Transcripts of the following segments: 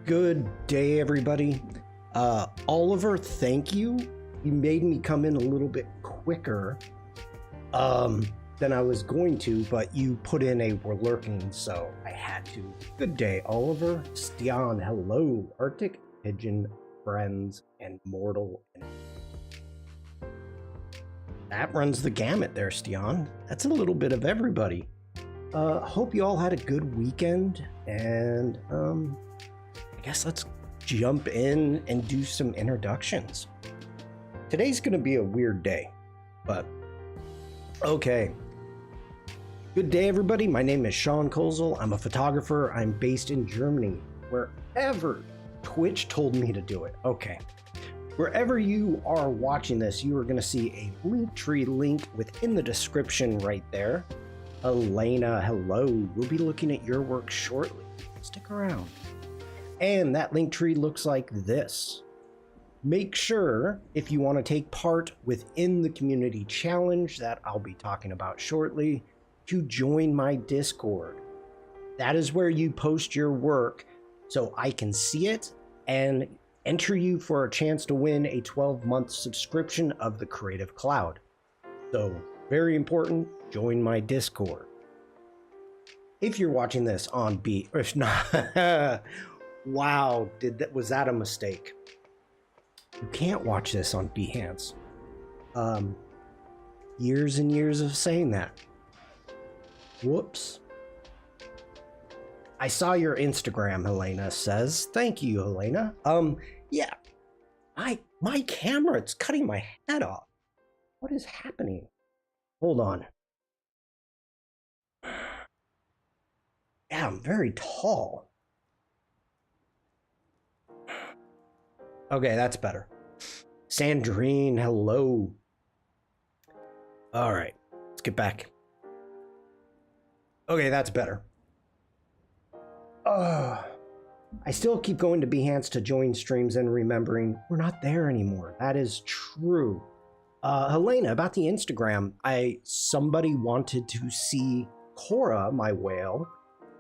Good day, everybody. Oliver, thank you. You made me come in a little bit quicker than I was going to, but you put in a "we're lurking," so I had to. Good day, Oliver. Shawn, hello. Arctic Pigeon, friends, and mortal. That runs the gamut there, Shawn. That's a little bit of everybody. Hope you all had a good weekend, and I guess let's jump in and do some introductions. Today's gonna be a weird day, but okay. Good day, everybody. My name is Shawn Kozel. I'm a photographer. I'm based in Germany, wherever Twitch told me to do it. Okay. Wherever you are watching this, you are gonna see a Linktree link within the description right there. Elena, hello. We'll be looking at your work shortly. Stick around. And that link tree looks like this. Make sure, if you want to take part within the community challenge that I'll be talking about shortly, to join my Discord. That is where you post your work so I can see it and enter you for a chance to win a 12-month subscription of the Creative Cloud. So, very important, join my Discord. If you're watching this on or if not, wow, was that a mistake? You can't watch this on Behance. Years and years of saying that. Whoops. I saw your Instagram, Helena says. Thank you, Helena. Yeah. My camera, it's cutting my head off. What is happening? Hold on. Yeah, I'm very tall. Okay, that's better. Sandrine, hello. All right, let's get back. Okay, that's better. I still keep going to Behance to join streams and remembering we're not there anymore. That is true. Helena, about the Instagram, somebody wanted to see Cora, my whale,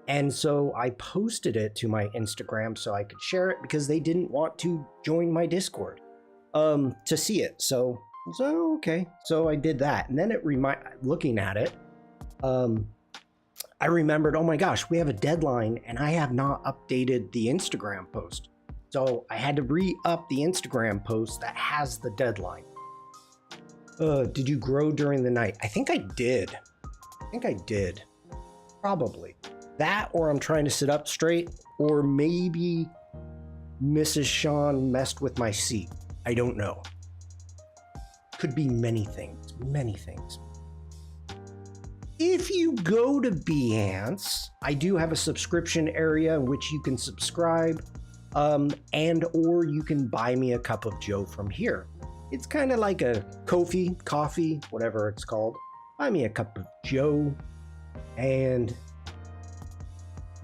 and so I posted it to my Instagram so I could share it because they didn't want to join my Discord to see it. So okay. So I did that. And then looking at it, I remembered, oh my gosh, we have a deadline and I have not updated the Instagram post. So I had to re-up the Instagram post that has the deadline. Did you grow during the night? I think I did. Probably. That, or I'm trying to sit up straight, or maybe Mrs. Shawn messed with my seat. I don't know. Could be many things. If you go to Behance, I do have a subscription area in which you can subscribe, and or you can buy me a cup of Joe from here. It's kind of like a coffee, whatever it's called. Buy me a cup of Joe, and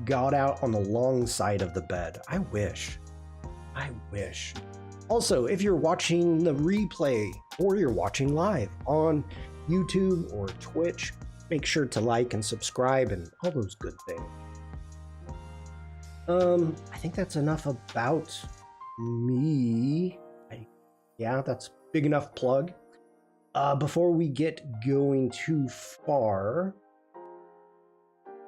got out on the long side of the bed. I wish. Also, if you're watching the replay or you're watching live on YouTube or Twitch, make sure to like and subscribe and all those good things. I think that's enough about me. Yeah, that's big enough plug. Before we get going too far,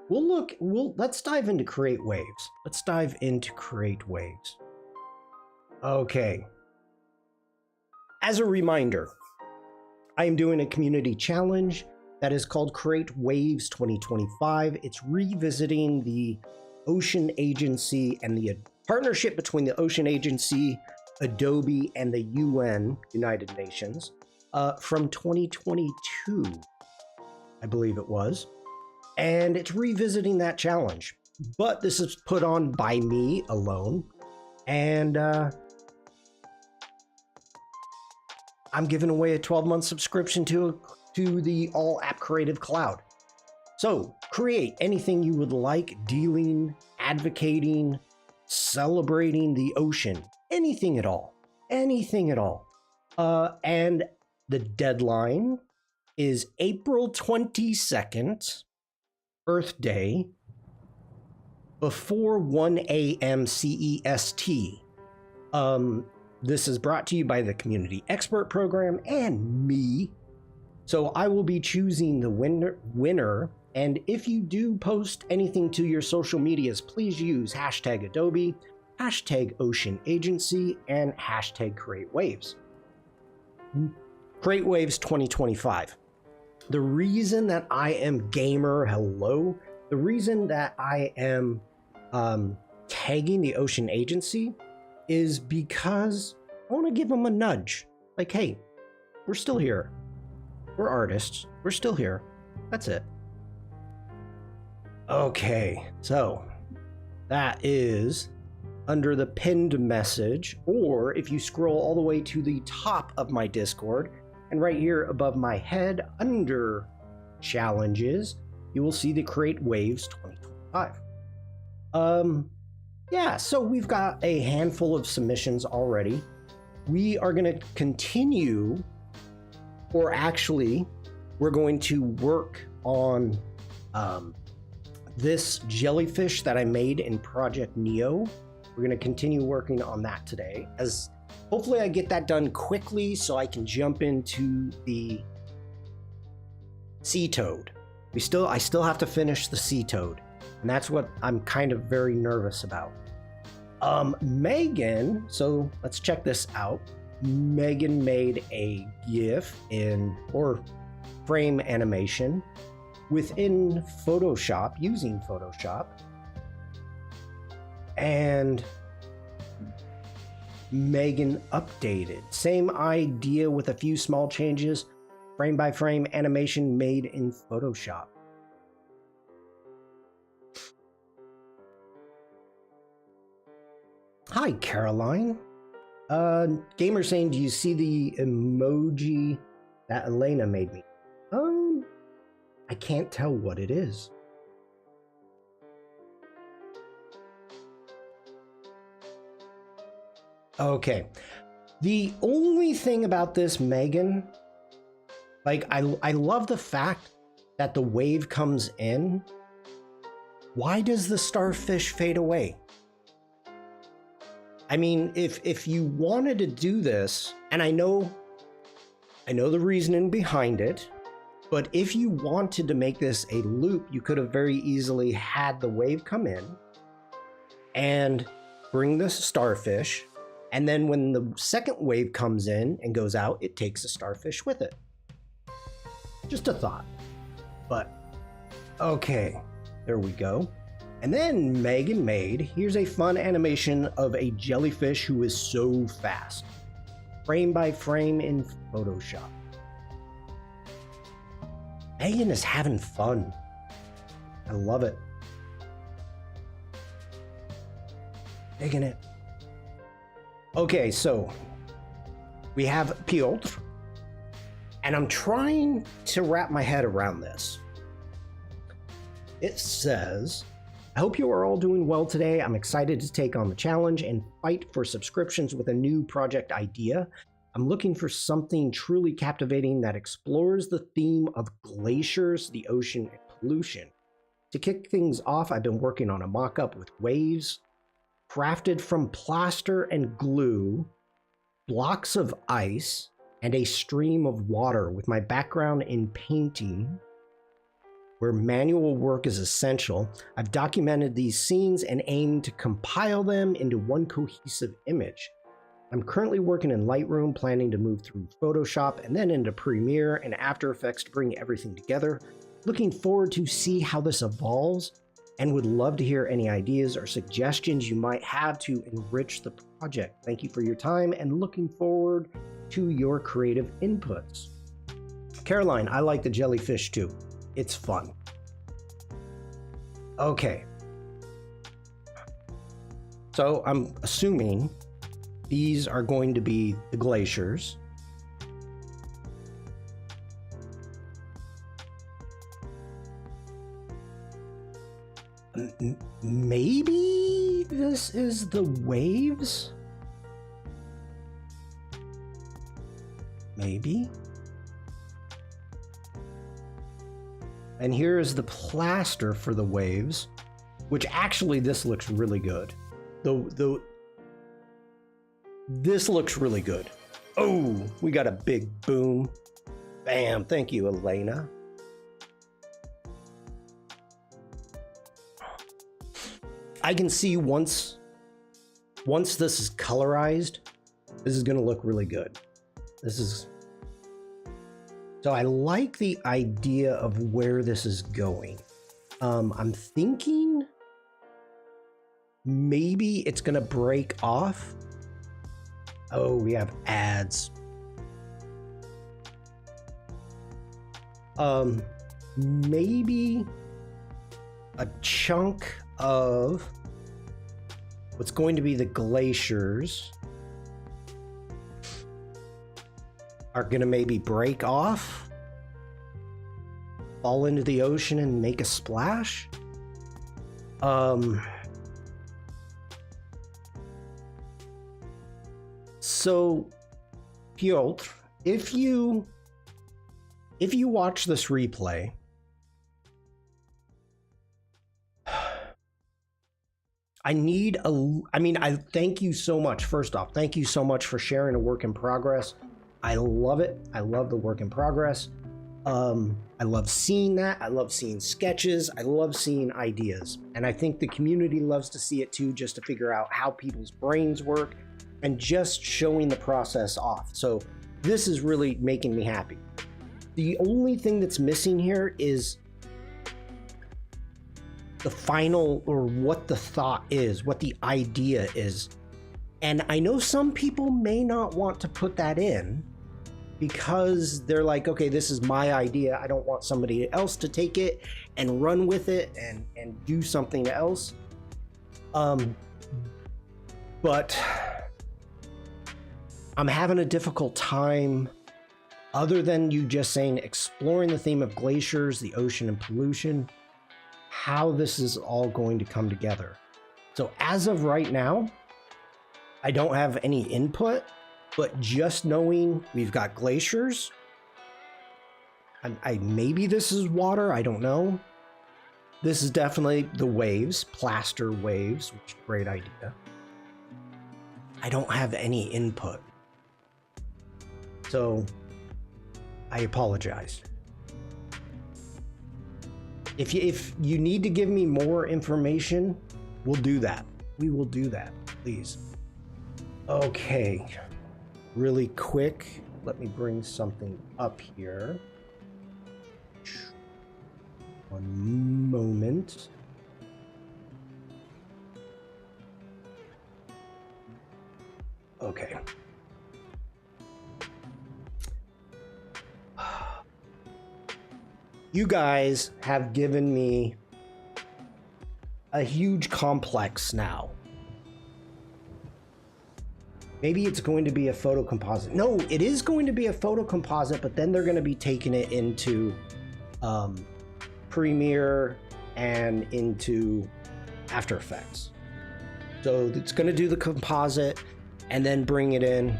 let's dive into Create Waves. Okay. As a reminder, I am doing a community challenge that is called Create Waves 2025. It's revisiting the Ocean Agency and the partnership between the Ocean Agency, Adobe, and the UN, United Nations, from 2022, I believe it was. And it's revisiting that challenge. But this is put on by me alone. And I'm giving away a 12-month subscription to the All App Creative Cloud. So create anything you would like, dealing, advocating, celebrating the ocean, anything at all. And the deadline is April 22nd, Earth Day, before 1 a.m. CEST. This is brought to you by the Community Expert Program and me. So I will be choosing the winner. And if you do post anything to your social medias, please use hashtag Adobe, hashtag Ocean Agency, and hashtag Create Waves. Create Waves 2025. The reason that I am gamer, the reason that I am tagging the Ocean Agency is because I want to give them a nudge. Like, hey, we're still here. We're artists. We're still here. That's it. Okay, so that is under the pinned message, or if you scroll all the way to the top of my Discord, and right here above my head under challenges, you will see the Create Waves 2025. Yeah, so we've got a handful of submissions already. We are going to continue, or actually, we're going to work on this jellyfish that I made in Project Neo. We're going to continue working on that today, as hopefully I get that done quickly so I can jump into the sea toad. I still have to finish the sea toad, and that's what I'm kind of very nervous about. Megan, so let's check this out. Megan made a GIF or frame animation within Photoshop, using Photoshop. And Megan updated. Same idea with a few small changes. Frame by frame animation made in Photoshop. Hi, Caroline. Gamer saying, do you see the emoji that Elena made me? I can't tell what it is. Okay. The only thing about this, Megan, like, I love the fact that the wave comes in. Why does the starfish fade away? I mean, if you wanted to do this, and I know the reasoning behind it, but if you wanted to make this a loop, you could have very easily had the wave come in and bring the starfish, and then when the second wave comes in and goes out, it takes the starfish with it. Just a thought. But okay, there we go. And then Megan made, here's a fun animation of a jellyfish who is so fast. Frame by frame in Photoshop. Megan is having fun. I love it. Digging it. Okay, so we have Piotr, and I'm trying to wrap my head around this. It says, I hope you are all doing well today. I'm excited to take on the challenge and fight for subscriptions with a new project idea. I'm looking for something truly captivating that explores the theme of glaciers, the ocean, and pollution. To kick things off, I've been working on a mock-up with waves, crafted from plaster and glue, blocks of ice, and a stream of water with my background in painting, where manual work is essential. I've documented these scenes and aim to compile them into one cohesive image. I'm currently working in Lightroom, planning to move through Photoshop and then into Premiere and After Effects to bring everything together. Looking forward to see how this evolves, and would love to hear any ideas or suggestions you might have to enrich the project. Thank you for your time and looking forward to your creative inputs. Caroline, I like the jellyfish too. It's fun. Okay. So I'm assuming these are going to be the glaciers. Maybe this is the waves? Maybe. And here is the plaster for the waves. which actually this looks really good. This looks really good. Oh, we got a big boom. Bam, thank you, Elena. I can see once this is colorized, this is gonna look really good. So I like the idea of where this is going. I'm thinking maybe it's gonna break off. Oh, we have ads. Maybe a chunk of what's going to be the glaciers are going to maybe break off, fall into the ocean and make a splash. So Piotr, if you watch this replay, I thank you so much. First off, thank you so much for sharing a work in progress. I love it. I love the work in progress. I love seeing that. I love seeing sketches. I love seeing ideas. And I think the community loves to see it too, just to figure out how people's brains work and just showing the process off. So this is really making me happy. The only thing that's missing here is the final, or what the thought is, what the idea is. And I know some people may not want to put that in because they're like, okay, this is my idea. I don't want somebody else to take it and run with it and do something else. But I'm having a difficult time, other than you just saying exploring the theme of glaciers, the ocean, and pollution, how this is all going to come together. So as of right now, I don't have any input, but just knowing we've got glaciers, maybe this is water, I don't know. This is definitely the waves, plaster waves, which is a great idea. I don't have any input. So I apologize. If you need to give me more information, we'll do that. We will do that, please. Okay, really quick, let me bring something up here. One moment. Okay. You guys have given me a huge complex now. Maybe it's going to be a photo composite. No, it is going to be a photo composite, but then they're going to be taking it into Premiere and into After Effects. So it's going to do the composite and then bring it in.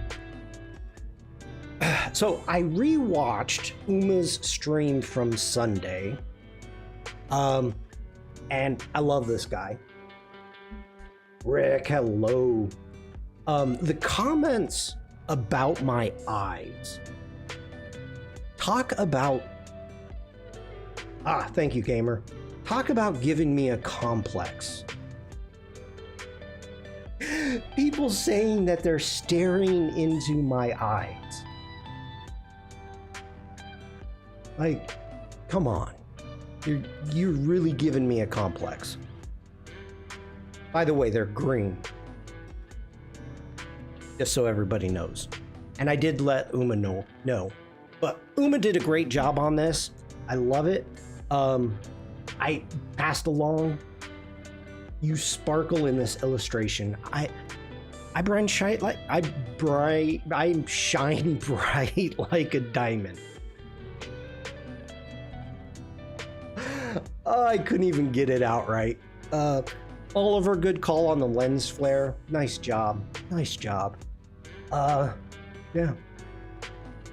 So I rewatched Uma's stream from Sunday, and I love this guy. Rick, hello. The comments about my eyes. Talk about... thank you, gamer. Talk about giving me a complex. People saying that they're staring into my eyes. Like, come on. You're really giving me a complex. By the way, they're green. Just so everybody knows. And I did let Uma know. But Uma did a great job on this. I love it. I passed along. You sparkle in this illustration. I'm shine bright like a diamond. I couldn't even get it out right. Oliver, good call on the lens flare. Nice job. Nice job. Yeah.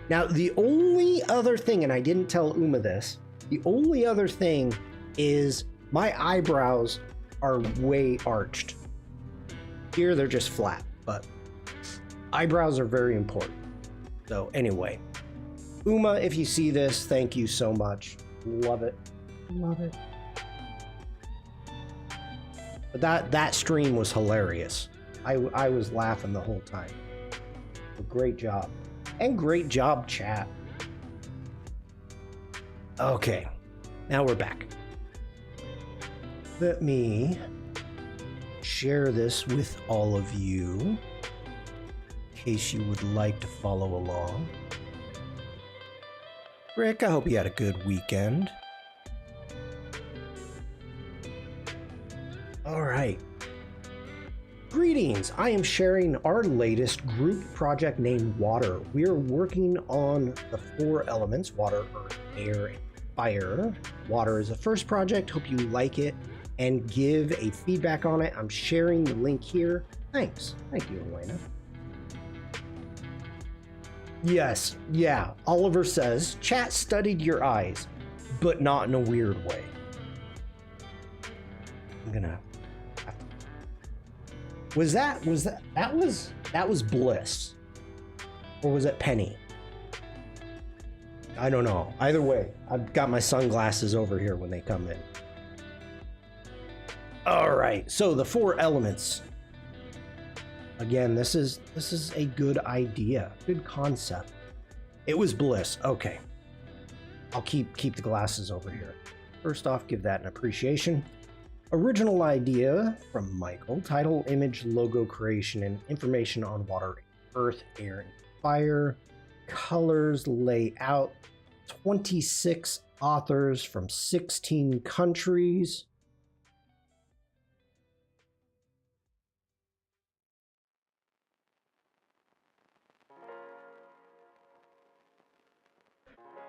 Now, the only other thing, and I didn't tell Uma this, the only other thing is my eyebrows are way arched. Here they're just flat, but eyebrows are very important. So anyway, Uma, if you see this, thank you so much. Love it. Love it. But that stream was hilarious. I was laughing the whole time. So great job. And great job, chat. Okay, now we're back. Let me share this with all of you in case you would like to follow along. Rick, I hope you had a good weekend. All right. Greetings. I am sharing our latest group project named Water. We are working on the 4 elements: water, earth, air, and fire. Water is the first project. Hope you like it and give a feedback on it. I'm sharing the link here. Thanks. Thank you, Elena. Yes. Yeah. Oliver says, chat studied your eyes, but not in a weird way. I'm gonna... that was Bliss, or was it Penny? I don't know. Either way, I've got my sunglasses over here when they come in. All right, so the 4 elements. Again, this is a good idea, good concept. It was Bliss. Okay, I'll keep the glasses over here. First off, give that an appreciation. Original idea from Michael. Title, image, logo creation, and information on water, earth, air, and fire. Colors, layout. 26 authors from 16 countries.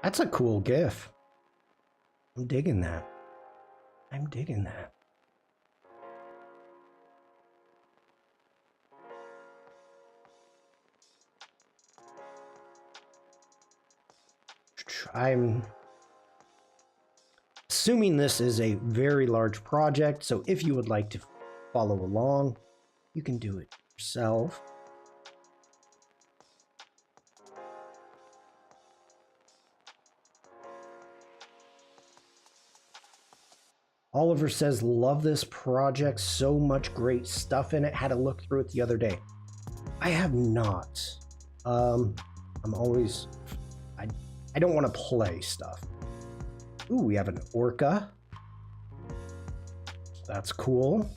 That's a cool GIF. I'm digging that. I'm digging that. I'm assuming this is a very large project, so if you would like to follow along, you can do it yourself. Oliver says, love this project, so much great stuff in it. Had to look through it the other day. I have not. I'm always... I don't want to play stuff. Ooh, we have an orca. That's cool.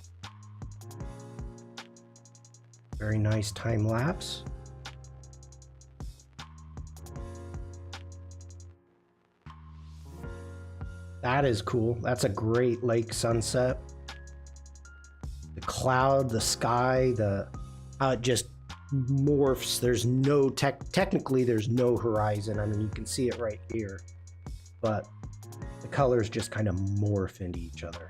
Very nice time lapse. That is cool. That's a great lake sunset. The cloud, the sky, it just morphs. There's no technically there's no horizon. I mean, you can see it right here, but the colors just kind of morph into each other.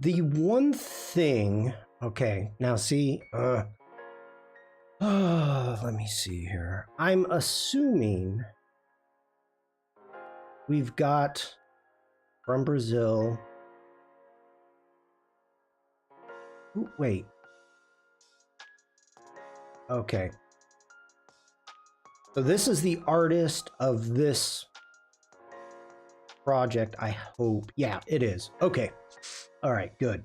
The one thing, okay, now see, let me see here. I'm assuming we've got from Brazil. Ooh, wait. Okay. So this is the artist of this project, I hope. Yeah, it is. Okay. All right, good.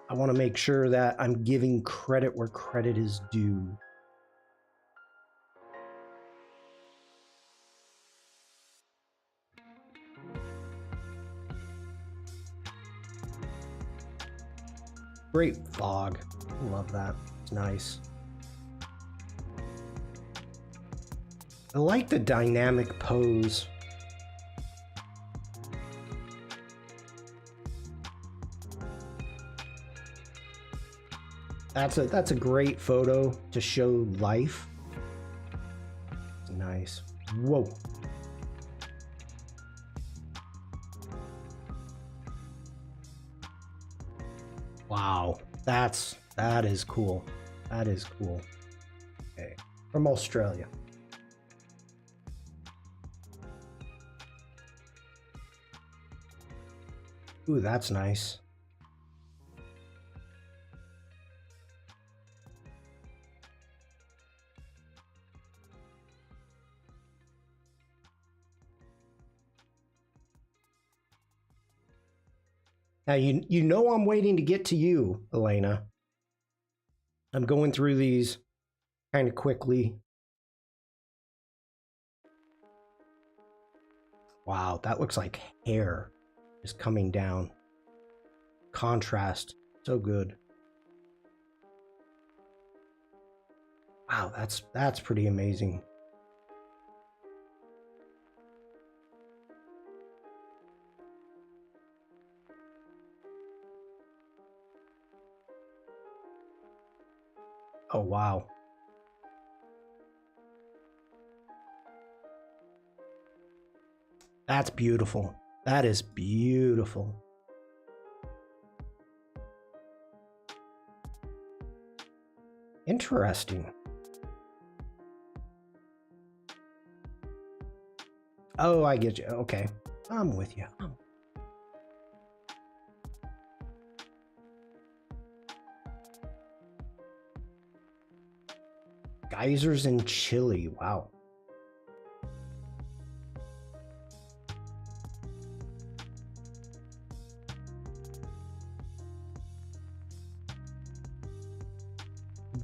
I want to make sure that I'm giving credit where credit is due. Great fog. Love that. It's nice. I like the dynamic pose. That's a great photo to show life. Nice. Whoa. Wow, that is cool. That is cool. Okay, from Australia. Ooh, that's nice. Now you know I'm waiting to get to you, Elena. I'm going through these kind of quickly. Wow, that looks like hair is coming down. Contrast, so good. Wow, that's pretty amazing. Oh, wow. That's beautiful. That is beautiful. Interesting. Oh, I get you. Okay. I'm with you. Geysers in Chile. Wow.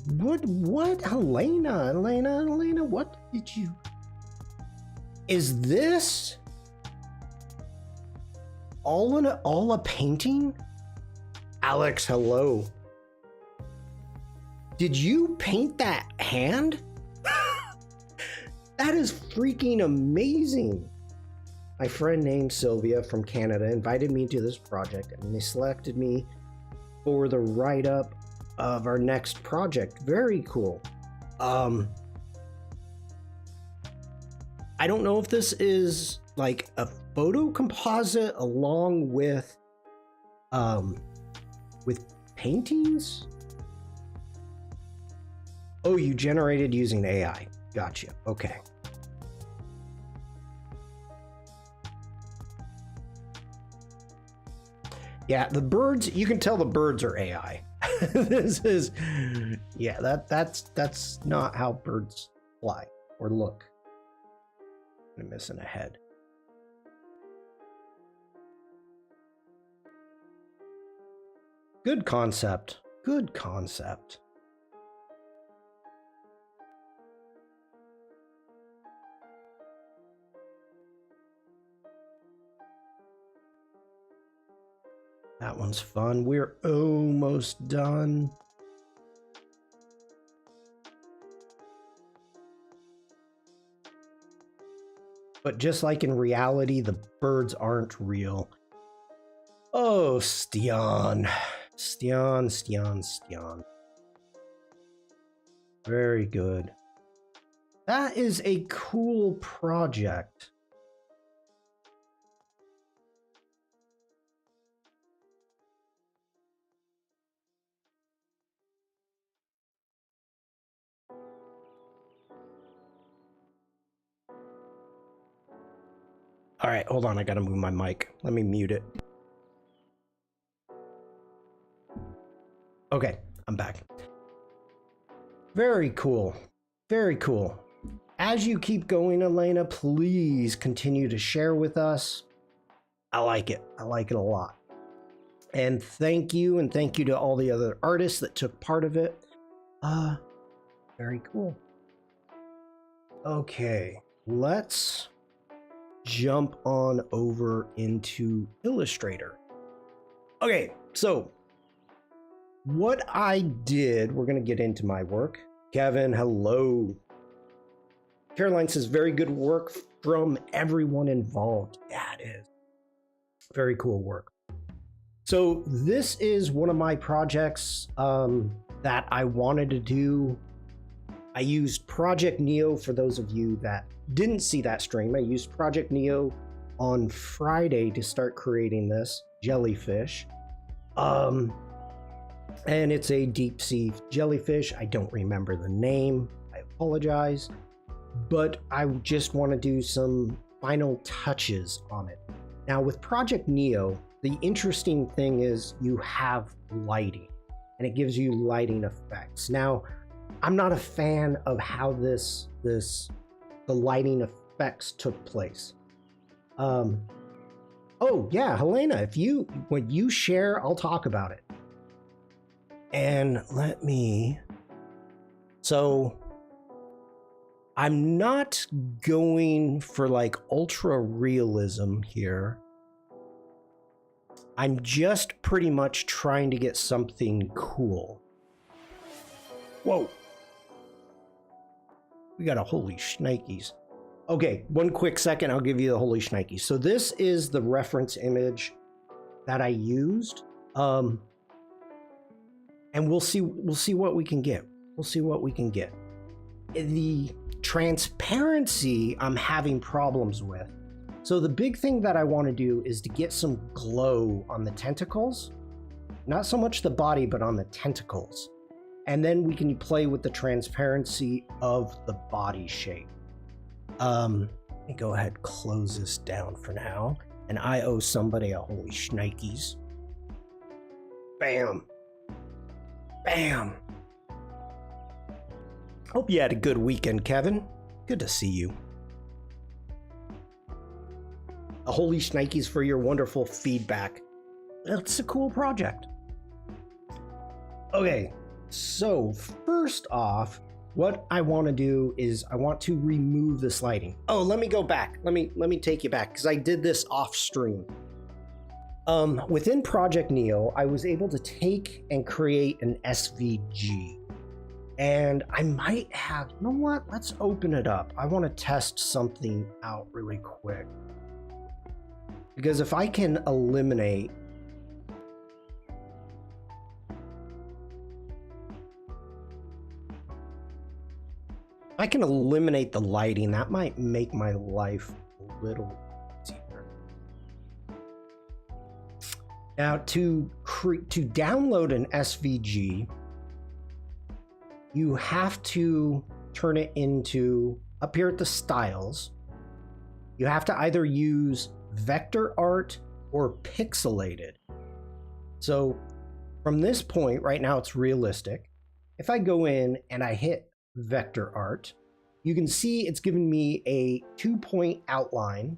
What? Elena, what did you... Is this all a painting? Alex, hello. Did you paint that hand? That is freaking amazing. My friend named Sylvia from Canada invited me to this project, and they selected me for the write-up of our next project. Very cool. I don't know if this is like a photo composite along with paintings. Oh, you generated using AI. Gotcha. Okay. Yeah, the birds, you can tell the birds are AI. This is, yeah, that's not how birds fly or look. I'm missing a head. Good concept. Good concept. That one's fun. We're almost done. But just like in reality, the birds aren't real. Oh, Stian. Stian. Very good. That is a cool project. All right, hold on. I gotta move my mic. Let me mute it. Okay, I'm back. Very cool. Very cool. As you keep going, Elena, please continue to share with us. I like it. I like it a lot. And thank you to all the other artists that took part of it. Very cool. Okay, let's jump on over into Illustrator. Okay, so what I did, we're going to get into my work. Kevin, hello. Caroline says, very good work from everyone involved. Yeah, it is. Very cool work. So this is one of my projects that I wanted to do. I used Project Neo for those of you that didn't see that stream. I used Project Neo on Friday to start creating this jellyfish. And it's a deep sea jellyfish. I don't remember the name. I apologize. But I just want to do some final touches on it. Now with Project Neo, the interesting thing is you have lighting and it gives you lighting effects. Now, I'm not a fan of how the lighting effects took place. Oh yeah, Helena, when you share, I'll talk about it. And so I'm not going for like ultra realism here. I'm just pretty much trying to get something cool. Whoa. We got a holy shnikes. Okay, one quick second, I'll give you the holy shnikes. So this is the reference image that I used. And we'll see what we can get. We'll see what we can get. The transparency I'm having problems with. So the big thing that I want to do is to get some glow on the tentacles. Not so much the body, but on the tentacles. And then we can play with the transparency of the body shape. Let me go ahead and close this down for now. And I owe somebody a holy shnikes. Bam. Bam. Hope you had a good weekend, Kevin. Good to see you. A holy shnikes for your wonderful feedback. It's a cool project. Okay, so first off, what I want to do is I want to remove this lighting. Oh, let me go back. Let me take you back because I did this off stream. Within Project Neo, I was able to take and create an SVG. And I might have, you know what? Let's open it up. I want to test something out really quick. Because if I can eliminate the lighting, that might make my life a little easier. Now to download an SVG, you have to turn it into, up here at the styles, you have to either use vector art or pixelated. So from this point, right now it's realistic. If I go in and I hit vector art, you can see it's giving me a 2-point outline.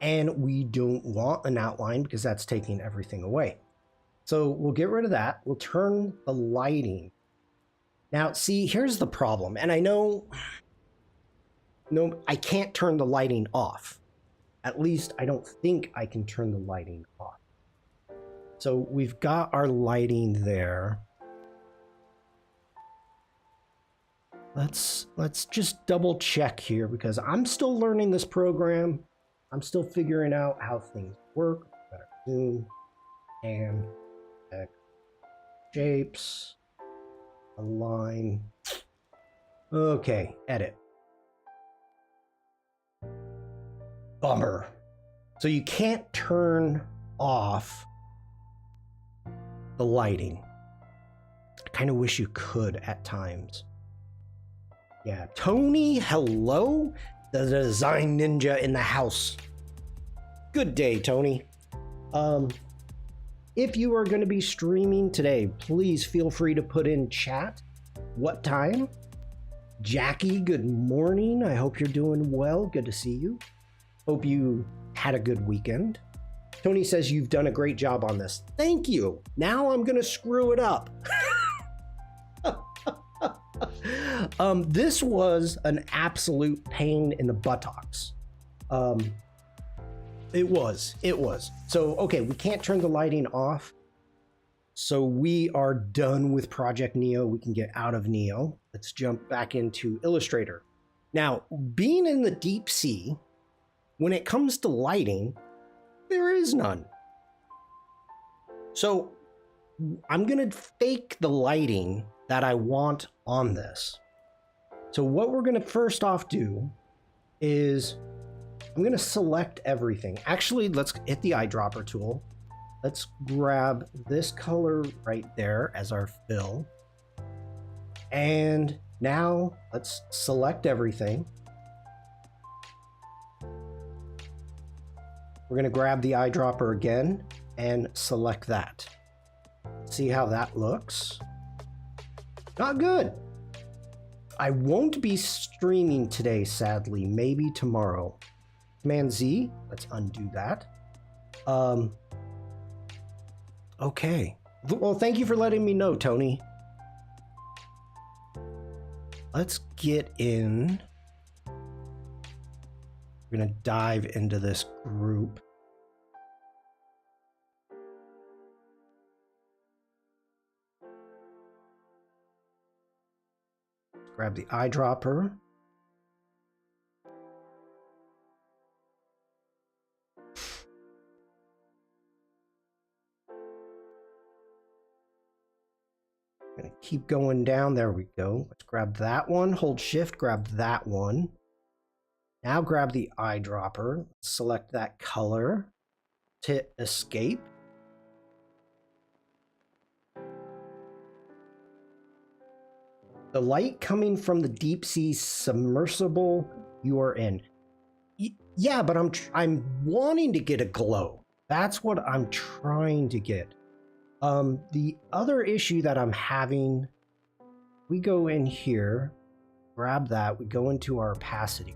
And we don't want an outline because that's taking everything away. So we'll get rid of that. We'll turn the lighting. Now, see, here's the problem. And I know, no, I can't turn the lighting off. At least I don't think I can turn the lighting off. So we've got our lighting there. Let's just double check here because I'm still learning this program. I'm still figuring out how things work. Better zoom and shapes, align. Okay, edit. Bummer. So you can't turn off the lighting. I kind of wish you could at times. Yeah, Tony, hello? The design ninja in the house. Good day, Tony. If you are going to be streaming today, please feel free to put in chat what time. Jackie, good morning. I hope you're doing well. Good to see you. Hope you had a good weekend. Tony says you've done a great job on this. Thank you. Now I'm going to screw it up. This was an absolute pain in the buttocks. It was. So, okay, we can't turn the lighting off. So we are done with Project Neo. We can get out of Neo. Let's jump back into Illustrator. Now, being in the deep sea, when it comes to lighting, there is none. So I'm going to fake the lighting that I want on this. So what we're going to first off do is I'm going to select everything. Actually, let's hit the eyedropper tool let's grab this color right there as our fill. And now let's select everything. We're going to grab the eyedropper again and select that. See how that looks? Not good. I won't be streaming today, sadly. Maybe tomorrow. Command Z. Let's undo that. Okay. Well, thank you for letting me know, Tony. Let's get in. We're going to dive into this group. Grab the eyedropper. Gonna keep going down. There we go. Let's grab that one. Hold shift, grab that one. Now grab the eyedropper. Select that color. Hit escape. The light coming from the deep sea submersible you are in. Yeah, but I'm wanting to get a glow. That's what I'm trying to get. The other issue that I'm having, we go in here, grab that, we go into our opacity.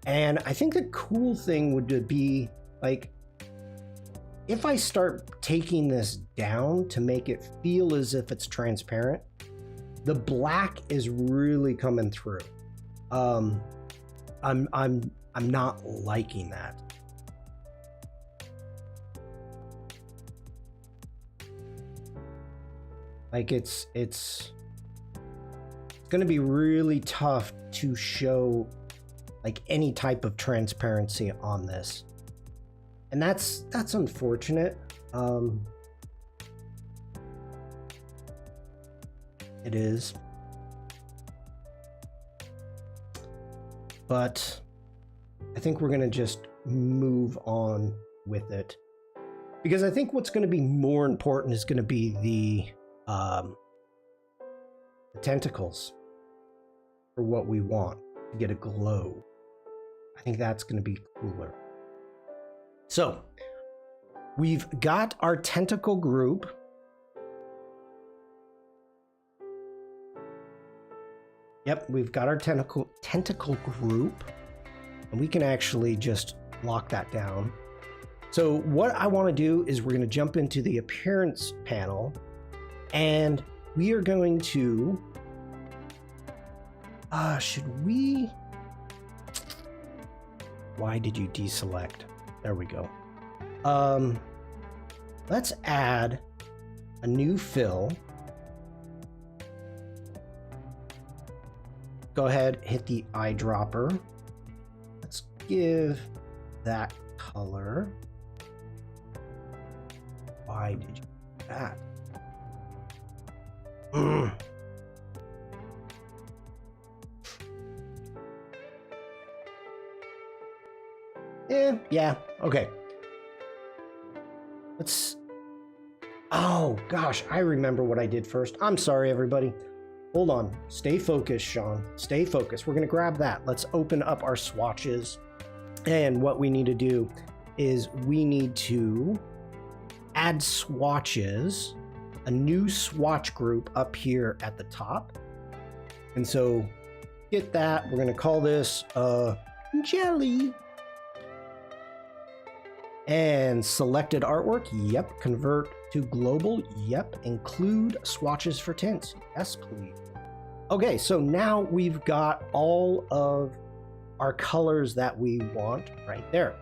And I think the cool thing would be, like, if I start taking this down to make it feel as if it's transparent, the black is really coming through. I'm not liking that. Like it's going to be really tough to show like any type of transparency on this. And that's unfortunate. It is. But I think we're going to just move on with it. Because I think what's going to be more important is going to be the tentacles for what we want to get a glow. I think that's going to be cooler. So we've got our tentacle group. Yep, we've got our tentacle group, and we can actually just lock that down. So what I want to do is we're going to jump into the appearance panel, and we are going to should we, why did you deselect? There we go. Let's add a new fill. Go ahead, hit the eyedropper. Let's give that color. Why did you do that? Yeah, okay. Let's... Oh, gosh, I remember what I did first. I'm sorry, everybody. Hold on. Stay focused, Shawn. Stay focused. We're going to grab that. Let's open up our swatches. And what we need to do is we need to add swatches, a new swatch group up here at the top. And so get that. We're going to call this jelly. And selected artwork. Yep. Convert to global. Yep. Include swatches for tints. Yes, please. Okay, so now we've got all of our colors that we want right there.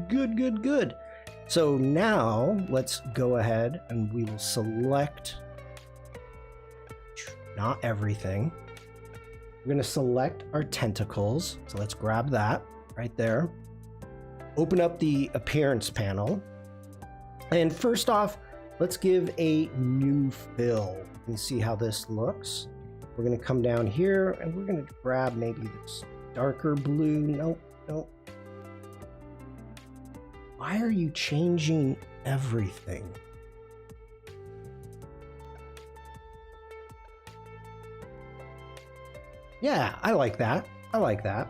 Good, good, good. So now let's go ahead and we will select, not everything. We're going to select our tentacles. So let's grab that right there. Open up the appearance panel. And first off, let's give a new fill and see how this looks. We're going to come down here and we're going to grab maybe this darker blue. Nope, nope. Why are you changing everything? Yeah, I like that. I like that.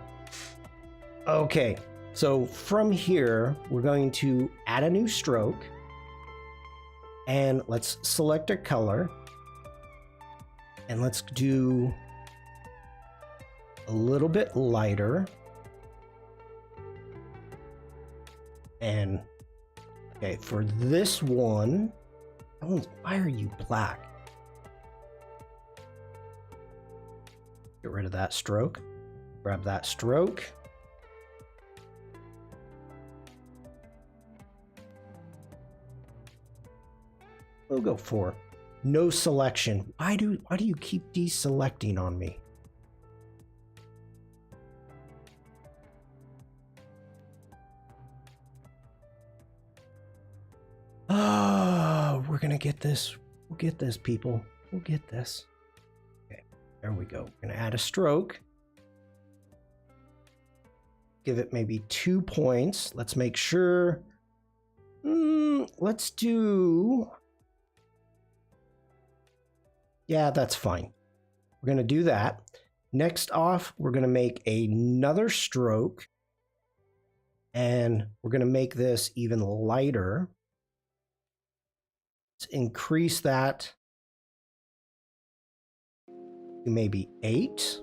Okay, so from here, we're going to add a new stroke. And let's select a color. And let's do a little bit lighter. And okay, for this one, why are you black? Get rid of that stroke. Grab that stroke. We'll go for no selection. Why do you keep deselecting on me? Oh, we're gonna get this. We'll get this, people. We'll get this. Okay, there we go. We're gonna add a stroke. Give it maybe 2 points. Let's make sure. Let's do. Yeah, that's fine. We're gonna do that. Next off, we're gonna make another stroke. And we're gonna make this even lighter. Let's increase that to maybe 8.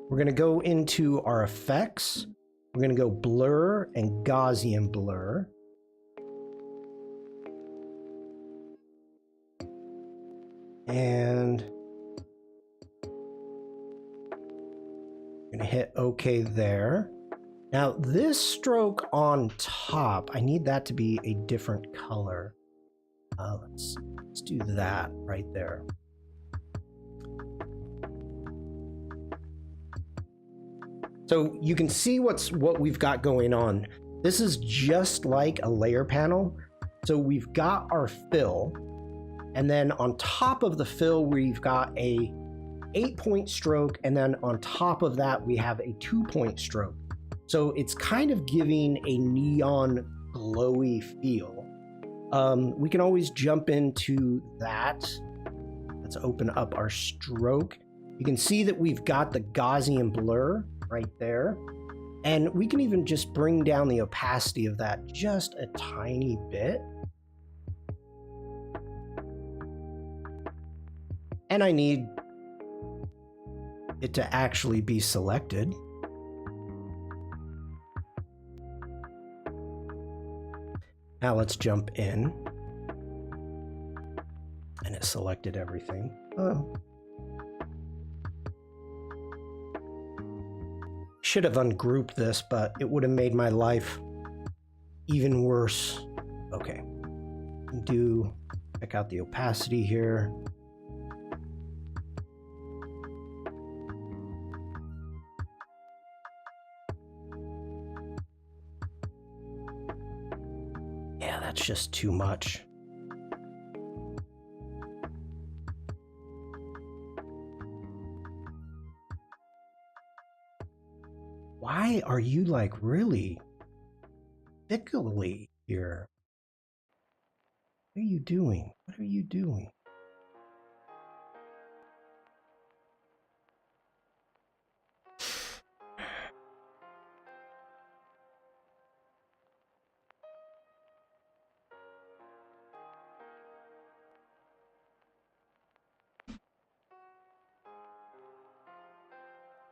We're going to go into our effects. We're going to go blur and Gaussian blur. And I'm going to hit OK there. Now this stroke on top, I need that to be a different color. Let's do that right there. So you can see what we've got going on. This is just like a layer panel. So we've got our fill, and then on top of the fill, we've got a 8-point stroke, and then on top of that, we have a 2-point stroke. So it's kind of giving a neon glowy feel. We can always jump into that. Let's open up our stroke. You can see that we've got the Gaussian blur right there. And we can even just bring down the opacity of that just a tiny bit. And I need it to actually be selected. Now let's jump in. And it selected everything. Oh. Should have ungrouped this, but it would have made my life even worse. Okay. Check out the opacity here. Yeah, that's just too much. Why are you like really fickly here? What are you doing? What are you doing?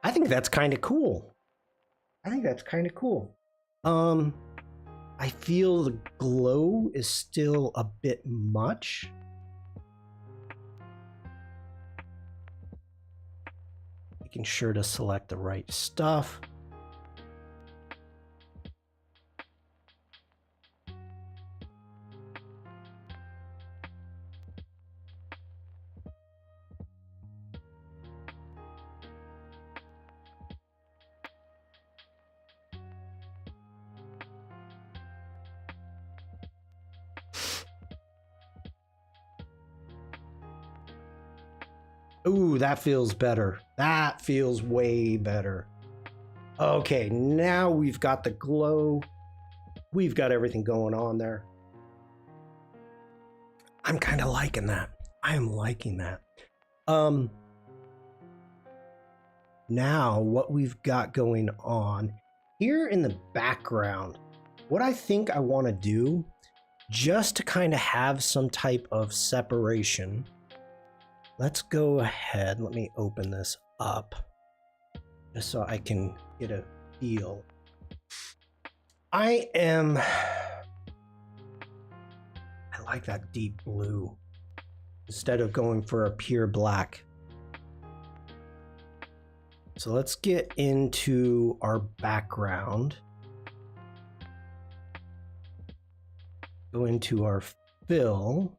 I think that's kind of cool. I feel the glow is still a bit much. Making sure to select the right stuff. Ooh, that feels better. That feels way better. Okay, now we've got the glow. We've got everything going on there. I'm kind of liking that. I am liking that. Now what we've got going on here in the background, what I think I want to do, just to kind of have some type of separation, let's go ahead. Let me open this up just so I can get a feel. I like that deep blue instead of going for a pure black. So let's get into our background. Go into our fill.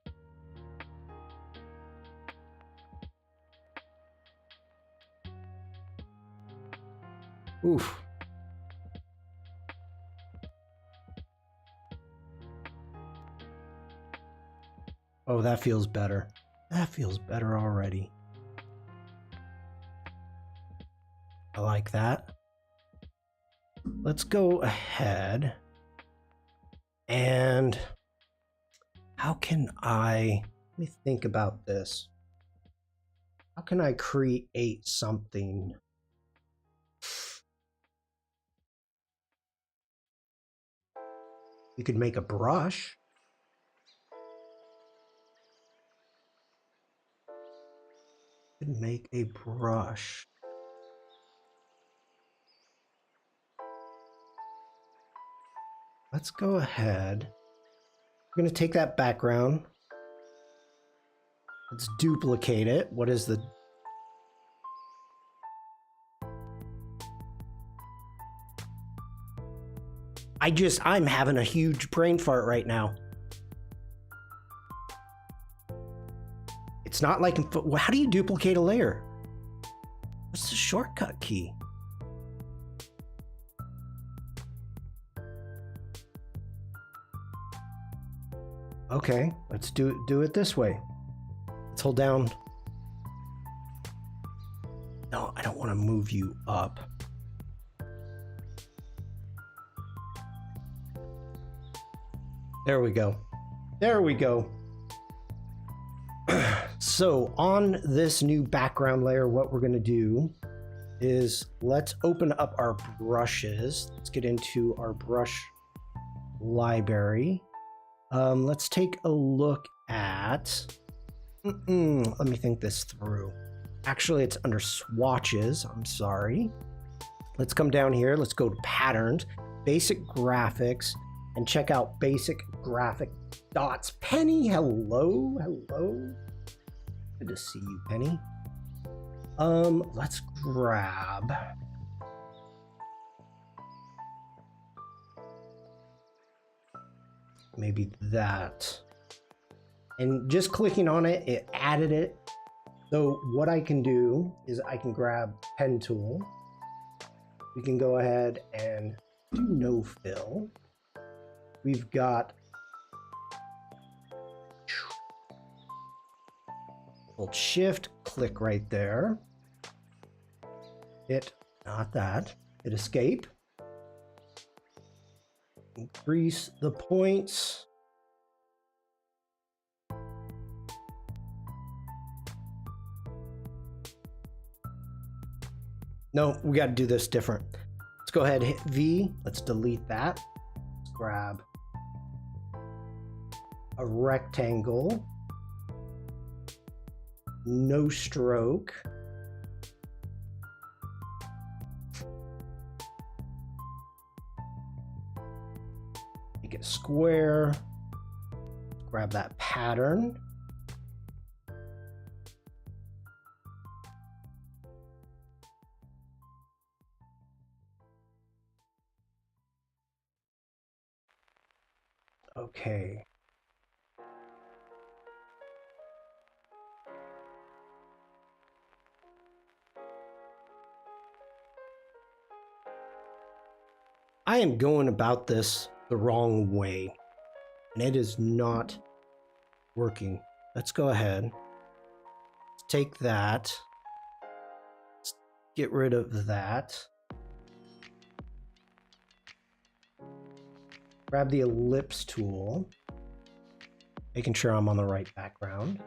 Oof. Oh, that feels better. That feels better already. I like that. Let's go ahead and how can let me think about this. How can I create something? You could make a brush. You could make a brush. Let's go ahead. We're going to take that background. Let's duplicate it. What is the... I'm having a huge brain fart right now. It's not like... How do you duplicate a layer? What's the shortcut key? Okay, let's do it this way. Let's hold down. No, I don't want to move you up. There we go. There we go. So on this new background layer, what we're going to do is let's open up our brushes. Let's get into our brush library. Let's take a look at, let me think this through. Actually, it's under swatches. I'm sorry. Let's come down here. Let's go to patterns, basic graphics, and check out basic graphic dots. Penny, hello, hello. Good to see you, Penny. Let's grab. Maybe that. And just clicking on it, it added it. So what I can do is I can grab pen tool. We can go ahead and do no fill. We've got hold shift, click right there. Hit, not that, hit escape. Increase the points. No, we got to do this different. Let's go ahead and hit V. Let's delete that. Let's grab a rectangle. No stroke. Make it square. Grab that pattern. Okay. I am going about this the wrong way, and it is not working. Let's go ahead. Let's take that. Let's get rid of that. grab the ellipse tool, making sure I'm on the right background.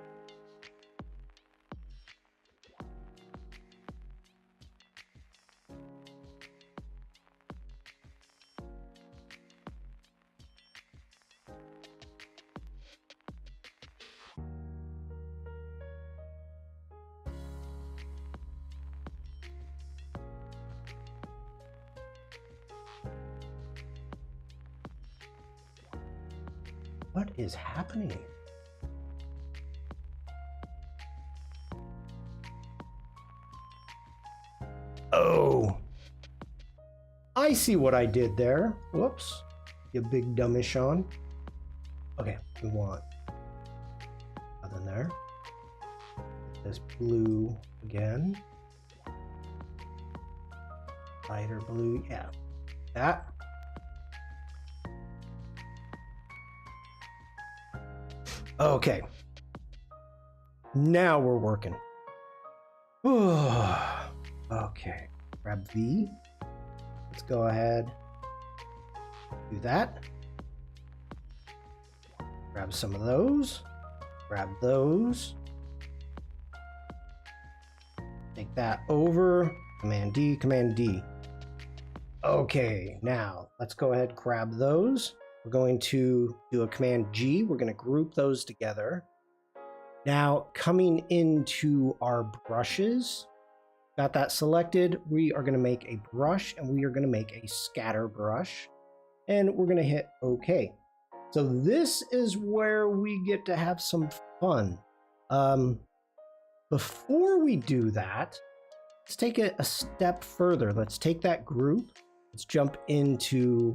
What is happening? Oh, I see what I did there. Whoops, you big dummy Shawn. Okay, we want nothing there. This blue again. Lighter blue, yeah, that. Okay, now we're working. Okay, grab V. Let's go ahead, do that. Grab some of those, grab those. Take that over, Command D, Command D. Okay, now let's go ahead, grab those. We're going to do a Command G. We're going to group those together. Now, coming into our brushes, got that selected. We are going to make a brush, and we are going to make a scatter brush, and we're going to hit OK. So this is where we get to have some fun. Before we do that, let's take it a step further. Let's take that group. Let's jump into.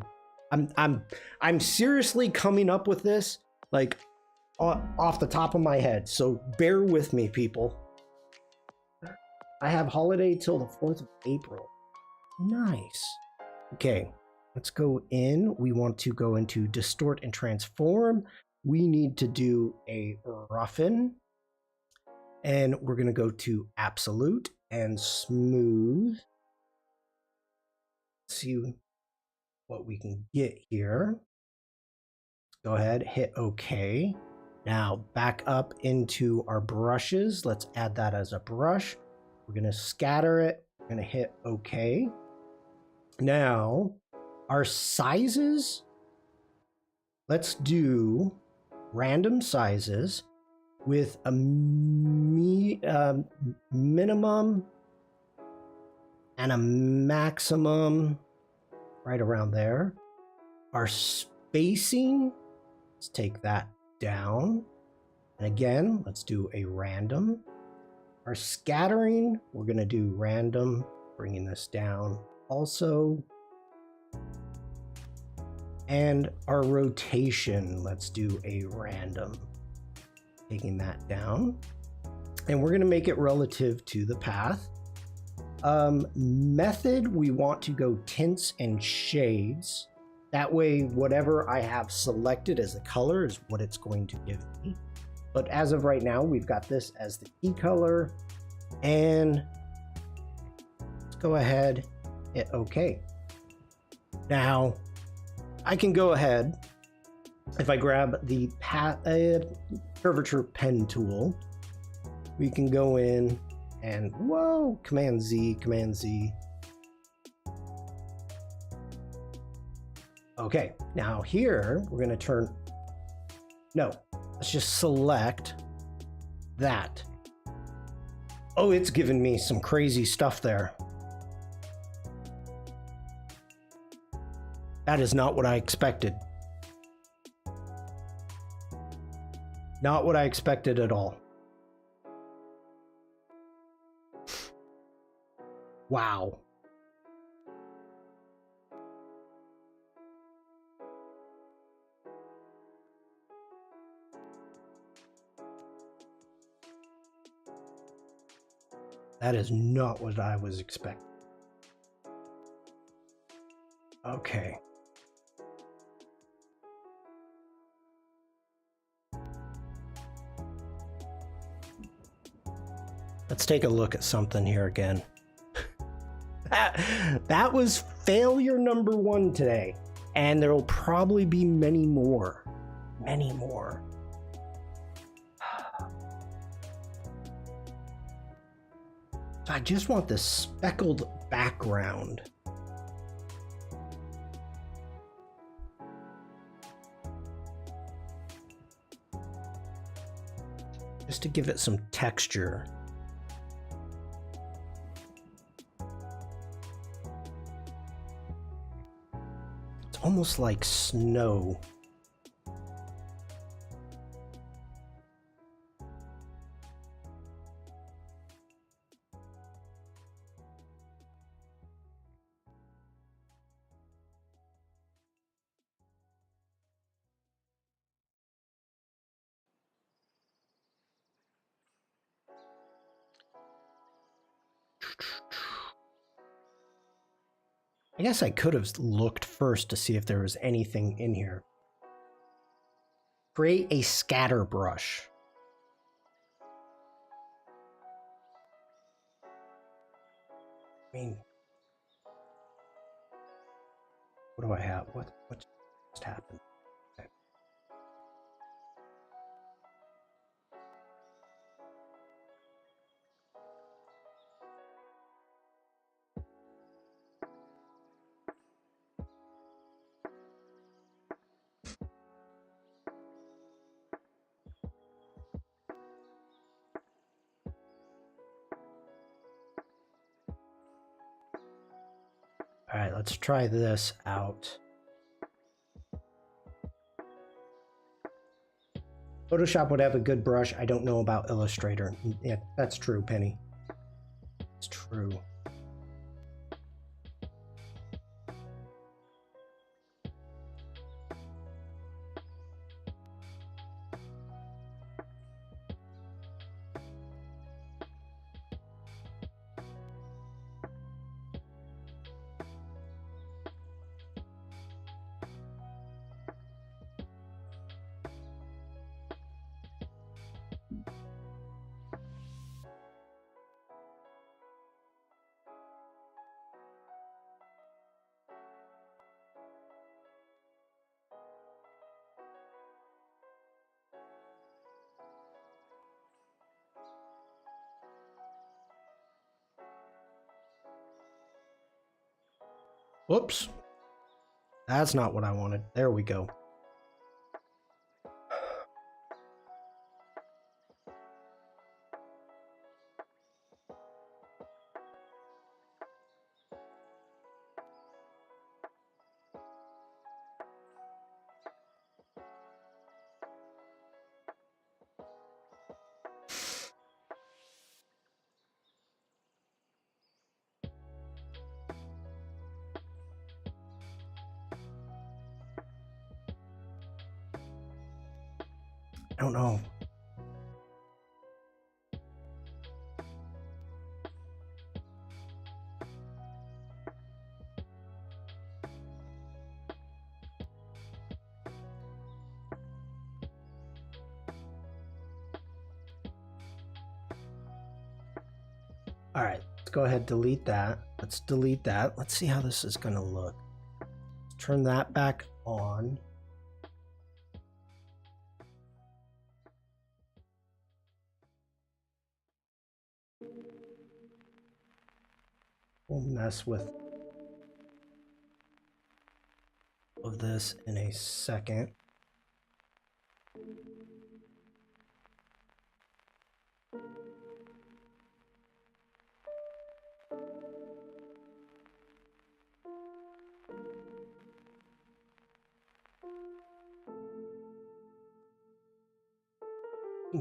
I'm seriously coming up with this like off the top of my head, so bear with me, people. I have holiday till the 4th of April. Nice. Okay, let's go in. We want to go into distort and transform. We need to do a roughen, and we're going to go to absolute and smooth. Let's see what we can get here. Let's go ahead, hit OK. Now back up into our brushes. Let's add that as a brush. We're going to scatter it. We're going to hit OK. Now our sizes, let's do random sizes with a minimum and a maximum right around there. Our spacing, let's take that down. And again, let's do a random. Our scattering, we're going to do random, bringing this down also. And our rotation, let's do a random, taking that down. And we're going to make it relative to the path. Method, we want to go tints and shades. That way, whatever I have selected as a color is what it's going to give me. But as of right now, we've got this as the key color. And let's go ahead, hit OK. Now, I can go ahead, if I grab the curvature pen tool, we can go in and, whoa, Command Z, Command Z. Okay, now here, we're going to turn, no, let's just select that. Oh, it's giving me some crazy stuff there. That is not what I expected. Not what I expected at all. Wow. That is not what I was expecting. Okay. Let's take a look at something here again. That was failure number 1 today. And there will probably be many more. Many more. So I just want this speckled background. Just to give it some texture. It's almost like snow. I guess I could have looked first to see if there was anything in here. Create a scatter brush. I mean, what do I have? What just happened? Okay. All right, let's try this out. Photoshop would have a good brush. I don't know about Illustrator. Yeah, that's true, Penny. It's true. Whoops. That's not what I wanted. There we go. I don't know. All right, let's go ahead, delete that. Let's delete that. Let's see how this is going to look. Let's turn that back on. We'll mess with of this in a second.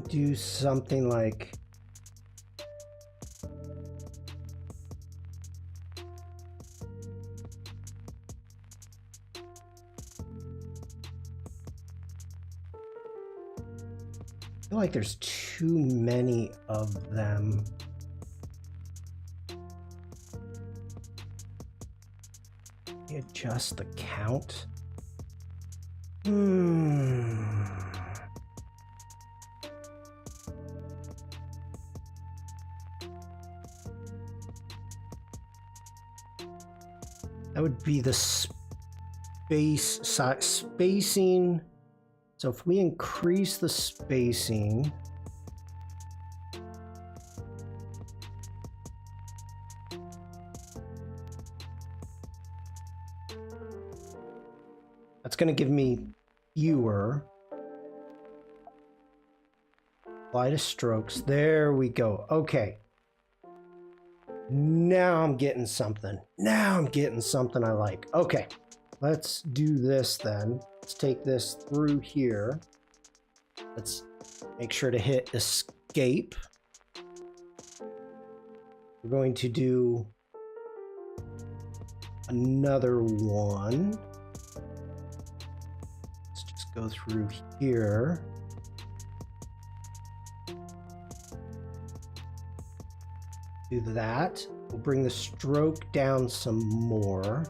Do something like I feel like there's too many of them. Adjust the count. That would be the spacing. So if we increase the spacing, that's going to give me fewer. Apply to strokes. There we go. Okay. Now I'm getting something. Now I'm getting something I like. Okay. Let's do this then. Let's take this through here. Let's make sure to hit escape. We're going to do another one. Let's just go through here. Do that. We'll bring the stroke down some more.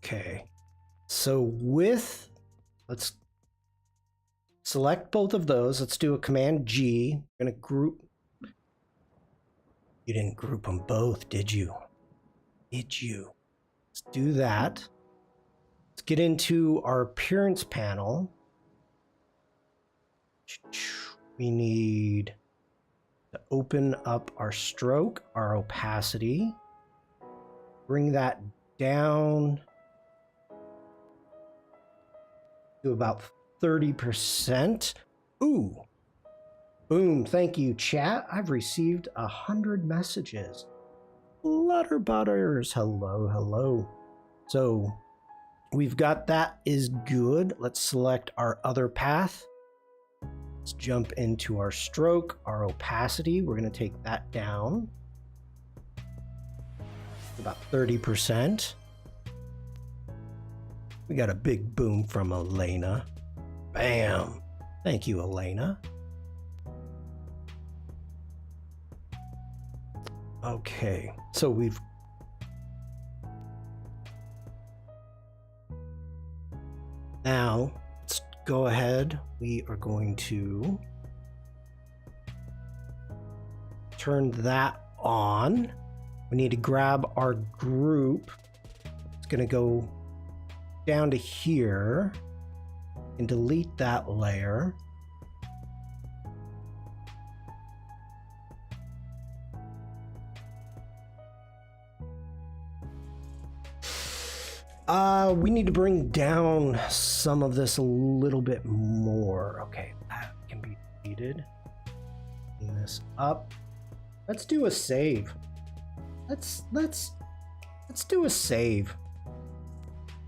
Okay, so let's select both of those. Let's do a Command G. I'm gonna group. You didn't group them both, did you? Did you? Let's do that. Let's get into our appearance panel. We need to open up our stroke, our opacity. Bring that down to about 30%. Ooh. Boom. Thank you, chat. I've received 100 messages. Lutterbutters. Hello, hello. So we've got that is good. Let's select our other path. Let's jump into our stroke, our opacity. We're going to take that down about 30%. We got a big boom from Elena. Bam. Thank you, Elena. Okay, so we've now let's go ahead. We are going to turn that on. We need to grab our group. It's going to go down to here and delete that layer. We need to bring down some of this a little bit more. Okay, that can be deleted. Clean this up. Let's do a save. Let's do a save.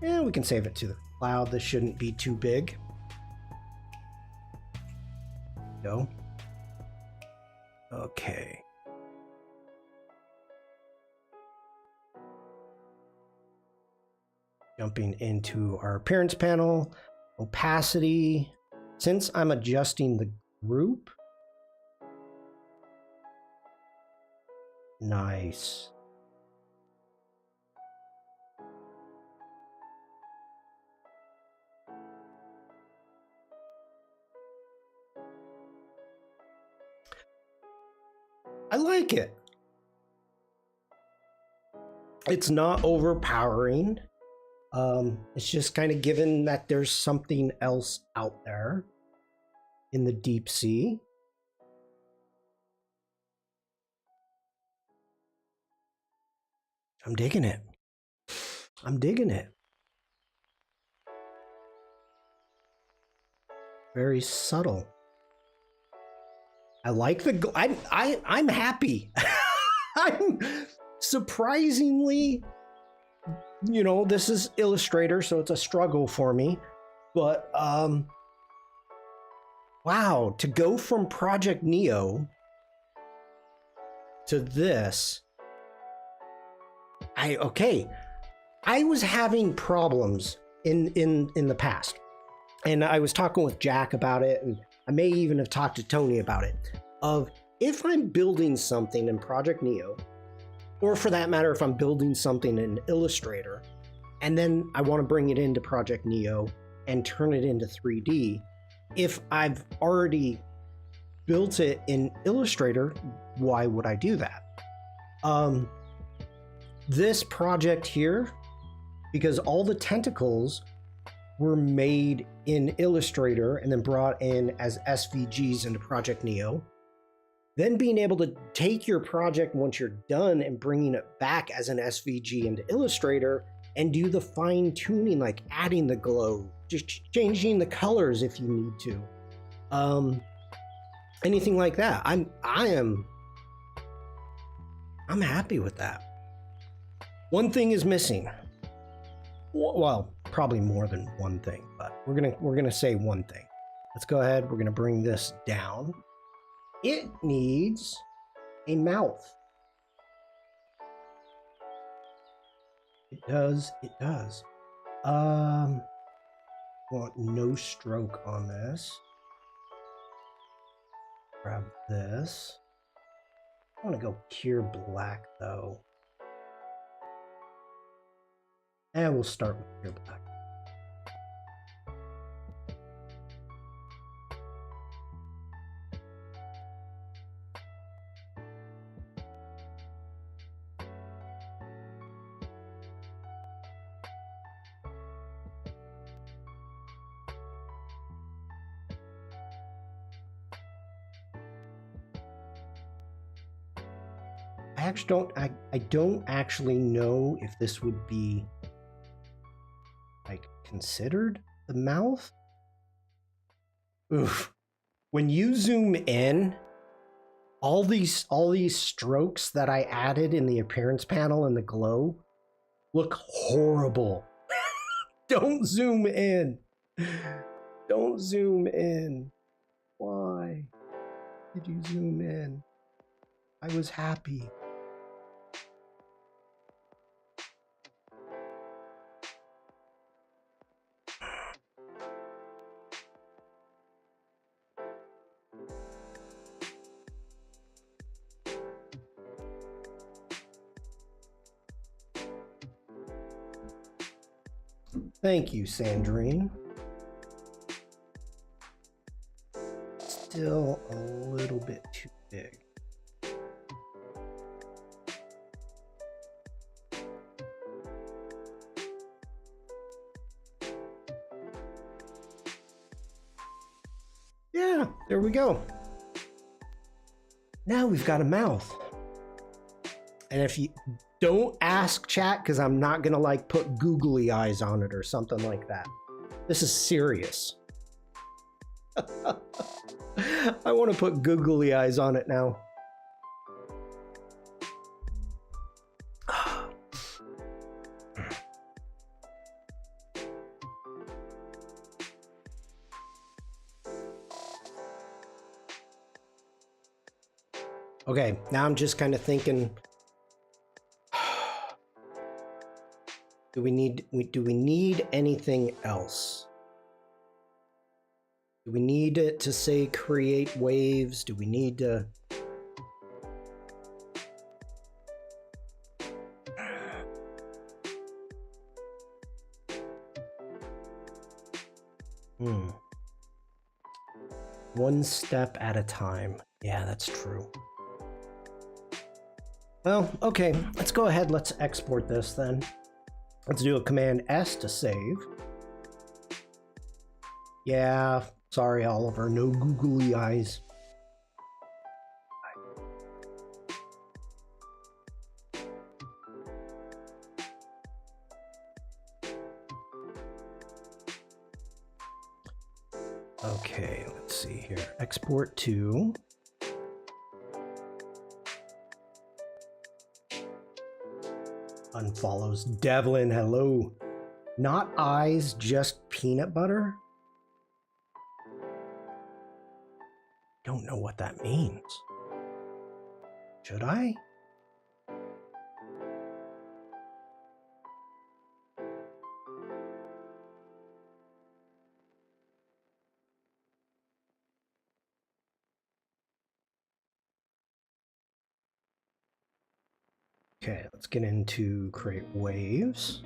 Yeah, we can save it to the cloud. This shouldn't be too big. Go. Okay. Jumping into our appearance panel, opacity. Since I'm adjusting the group, nice. I like it. It's not overpowering. It's just kind of given that there's something else out there in the deep sea. I'm digging it. I'm digging it. Very subtle. I like the. I'm happy. I'm surprisingly. You know, this is Illustrator, so it's a struggle for me. But wow, to go from Project Neo to this, I was having problems in the past, and I was talking with Jack about it, and I may even have talked to Tony about it. Of if I'm building something in Project Neo, or for that matter, if I'm building something in Illustrator, and then I want to bring it into Project Neo and turn it into 3D. If I've already built it in Illustrator, why would I do that? This project here, because all the tentacles were made in Illustrator and then brought in as SVGs into Project Neo, then being able to take your project once you're done and bringing it back as an SVG into Illustrator and do the fine tuning, like adding the glow, just changing the colors if you need to. Anything like that. I'm happy with that. One thing is missing. Well, probably more than one thing, but we're gonna say one thing. Let's go ahead. We're gonna bring this down. It needs a mouth. It does. It does. Want no stroke on this. Grab this. I want to go pure black though. And we'll start with pure black. I don't actually know if this would be like considered the mouth. Oof. When you zoom in, all these strokes that I added in the appearance panel and the glow look horrible. Don't zoom in. Don't zoom in. Why did you zoom in? I was happy. Thank you, Sandrine. Still a little bit too big. Yeah, there we go. Now we've got a mouth. And if you don't ask chat, because I'm not gonna like put googly eyes on it or something like that. This is serious. I want to put googly eyes on it now. Okay, now I'm just kind of thinking, do we need anything else? Do we need it to say create waves? Do we need to... One step at a time. Yeah, that's true. Well, okay, let's go ahead. Let's export this then. Let's do a Command S to save. Yeah, sorry, Oliver, no googly eyes. Okay, let's see here. Export to... Unfollows Devlin, hello. Not eyes, just peanut butter? Don't know what that means. Should I? Okay, let's get into create waves.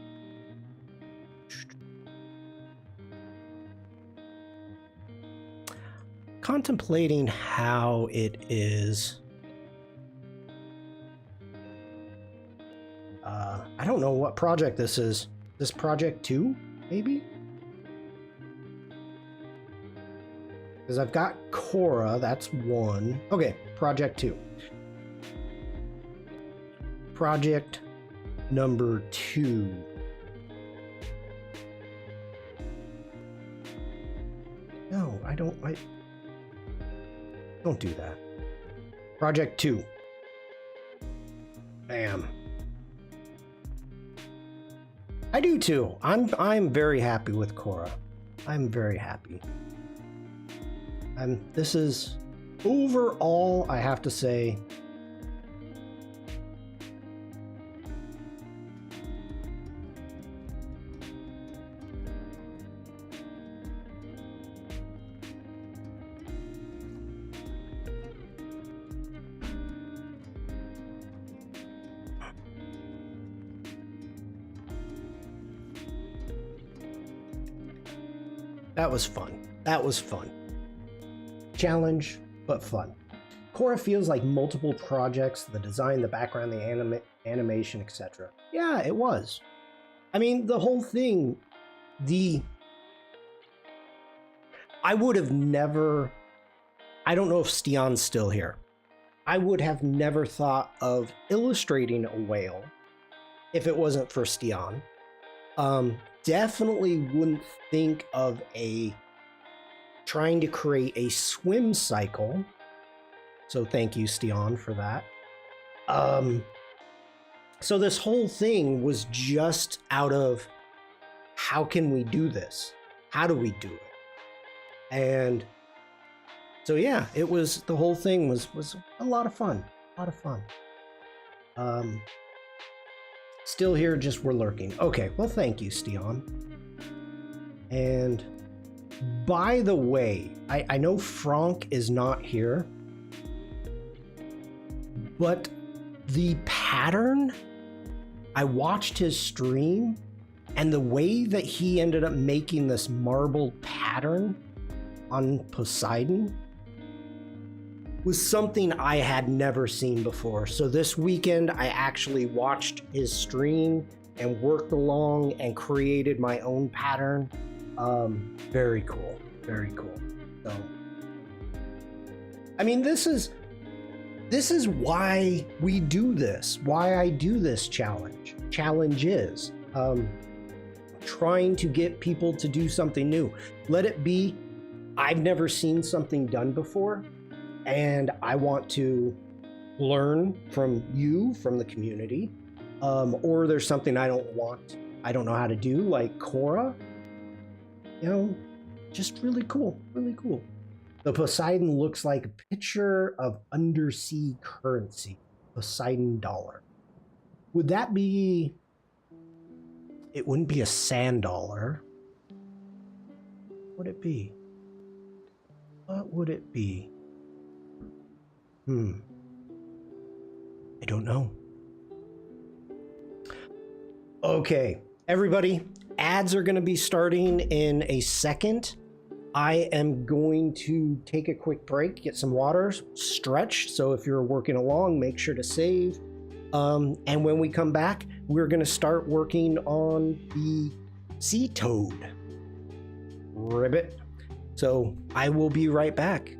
contemplating how it is. I don't know what project this is. This project 2, maybe? Because I've got Cora, that's 1. Okay, project 2. Project number 2. No, I don't do that. Project 2. Bam. I do too. I'm very happy with Cora. I'm very happy. This is overall, I have to say, that was fun. That was fun. Challenge, but fun. Cora feels like multiple projects, the design, the background, the animation, etc. Yeah, it was. I mean, the whole thing, I would have never, I don't know if Stian's still here. I would have never thought of illustrating a whale if it wasn't for Stian. Definitely wouldn't think of trying to create a swim cycle. So thank you, Stian, for that. So this whole thing was just out of, how can we do this? How do we do it? And so yeah, the whole thing was a lot of fun. A lot of fun. Still here, just we're lurking. Okay, well, thank you, Stian. And by the way, I know Frank is not here, but the pattern, I watched his stream, and the way that he ended up making this marble pattern on Poseidon was something I had never seen before. So this weekend, I actually watched his stream and worked along and created my own pattern. Very cool, very cool. So, I mean, this is why we do this, why I do this challenge. Challenge is trying to get people to do something new. Let it be, I've never seen something done before, and I want to learn from you, from the community, or there's something I don't know how to do, like Cora. You know, just really cool, really cool. The Poseidon looks like a picture of undersea currency, Poseidon dollar. Would that be, it wouldn't be a sand dollar. What would it be? What would it be? I don't know. Okay, everybody, ads are going to be starting in a second. I am going to take a quick break, get some water, stretch. So if you're working along, make sure to save. And when we come back, we're going to start working on the sea toad ribbit. So I will be right back.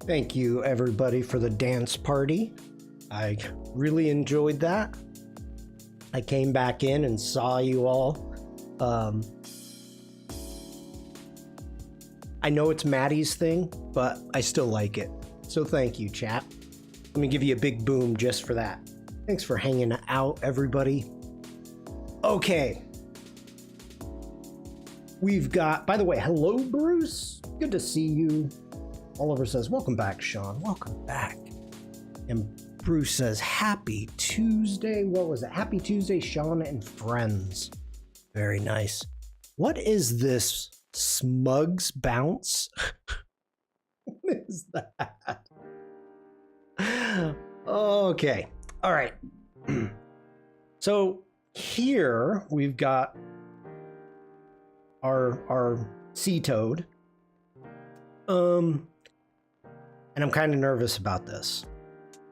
Thank you, everybody, for the dance party. I really enjoyed that. I came back in and saw you all. I know it's Maddie's thing, but I still like it. So thank you, chat. Let me give you a big boom just for that. Thanks for hanging out, everybody. Okay. We've got, by the way, hello, Bruce. Good to see you. Oliver says, welcome back, Shawn. Welcome back. And Bruce says, happy Tuesday. What was it? Happy Tuesday, Shawn and friends. Very nice. What is this? Smugs bounce? What is that? Okay. All right. So here we've got our sea toad. And I'm kind of nervous about this.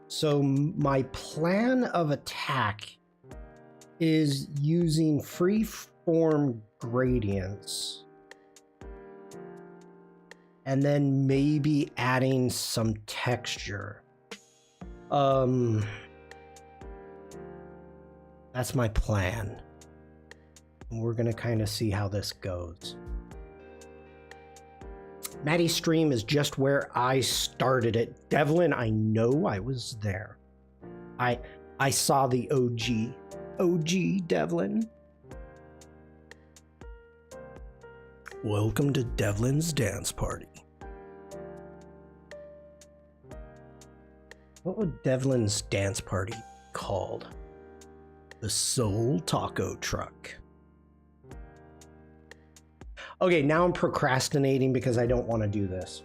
So my plan of attack is using free form gradients and then maybe adding some texture. That's my plan. And we're gonna kind of see how this goes. Maddie's stream is just where I started it. Devlin, I know I was there. I saw the OG Devlin. Welcome to Devlin's dance party. What would Devlin's dance party be called? The Soul Taco Truck. Okay, now I'm procrastinating because I don't want to do this.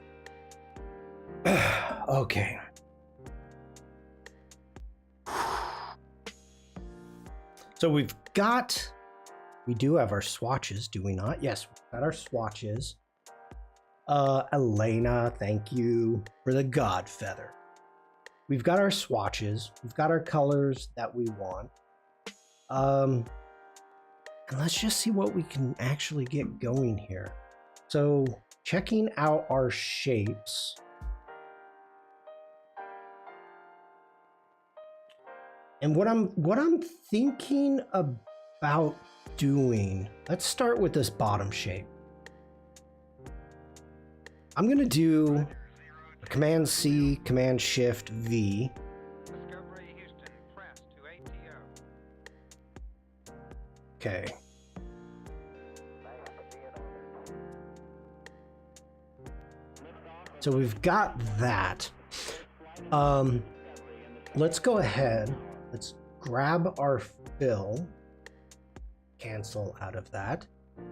Okay. So we do have our swatches, do we not? Yes, we've got our swatches. Elena, thank you for the God Feather. We've got our swatches. We've got our colors that we want. And let's just see what we can actually get going here. So checking out our shapes. And what I'm thinking about doing, let's start with this bottom shape. I'm gonna do a Command C, Command Shift V. Discovery Houston, press to ATO. Okay. So we've got that. Let's go ahead. Let's grab our fill. Cancel out of that.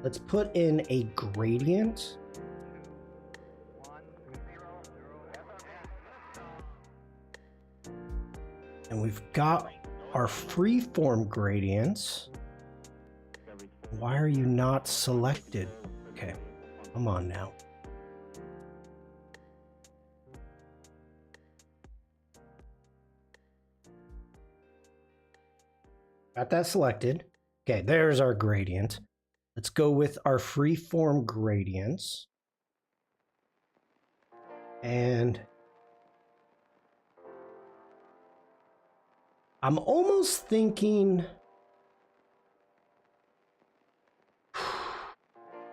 Let's put in a gradient. And we've got our freeform gradients. Why are you not selected? Okay, come on now. Got that selected. Okay, there's our gradient. Let's go with our freeform gradients. And I'm almost thinking,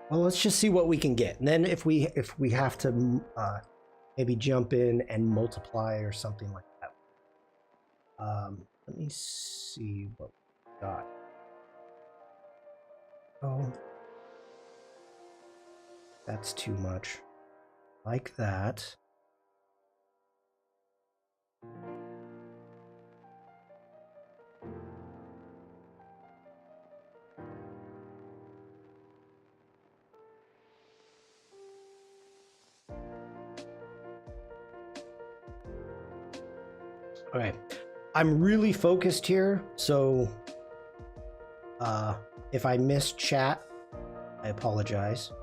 well, let's just see what we can get. And then if we have to maybe jump in and multiply or something like that. Let me see what we got. Oh, that's too much. Like that. Okay, I'm really focused here, so if I miss chat, I apologize.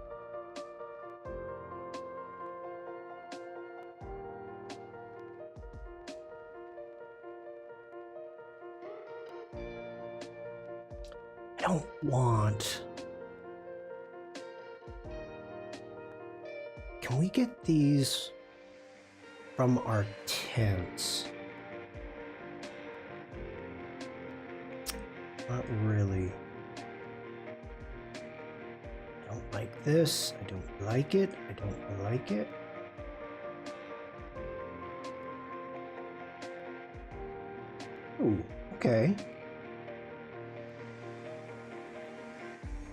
I don't want... Can we get these from our tints? Not really. I don't like this. I don't like it. I don't like it. Ooh, okay.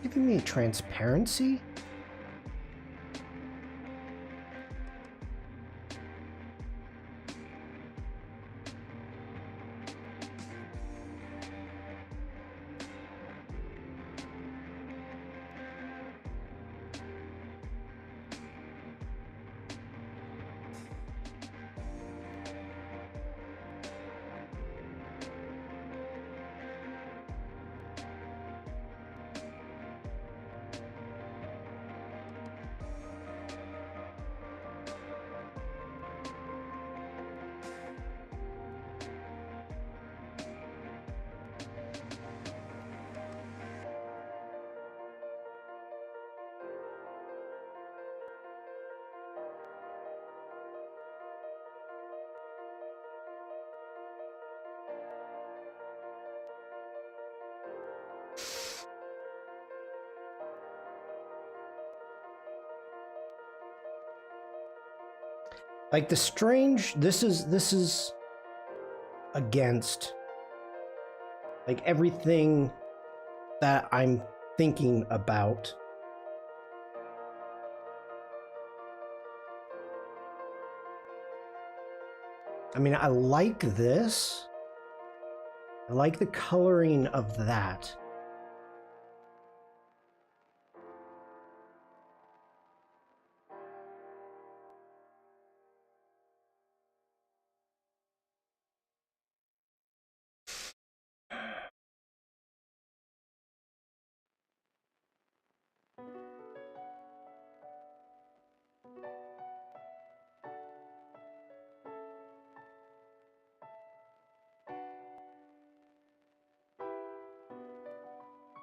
Giving me transparency? Like the strange, this is against like everything that I'm thinking about. I mean, I like this. I like the coloring of that.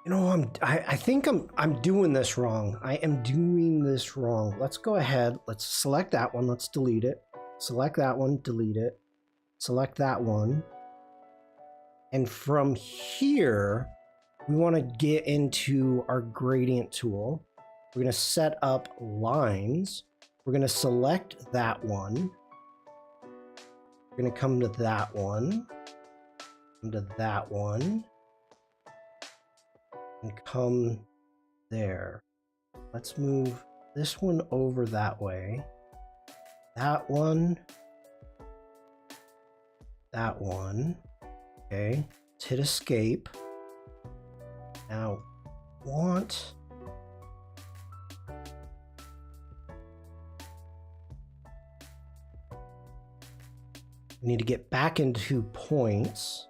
You know, I think I'm doing this wrong. I am doing this wrong. Let's go ahead. Let's select that one. Let's delete it. Select that one, delete it. Select that one. And from here, we want to get into our gradient tool. We're going to set up lines. We're going to select that one. We're going to come to that one. Come to that one. And come there. Let's move this one over that way. That one. That one. Okay. Let's hit escape. Now, want. We need to get back into points.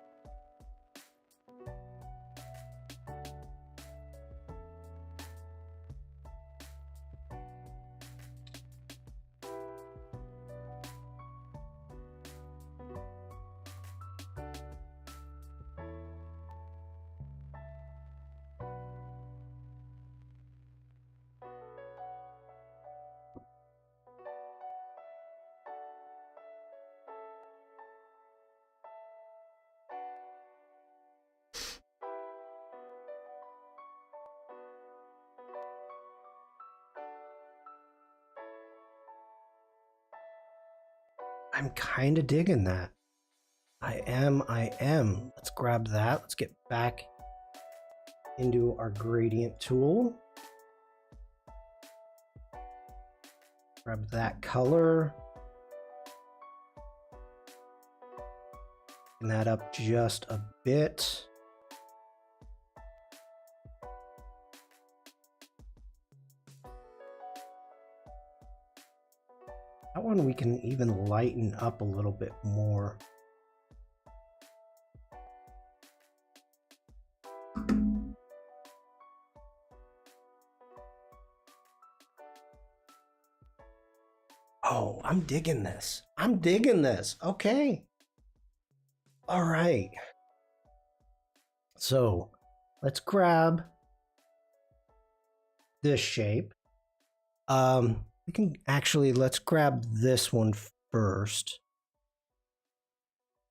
I'm kind of digging that. I am. Let's grab that. Let's get back into our gradient tool. Grab that color. Bring that up just a bit. That one we can even lighten up a little bit more. Oh, I'm digging this. I'm digging this. Okay. All right. So let's grab this shape. We can actually, let's grab this one first.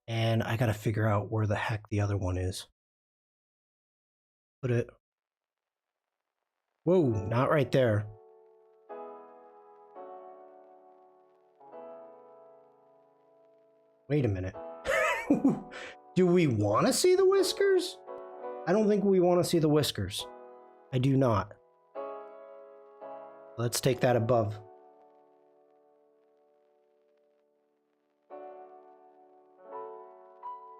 And I gotta figure out where the heck the other one is. Put it... Whoa, not right there. Wait a minute. Do we want to see the whiskers? I don't think we want to see the whiskers. I do not. Let's take that above.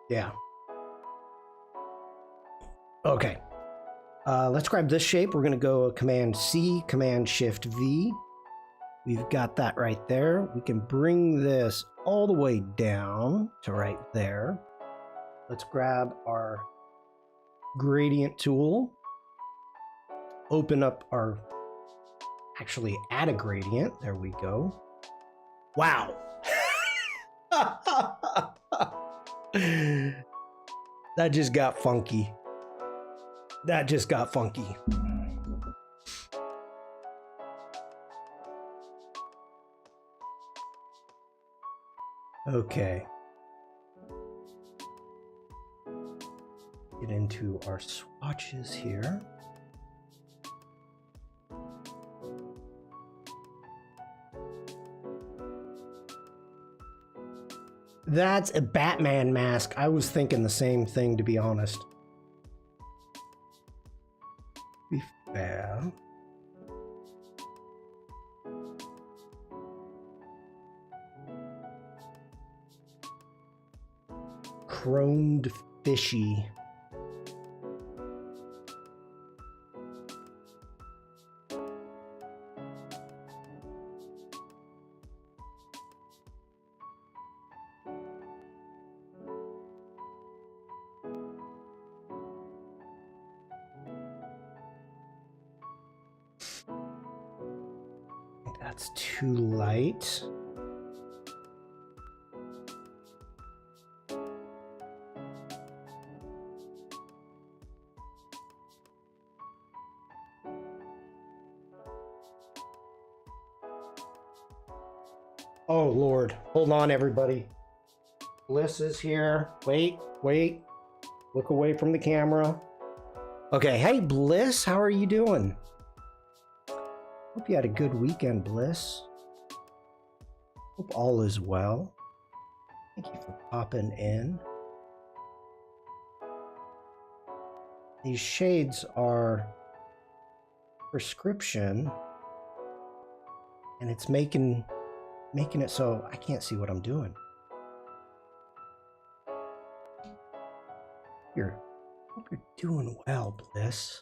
Yeah. Okay. Let's grab this shape. We're going to go Command C, Command Shift V. We've got that right there. We can bring this all the way down to right there. Let's grab our gradient tool. Open up our... Actually, add a gradient. There we go. Wow. That just got funky. That just got funky. Okay. Get into our swatches here. That's a Batman mask. I was thinking the same thing, to be honest. Be fair. Chromed fishy. That's too light. Oh, Lord. Hold on, everybody. Bliss is here. Wait. Look away from the camera. Okay, hey, Bliss, how are you doing? Hope you had a good weekend, Bliss. Hope all is well. Thank you for popping in. These shades are prescription, and it's making it so I can't see what I'm doing. Hope you're doing well, Bliss.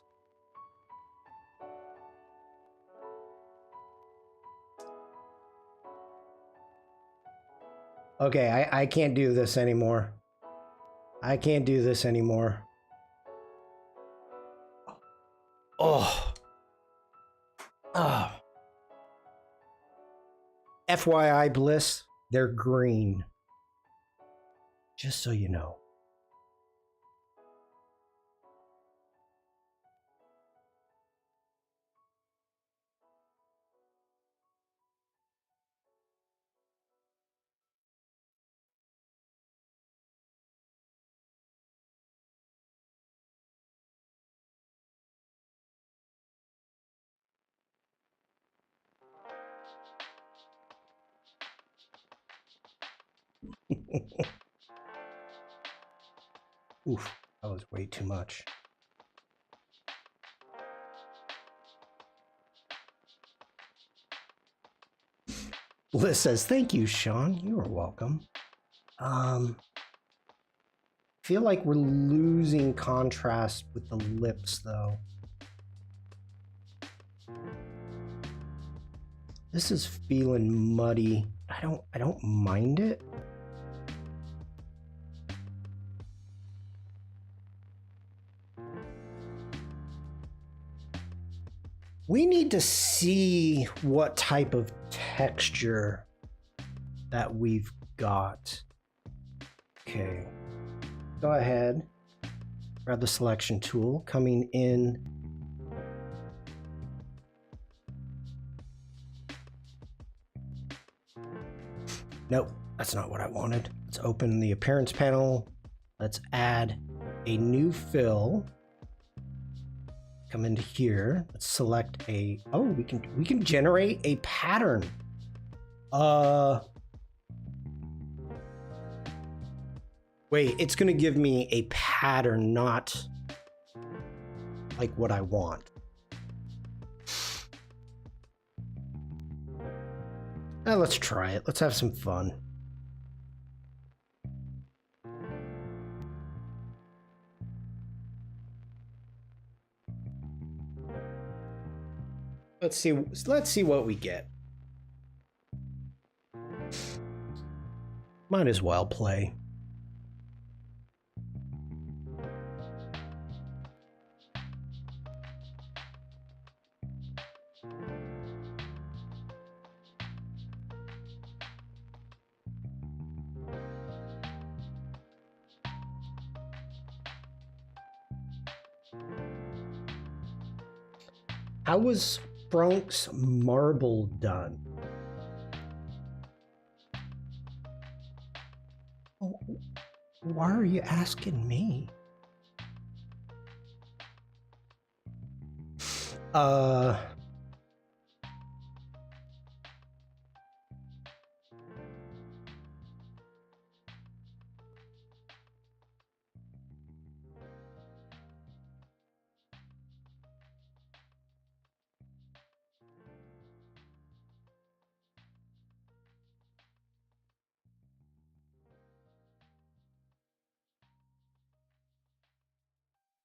Okay, I can't do this anymore. I can't do this anymore. Oh. Oh. FYI, Bliss, they're green. Just so you know. Oof, that was way too much. Bliss says, thank you, Shawn. You are welcome. Feel like we're losing contrast with the lips, though. This is feeling muddy. I don't mind it. We need to see what type of texture that we've got. Okay. Go ahead. Grab the selection tool. Coming in. Nope, that's not what I wanted. Let's open the appearance panel. Let's add a new fill. Come into here. Let's select a. Oh, we can generate a pattern. Wait, it's gonna give me a pattern, not like what I want. Let's try it. Let's have some fun. Let's see what we get. Might as well play. How was Frank's marble done? Oh, why are you asking me?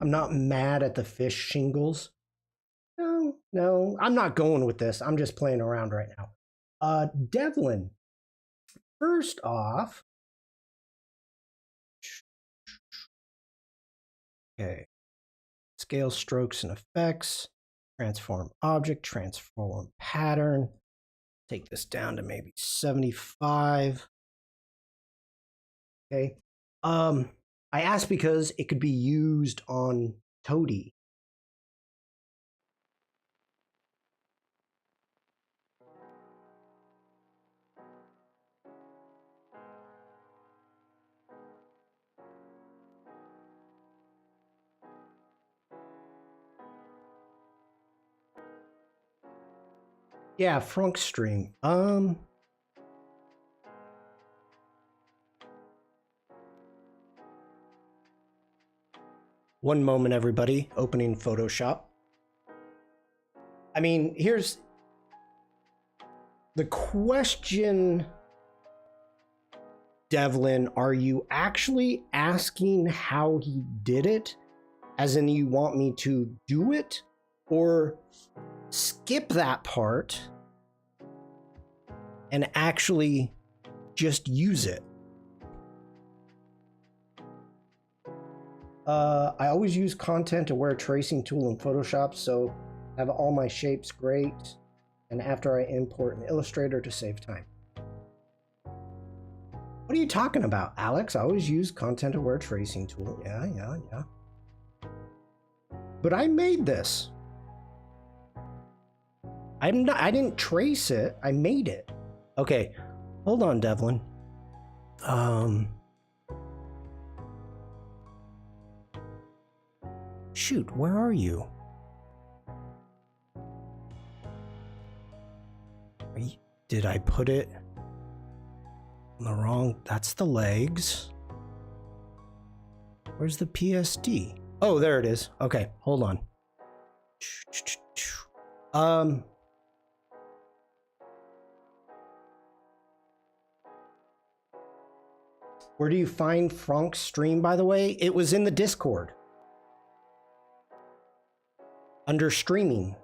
I'm not mad at the fish shingles. No, I'm not going with this. I'm just playing around right now. Devlin, first off, okay, scale strokes and effects, transform object, transform pattern. Take this down to maybe 75. Okay. I asked because it could be used on Toadie. Yeah, Frunk stream. One moment, everybody. Opening Photoshop. I mean, here's the question, Devlin. Are you actually asking how he did it? As in, you want me to do it? Or skip that part and actually just use it? I always use content-aware tracing tool in Photoshop, so I have all my shapes great, and after I import an Illustrator to save time. What are you talking about, Alex? I always use content-aware tracing tool. Yeah. But I made this. I didn't trace it. I made it. Okay, hold on, Devlin. Shoot, where are you? Did I put it on the wrong? That's the legs. Where's the PSD? Oh, there it is. Okay, hold on. Where do you find Frank's stream, by the way? It was in the Discord. Under streaming.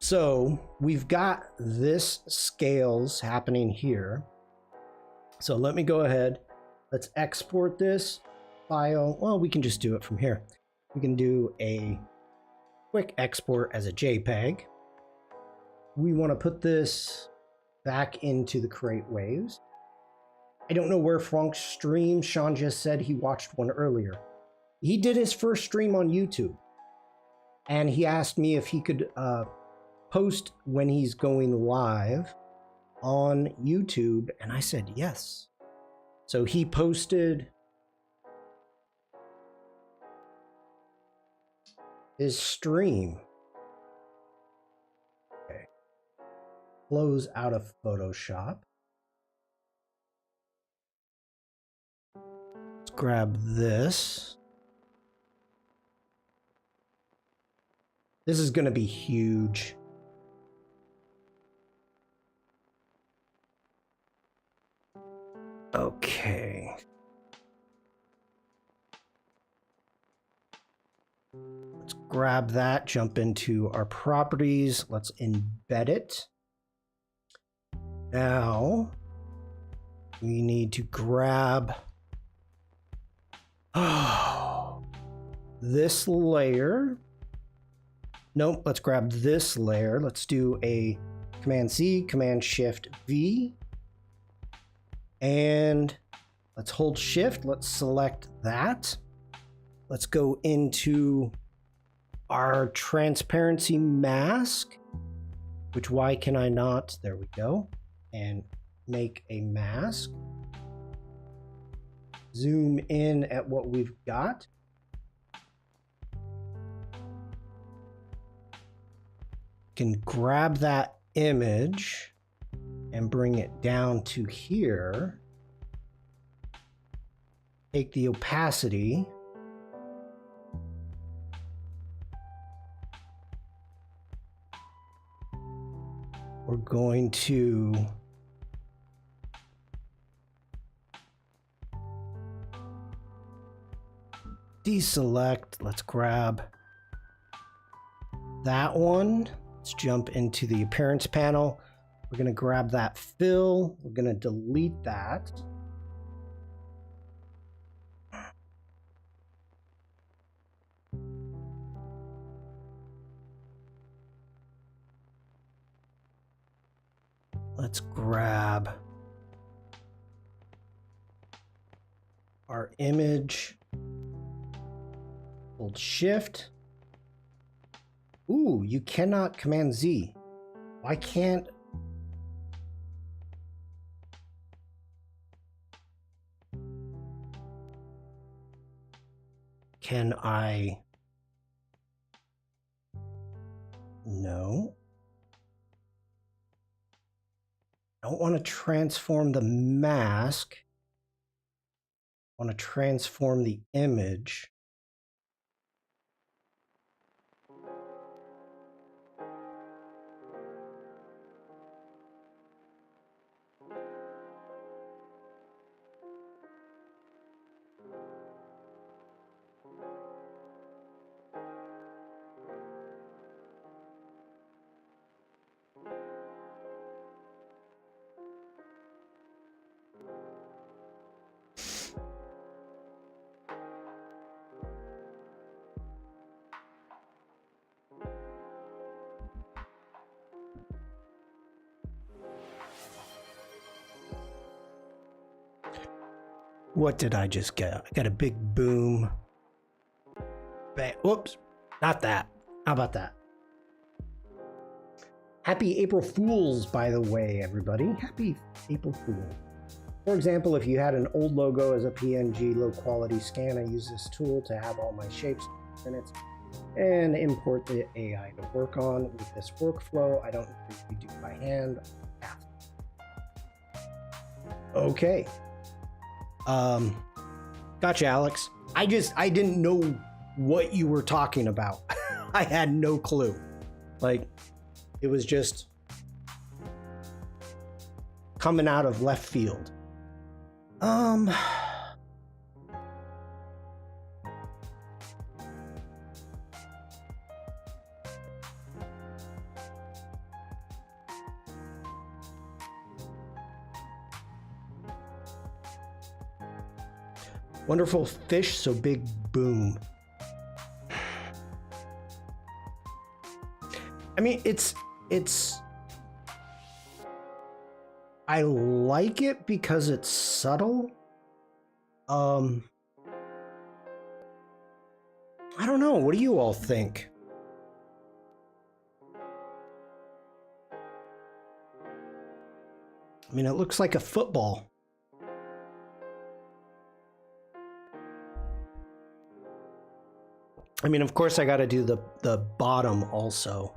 So we've got this scales happening here. So let me go ahead. Let's export this file. Well, we can just do it from here. We can do a quick export as a JPEG. We want to put this back into the Create Waves. I don't know where Frank's stream. Shawn just said he watched one earlier. He did his first stream on YouTube. And he asked me if he could post when he's going live on YouTube? And I said yes. So he posted his stream. Okay. Close out of Photoshop. Let's grab this. This is going to be huge. Okay. Let's grab that, jump into our properties. Let's embed it. Now, we need to grab this layer. Nope, let's grab this layer. Let's do a Command C, Command Shift V. And let's hold Shift. Let's select that. Let's go into our transparency mask, which why can I not? There we go. And make a mask. Zoom in at what we've got. Can grab that image and bring it down to here. Take the opacity. We're going to deselect. Let's grab that one. Let's jump into the appearance panel. We're going to grab that fill. We're going to delete that. Let's grab our image. Hold Shift. Ooh, you cannot Command Z. Why can't... Can I... No. I don't want to transform the mask. I want to transform the image. What did I just get? I got a big boom. Bang. Whoops. Not that. How about that? Happy April Fools, by the way, everybody. Happy April Fools. For example, if you had an old logo as a PNG low quality scan, I use this tool to have all my shapes in it and import the AI to work on. With this workflow, I don't need to do by hand. Okay. Gotcha, Alex. I didn't know what you were talking about. I had no clue. Like, it was just coming out of left field. Wonderful fish, so big boom. I mean, it's I like it because it's subtle. I don't know. What do you all think? I mean, it looks like a football. I mean, of course, I got to do the bottom also.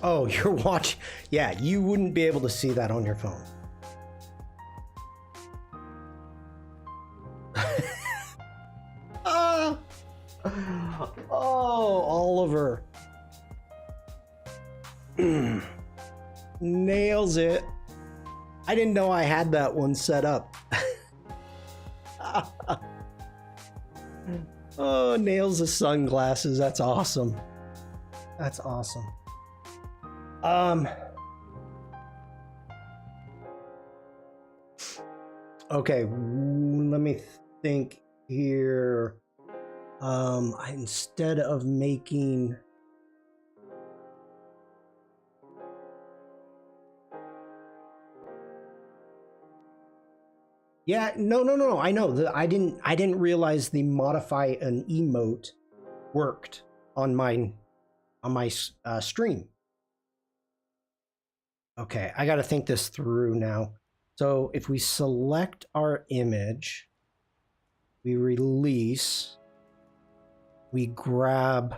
Oh, you're watching. Yeah, you wouldn't be able to see that on your phone. Ah! Oh, Oliver. Nails it. I didn't know I had that one set up. Oh, nails the sunglasses. That's awesome. That's awesome. Okay, let me think here. Instead of making yeah, no. I know. I didn't realize the modify an emote worked on my stream. Okay, I got to think this through now. So if we select our image, we release, we grab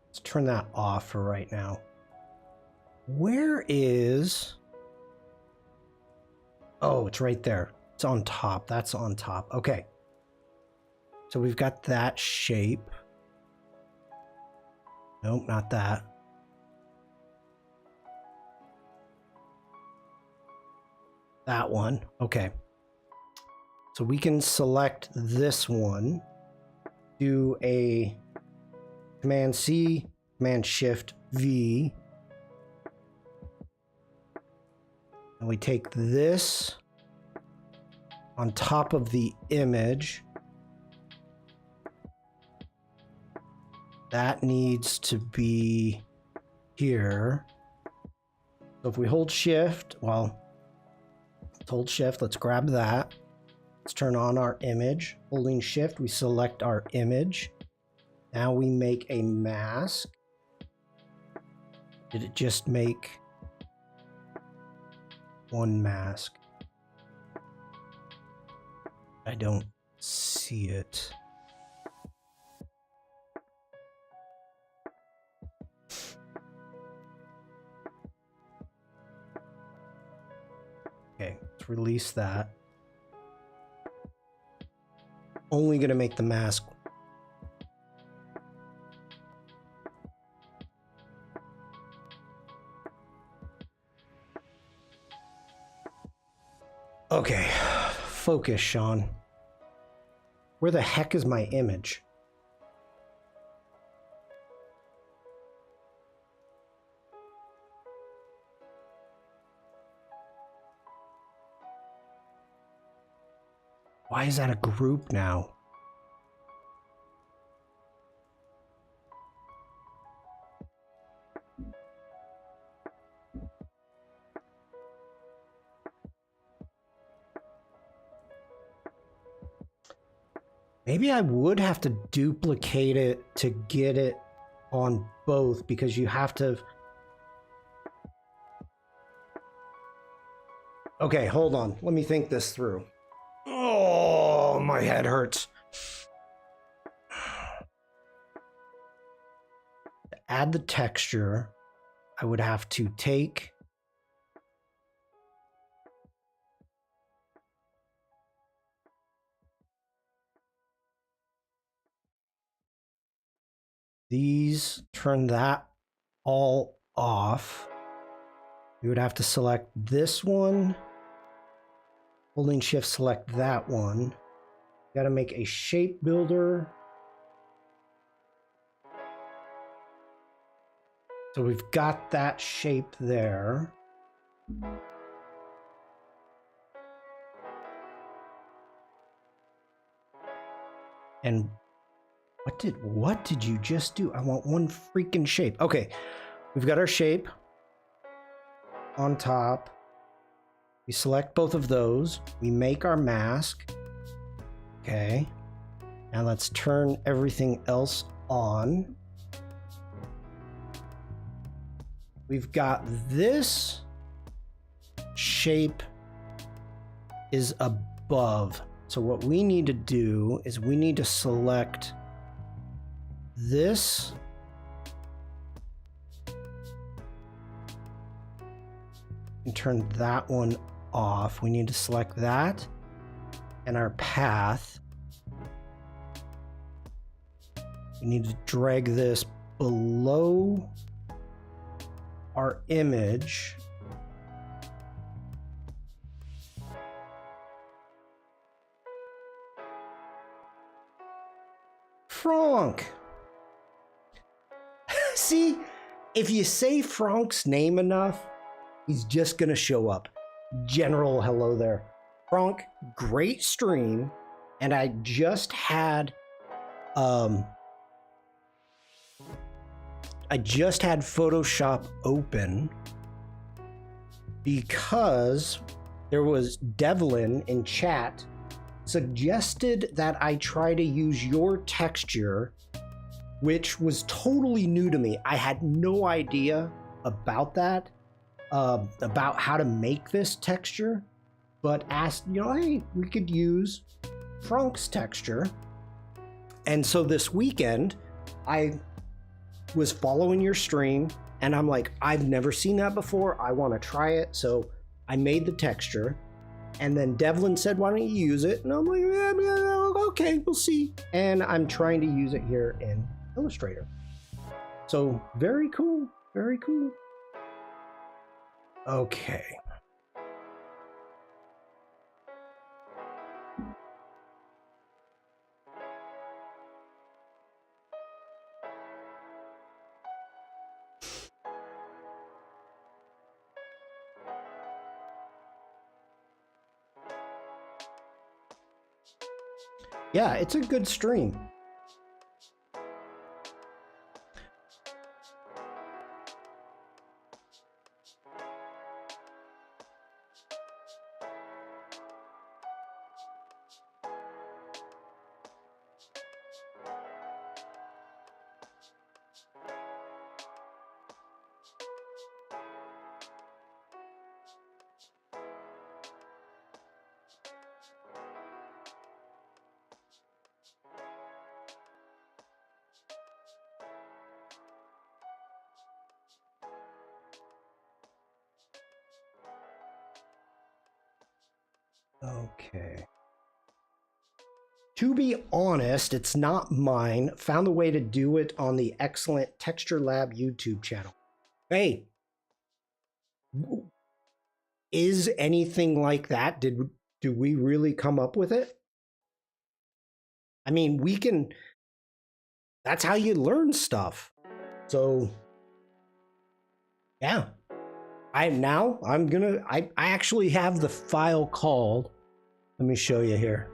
let's turn that off for right now. Where is oh, it's right there. It's on top. That's on top. Okay. So we've got that shape. Nope, not that. That one. Okay. So we can select this one, do a Command C, Command Shift V, and we take this on top of the image. That needs to be here. So if we hold Shift, well, let's hold Shift, let's grab that. Let's turn on our image. Holding Shift, we select our image. Now we make a mask. Did it just make one mask? I don't see it. Okay, let's release that. Only gonna make the mask. Okay, focus, Shawn. Where the heck is my image? Why is that a group now? Maybe I would have to duplicate it to get it on both, because you have to... Okay, hold on. Let me think this through. Oh, my head hurts. To add the texture, I would have to take... these, turn that all off. We would have to select this one. Holding shift, select that one. Got to make a shape builder. So we've got that shape there. And what did you just do? I want one freaking shape. Okay, we've got our shape on top. We select both of those. We make our mask. Okay. Now let's turn everything else on. We've got this shape is above. So what we need to do is we need to select this and turn that one off. We need to select that and our path. We need to drag this below our image. Frank. See, if you say Frank's name enough, he's just gonna show up. General hello there. Frank, great stream. And I just had Photoshop open because there was Devlin in chat suggested that I try to use your texture, which was totally new to me. I had no idea about that, about how to make this texture, but asked, hey, we could use Frank's texture. And so this weekend, I was following your stream and I'm like, I've never seen that before. I want to try it. So I made the texture. And then Devlin said, why don't you use it? And I'm like, yeah, okay, we'll see. And I'm trying to use it here in Illustrator. So very cool, very cool. Okay. Yeah, it's a good stream. Okay. To be honest, it's not mine. Found a way to do it on the excellent Texture Lab YouTube channel. Hey, is anything like that? Do we really come up with it? I mean, we can. That's how you learn stuff. So, yeah. I actually have the file called. Let me show you here.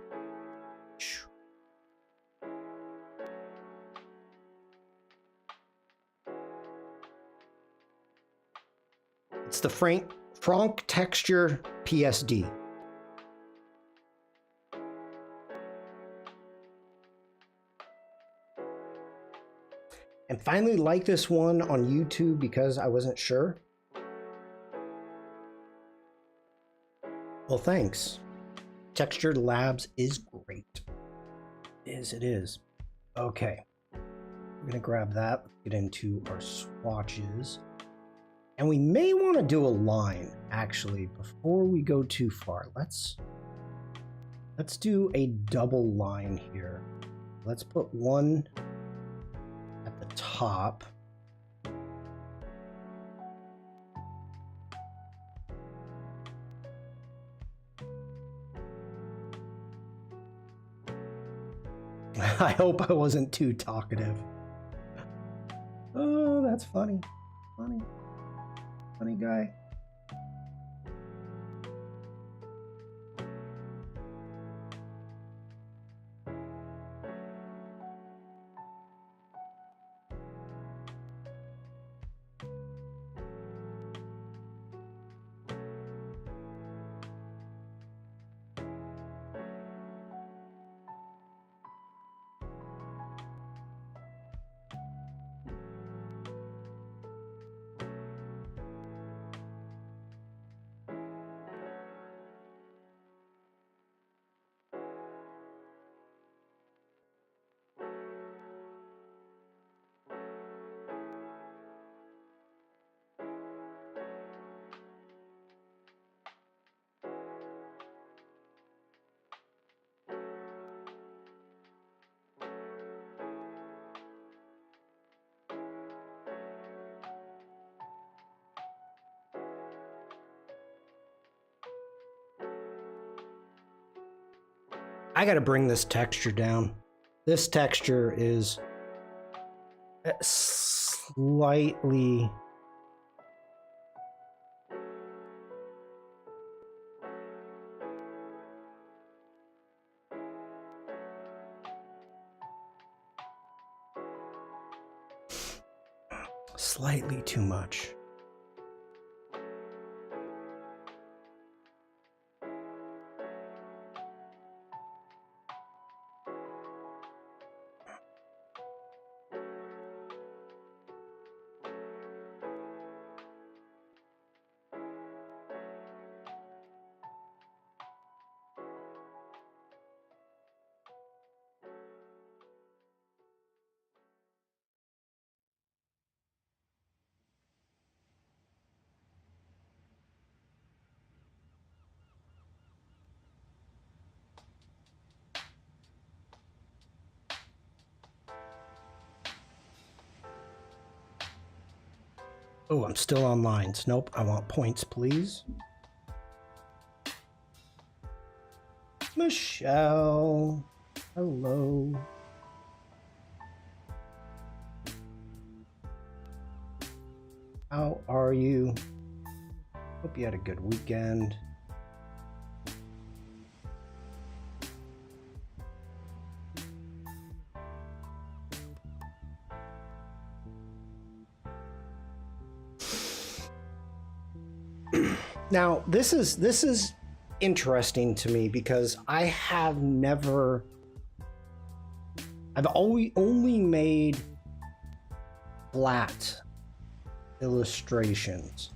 It's the Frank Texture PSD. And finally like this one on YouTube because I wasn't sure. Well, thanks. Texture Labs is great. It is. Okay. We're gonna grab that, get into our swatches. And we may want to do a line, actually, before we go too far. Let's do a double line here. Let's put one at the top. I hope I wasn't too talkative. Oh, that's funny. Funny. Funny guy. I gotta bring this texture down. This texture is slightly too much. Oh, I'm still on lines. Nope, I want points, please. Michelle, hello. How are you? Hope you had a good weekend. Now, this is interesting to me because I've only made flat illustrations.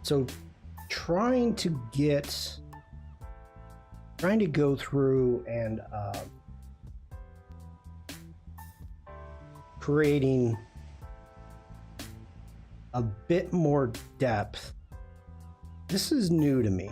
So trying to go through and creating a bit more depth. This is new to me.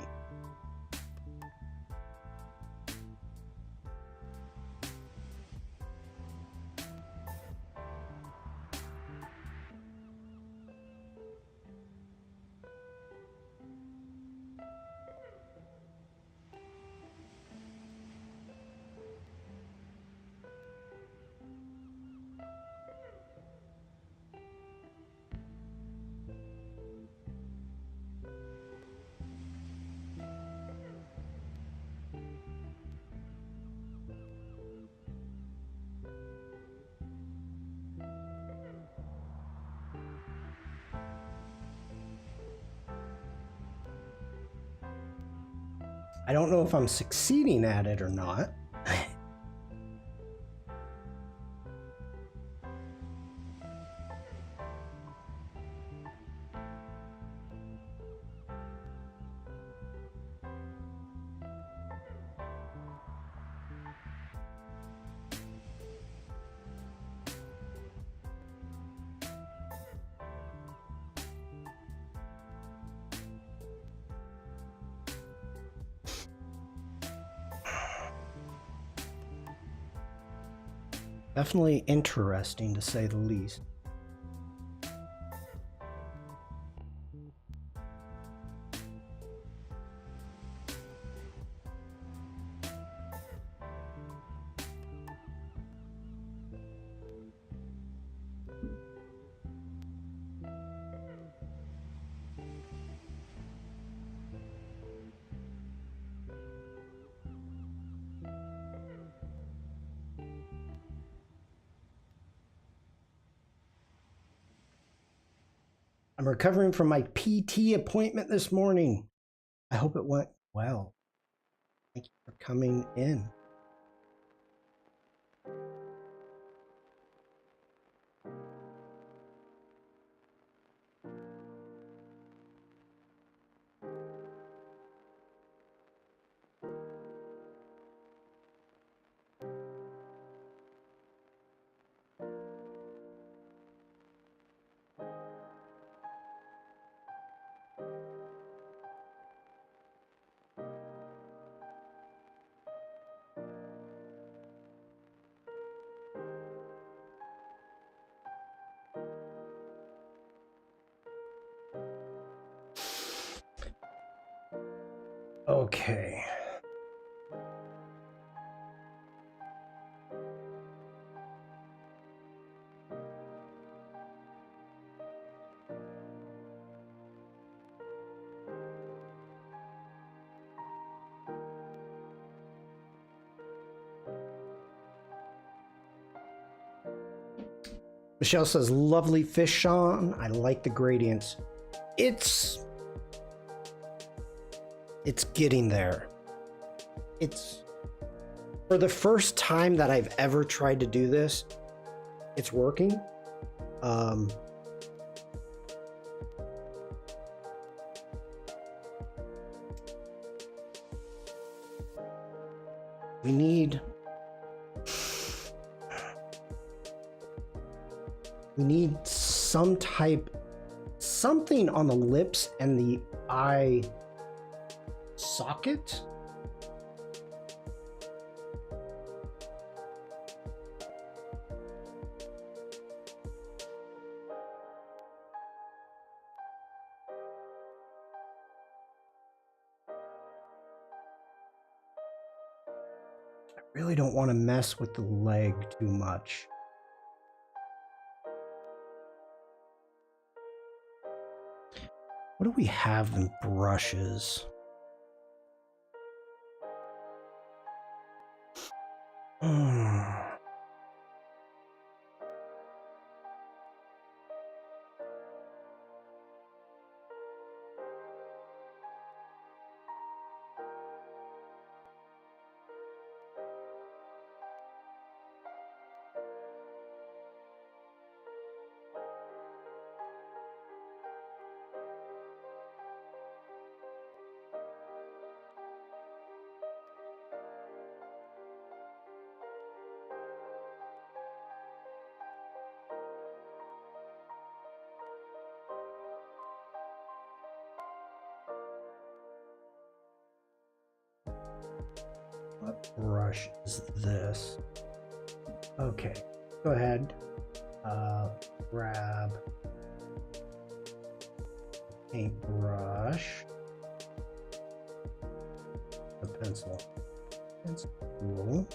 I don't know if I'm succeeding at it or not. Definitely interesting, to say the least. I'm recovering from my PT appointment this morning. I hope it went well. Thank you for coming in. Okay. Michelle says, lovely fish, Shawn. I like the gradients. It's getting there. It's for the first time that I've ever tried to do this, it's working. We need something on the lips and the eye socket. I really don't want to mess with the leg too much. What do we have in brushes? What brush is this? Okay, go ahead. Grab paintbrush, a pencil tool.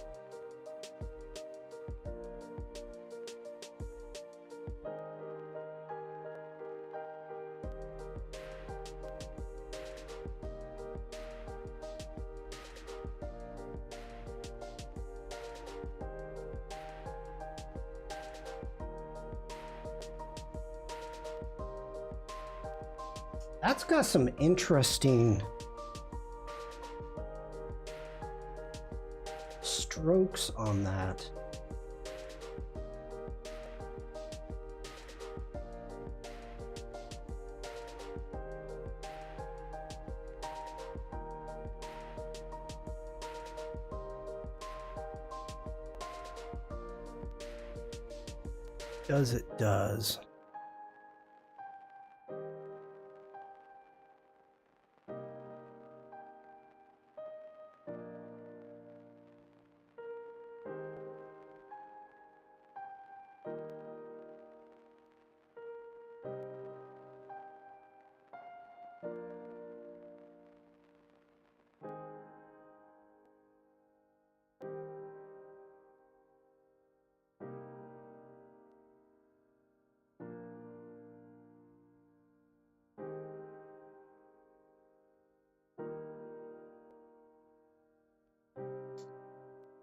That's got some interesting strokes on that. It does.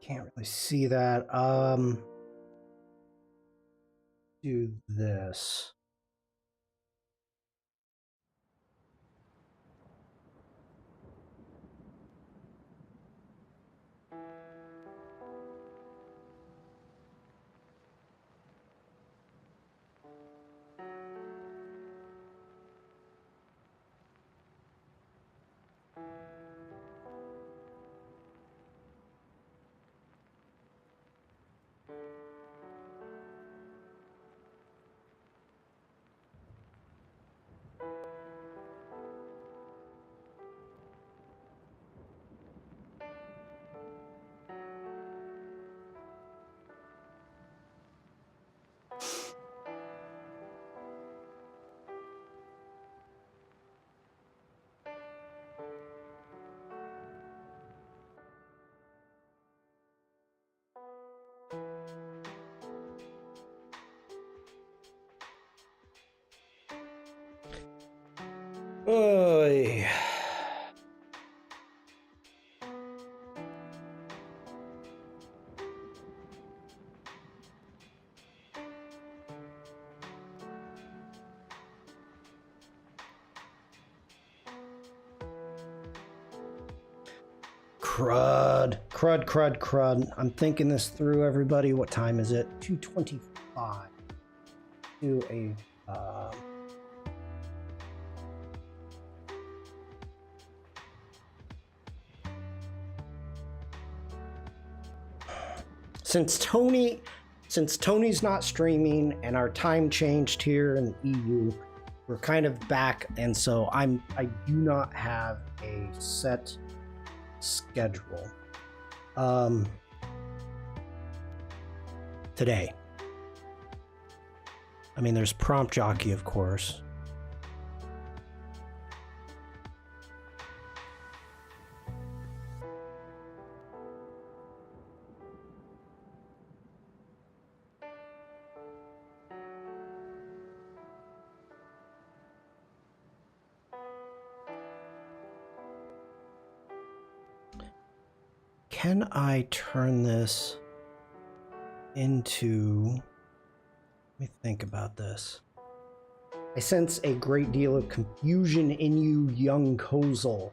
Can't really see that. Do this. Oy. Crud. I'm thinking this through, everybody. What time is it? 2:25. Do a since Tony's not streaming and our time changed here in the EU, we're kind of back, and so I do not have a set schedule today. I mean, there's prompt jockey, of course. Can I turn this into... Let me think about this. I sense a great deal of confusion in you, young Kozel.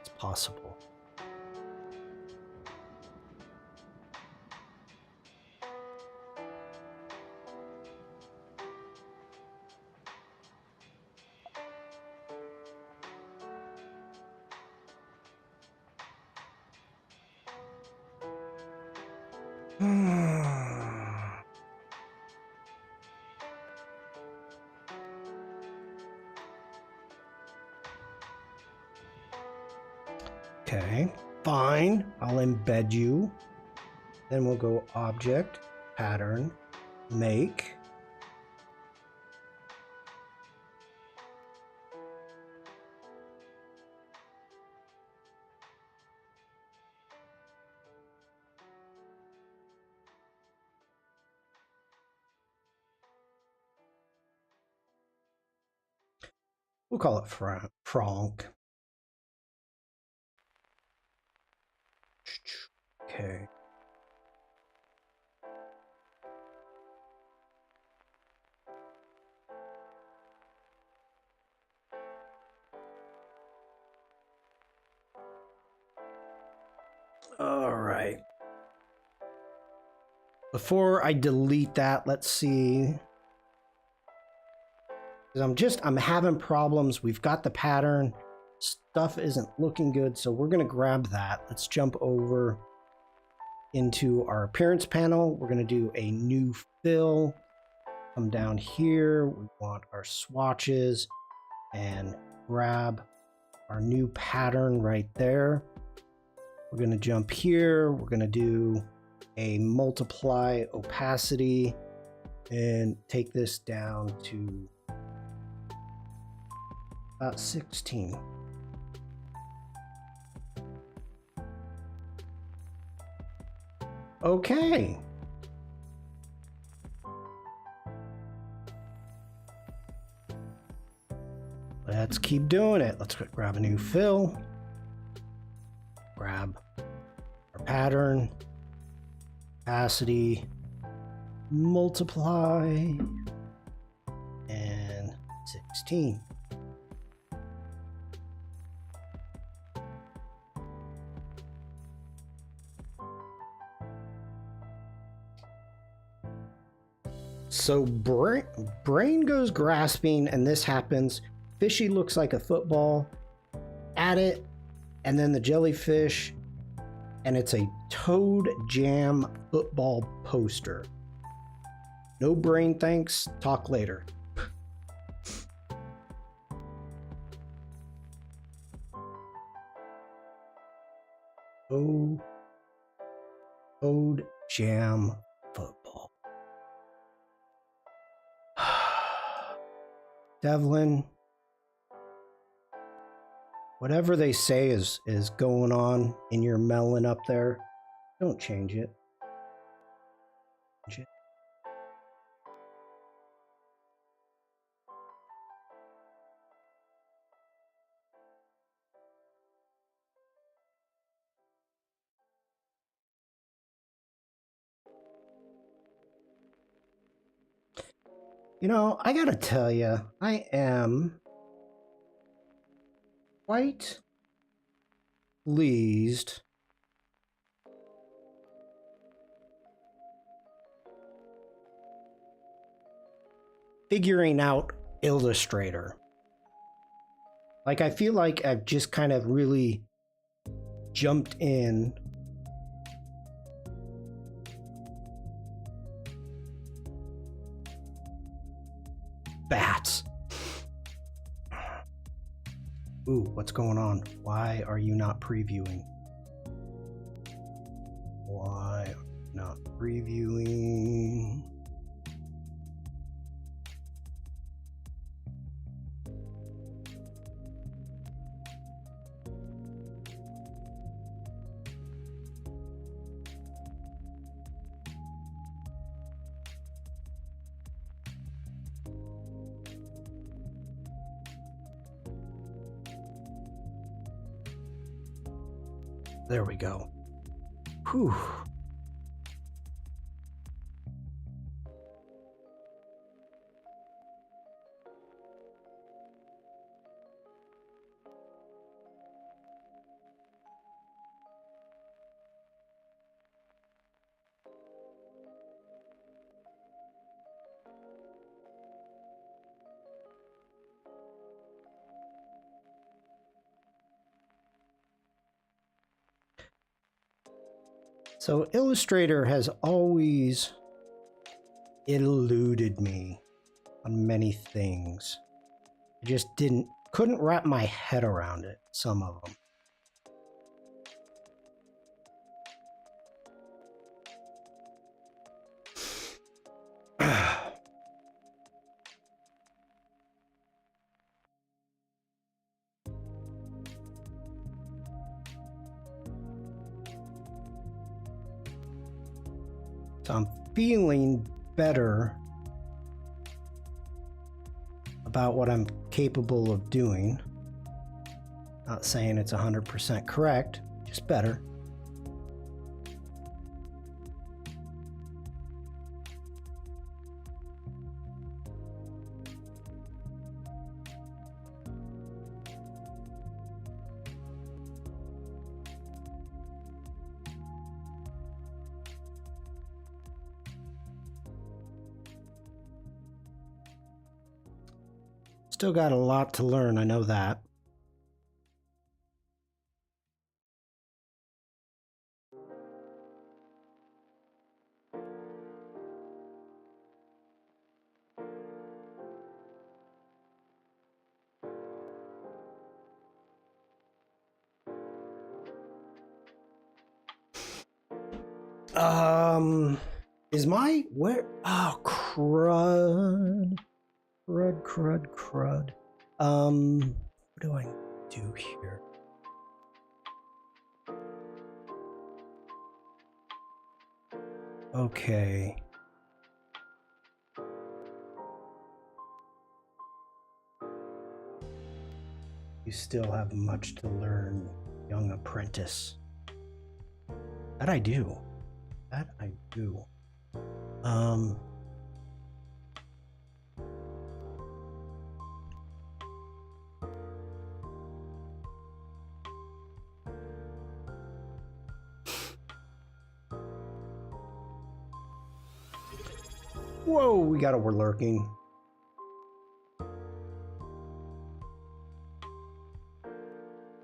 It's possible. Okay, fine. I'll embed you. Then we'll go object, pattern, make. We'll call it Frank. Okay. All right. Before I delete that, let's see. I'm having problems. We've got the pattern. Stuff isn't looking good, so we're gonna grab that. Let's jump over into our appearance panel. We're gonna do a new fill. Come down here. We want our swatches and grab our new pattern right there. We're gonna jump here. We're gonna do a multiply opacity and take this down to about 16. Okay. Let's keep doing it. Let's grab a new fill. Grab our pattern, opacity, multiply, and 16. So brain goes grasping, and this happens. Fishy looks like a football. Add it, and then the jellyfish, and it's a Toad Jam football poster. No brain, thanks. Talk later. Oh, Toad Jam football. Devlin, whatever they say is going on in your melon up there, don't change it. You know, I gotta tell you, I am quite pleased figuring out Illustrator. Like, I feel like I've just kind of really jumped in. Bats. Ooh, what's going on? Why are you not previewing? Why are you not previewing? There we go. Whew. So Illustrator has always eluded me on many things. I just couldn't wrap my head around it, some of them. So I'm feeling better about what I'm capable of doing. Not saying it's 100% correct, just better. Still got a lot to learn, I know that. Is my where? Oh, crud. Crud. What do I do here? Okay. You still have much to learn, young apprentice. That I do. Whoa, we got overlurking.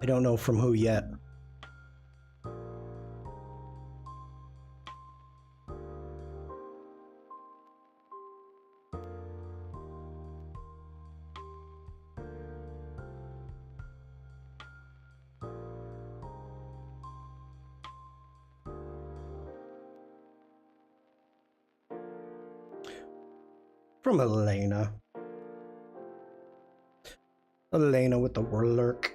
I don't know from who yet. From Elena. Elena with the Warlurk.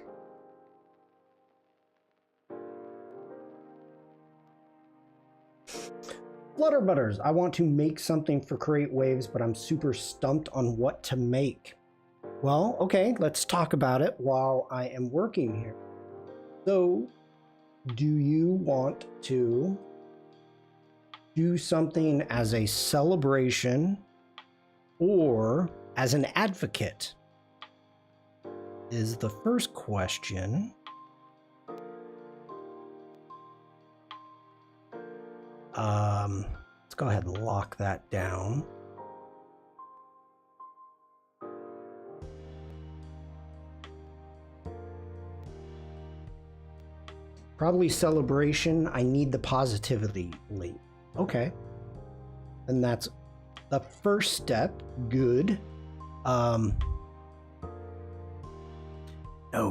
Flutterbutters, I want to make something for Create Waves, but I'm super stumped on what to make. Well, okay, let's talk about it while I am working here. So, do you want to do something as a celebration or as an advocate? Is the first question. Let's go ahead and lock that down. Probably celebration. I need the positivity late. Okay. And that's the first step. Good. No,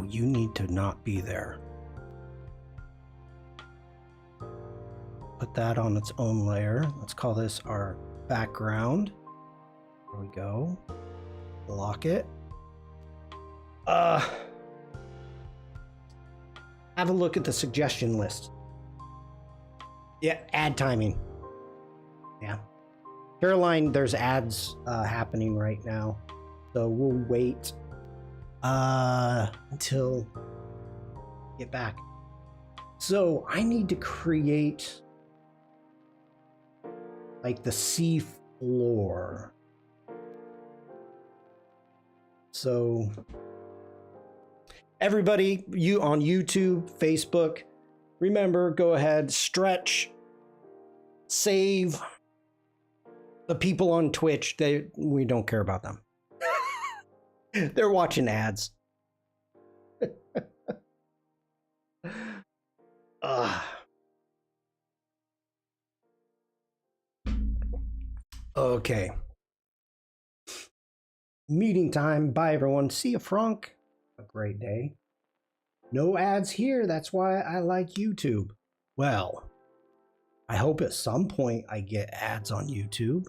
you need to not be there. Put that on its own layer. Let's call this our background. There we go. Lock it. Have a look at the suggestion list. Yeah, ad timing. Yeah. Caroline, there's ads happening right now. So we'll wait until get back. So I need to create like the sea floor. So everybody, you on YouTube, Facebook, remember, go ahead, stretch, save. The people on Twitch, we don't care about them. They're watching ads. Okay. Meeting time. Bye, everyone. See you, Frank. A great day. No ads here. That's why I like YouTube. Well, I hope at some point I get ads on YouTube.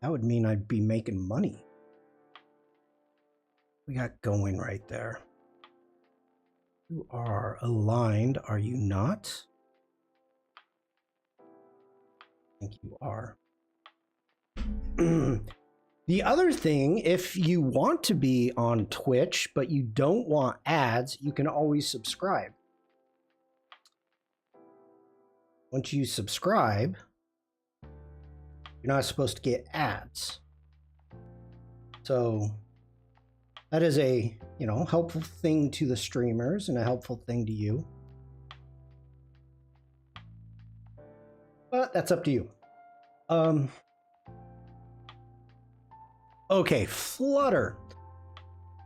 That would mean I'd be making money. We got going right there. You are aligned, are you not? I think you are. The other thing, if you want to be on Twitch, but you don't want ads, you can always subscribe. Once you subscribe, you're not supposed to get ads. So that is a, helpful thing to the streamers and a helpful thing to you. But that's up to you. Okay, Flutter.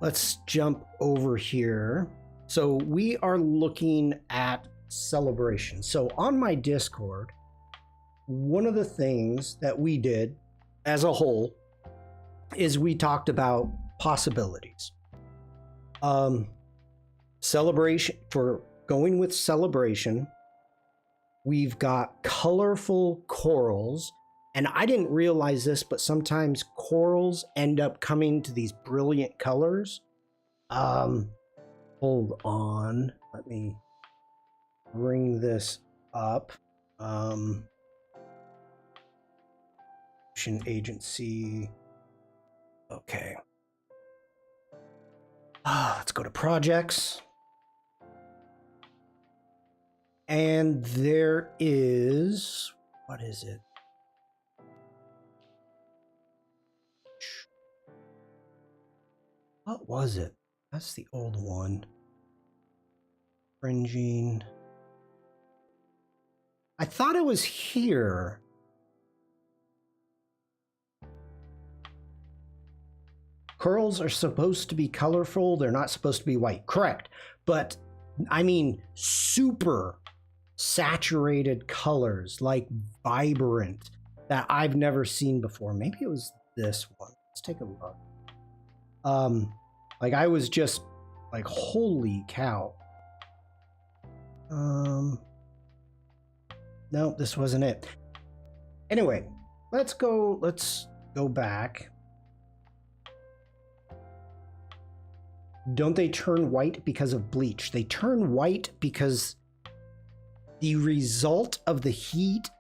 Let's jump over here. So we are looking at celebration. So on my Discord, one of the things that we did as a whole is we talked about possibilities. Celebration, for going with celebration, we've got colorful corals. And I didn't realize this, but sometimes corals end up coming to these brilliant colors. Hold on. Let me bring this up. Ocean Agency. Okay. Let's go to projects. And there is, what is it? What was it? That's the old one. Fringing. I thought it was here. Curls are supposed to be colorful. They're not supposed to be white. Correct. But I mean, super saturated colors, like vibrant, that I've never seen before. Maybe it was this one. Let's take a look. Like I was just like, holy cow. No, this wasn't it. Anyway, let's go back. Don't they turn white because of bleach? They turn white because the result of the heat,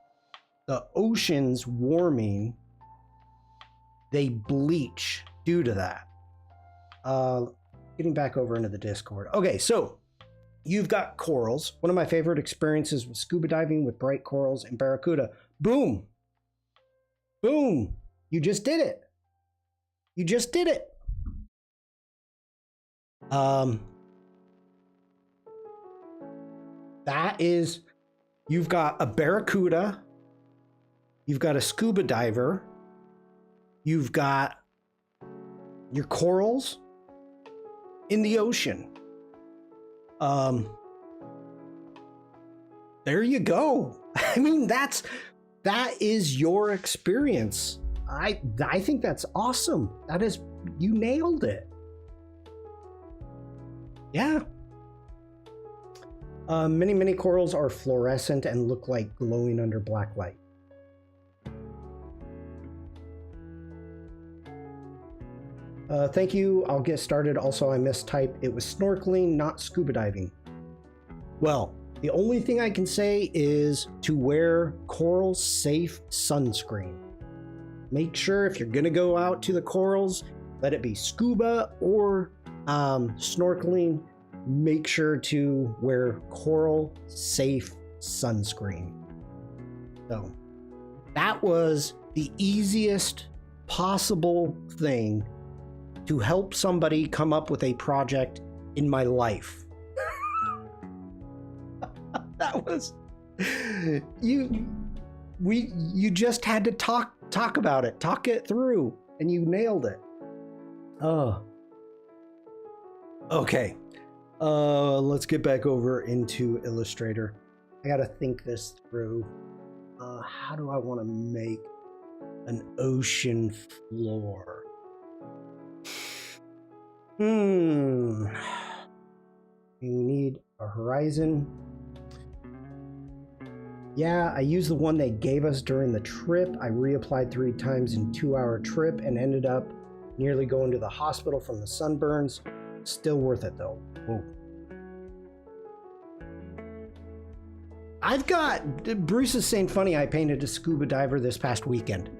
the oceans warming, they bleach due to that. Getting back over into the Discord. Okay, so you've got corals. One of my favorite experiences was scuba diving with bright corals and barracuda. Boom. Boom. You just did it. You just did it. That is, you've got a barracuda, you've got a scuba diver, you've got your corals in the ocean. There you go. I mean, that is your experience. I think that's awesome. That is, you nailed it. Yeah. Many corals are fluorescent and look like glowing under black light. Thank you. I'll get started. Also, I mistyped. It was snorkeling, not scuba diving. Well, the only thing I can say is to wear coral safe sunscreen. Make sure if you're going to go out to the corals, let it be scuba or snorkeling, make sure to wear coral safe sunscreen. So that was the easiest possible thing to help somebody come up with a project in my life. That was you just had to talk about it, talk it through, and you nailed it. Oh. Okay. Let's get back over into Illustrator. I gotta think this through. How do I want to make an ocean floor? We need a horizon. Yeah, I used the one they gave us during the trip. I reapplied 3 times in 2-hour trip and ended up nearly going to the hospital from the sunburns. Still worth it though. Whoa. I've got, Bruce is saying funny, I painted a scuba diver this past weekend.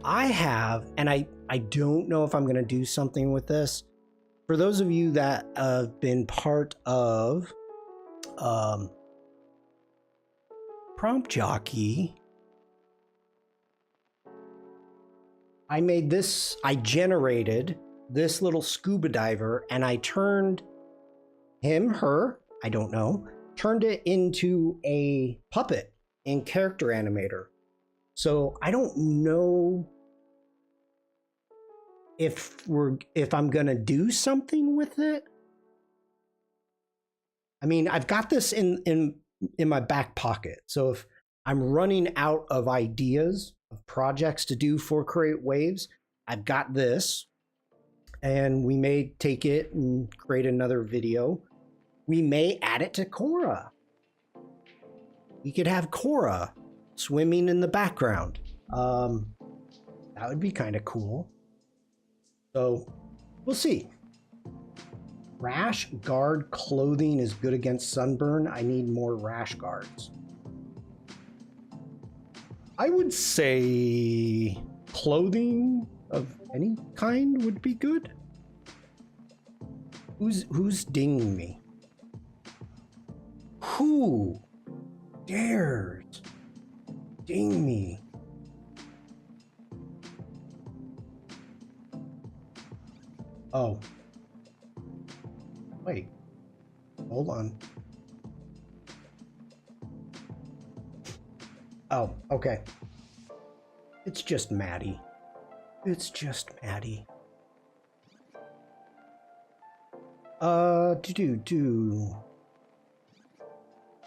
I have, and I don't know if I'm going to do something with this. For those of you that have been part of Prompt Jockey, I generated this little scuba diver and I turned him, her, I don't know, turned it into a puppet in Character Animator. So I don't know if I'm gonna do something with it. I mean, I've got this in my back pocket. So if I'm running out of ideas of projects to do for Create Waves, I've got this, and we may take it and create another video. We may add it to Cora. We could have Cora swimming in the background. That would be kind of cool. So we'll see. Rash guard clothing is good against sunburn. I need more rash guards. I would say clothing of any kind would be good. Who's dinging me? Who dares ding me? Oh. Wait. Hold on. Oh, okay. It's just Maddie. It's just Maddie.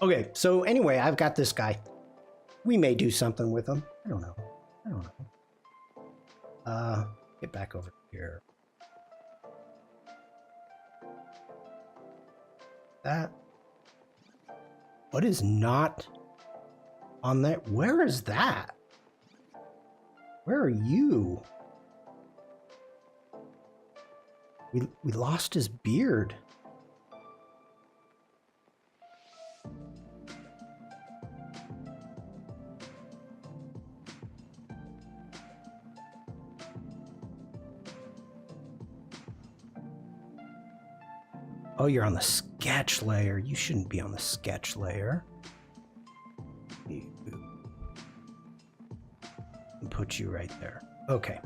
Okay, so anyway, I've got this guy. We may do something with him. I don't know. Get back over here. That. What is not on that? Where is that? Where are you? We lost his beard. Oh, you're on the sketch layer. You shouldn't be on the sketch layer. And put you right there. Okay.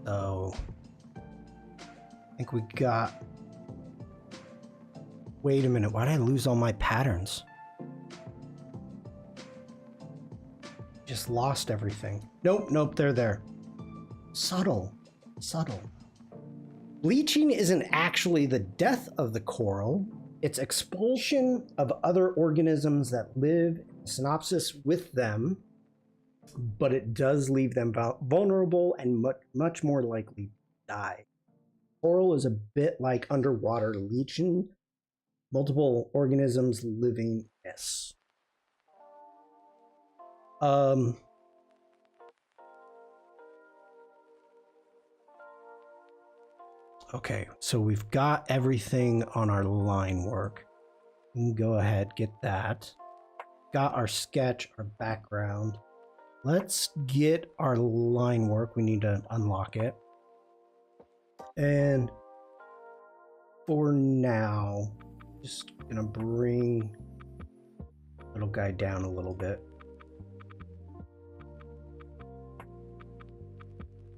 So I think we got... Wait a minute, why did I lose all my patterns? Just lost everything. Nope, nope, they're there. Subtle, subtle. Bleaching isn't actually the death of the coral. It's expulsion of other organisms that live in synopsis with them, but it does leave them vulnerable and much more likely to die. Coral is a bit like underwater leaching, multiple organisms living yes. Okay, so we've got everything on our line work. We can go ahead, get that. Got our sketch, our background. Let's get our line work. We need to unlock it. And for now, just gonna bring little guy down a little bit.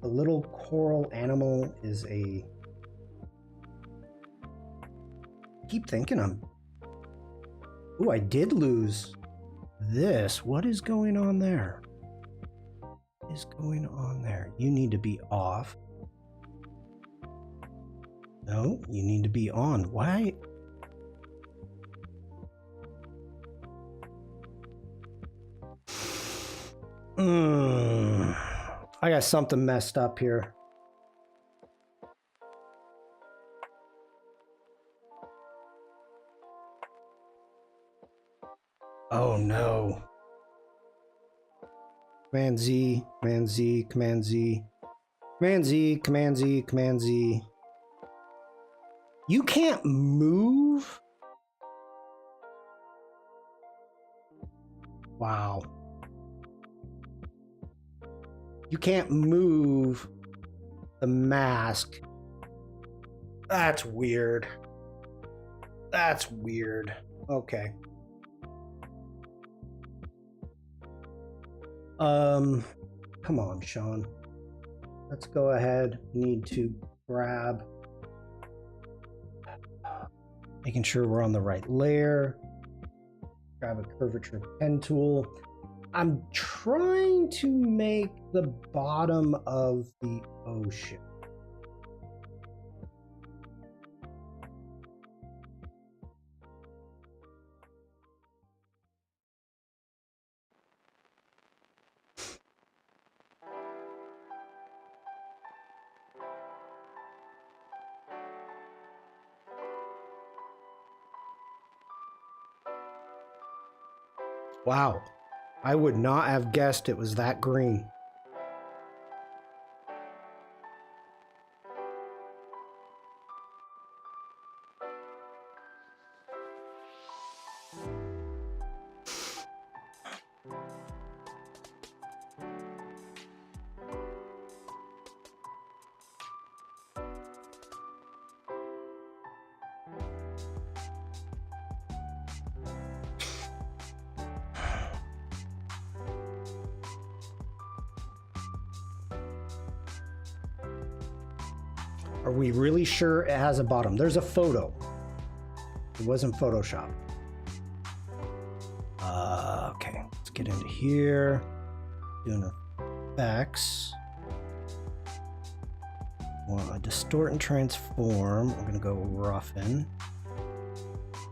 The little coral animal is a... keep thinking I'm... Ooh, I did lose this. What is going on there? What is going on there? You need to be off. No, you need to be on. Why? I got something messed up here. Oh no. Command Z, Command Z, Command Z. Command Z, Command Z, Command Z. You can't move? Wow. You can't move the mask. That's weird. That's weird. Okay. Come on, Shawn. Let's go ahead. Need to grab... making sure we're on the right layer. Grab a curvature pen tool. I'm trying to make the bottom of the ocean. Wow. I would not have guessed it was that green. Are we really sure it has a bottom? There's a photo. It wasn't Photoshop. Okay, let's get into here. Doing effects. Want to distort and transform. We're gonna go roughen.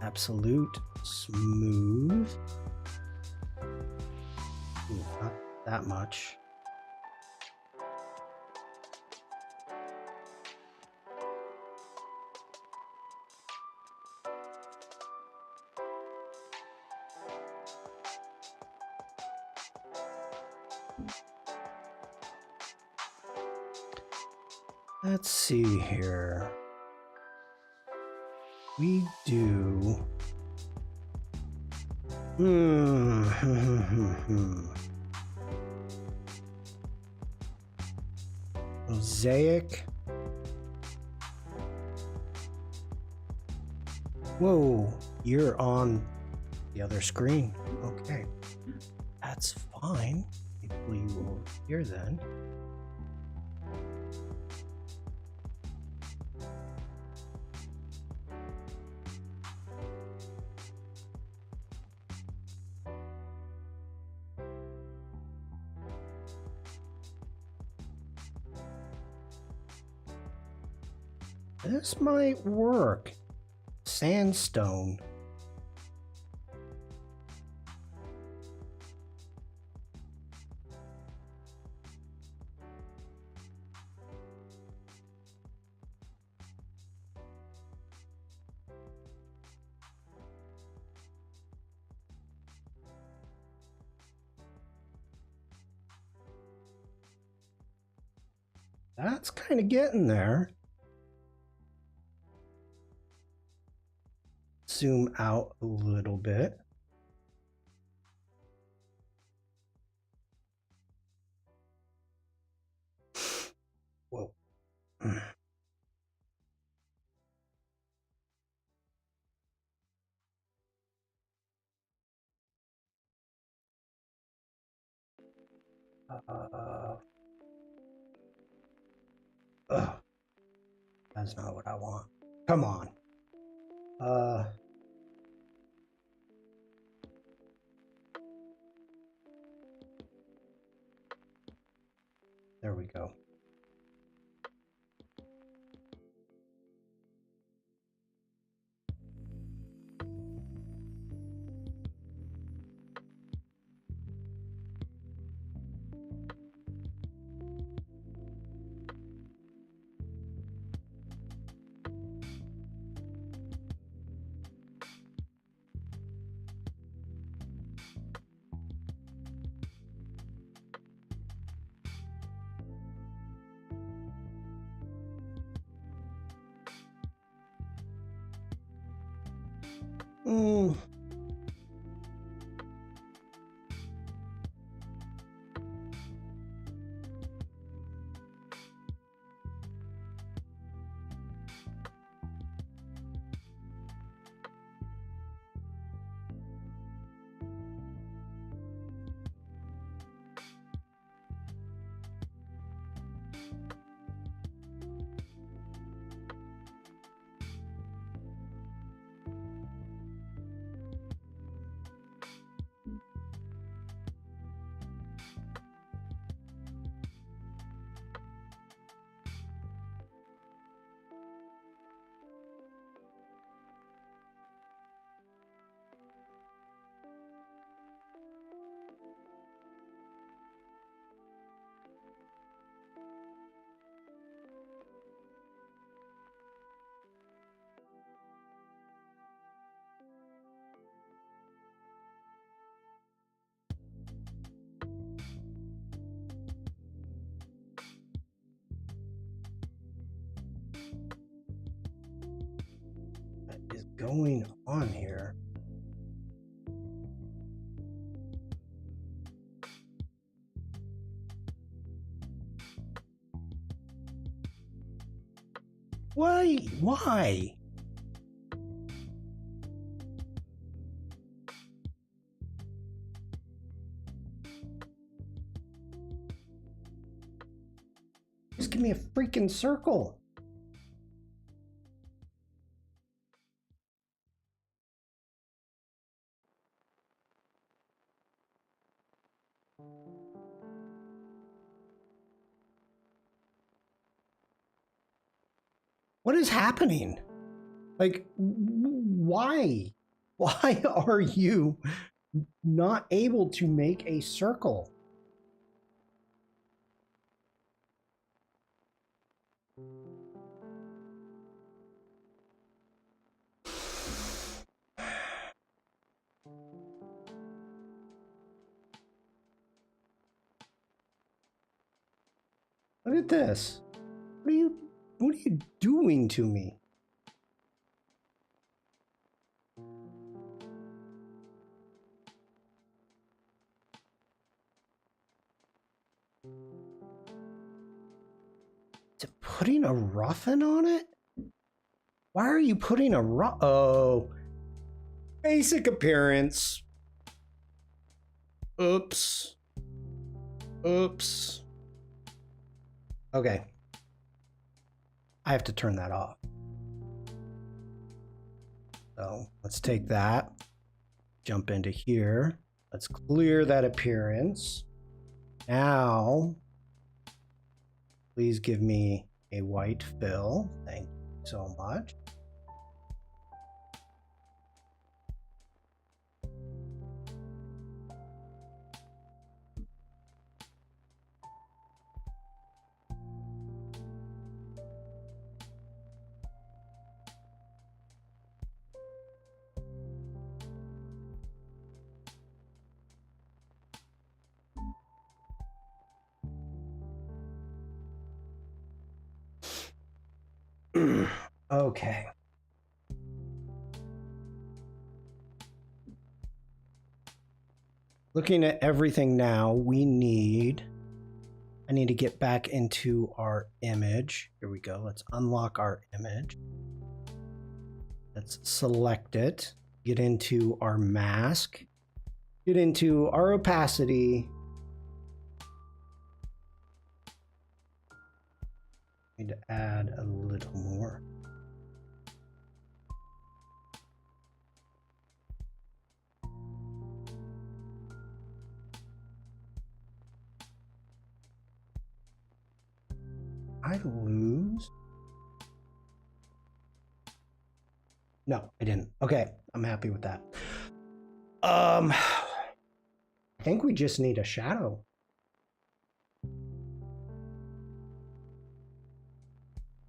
Absolute smooth. Ooh, not that much. Let's see here. We do... Mosaic. Whoa, you're on the other screen. Okay, that's fine. People you over here then. This might work. Sandstone. That's kind of getting there. Zoom out a little bit. Whoa. That's not what I want. Come on. There we go. What is going on here? Why? Why? Just give me a freaking circle. What is happening? Like, why? Why are you not able to make a circle? Look at this. What are you doing to me? Is it putting a roughen on it? Why are you putting a oh, basic appearance. Oops. Oops. Okay. I have to turn that off. So let's take that, jump into here. Let's clear that appearance. Now, please give me a white fill. Thank you. so much. Okay. Looking at everything now, I need to get back into our image. Here we go. Let's unlock our image. Let's select it. Get into our mask. Get into our opacity. Need to add a little more. I lose? No, I didn't. Okay, I'm happy with that. I think we just need a shadow.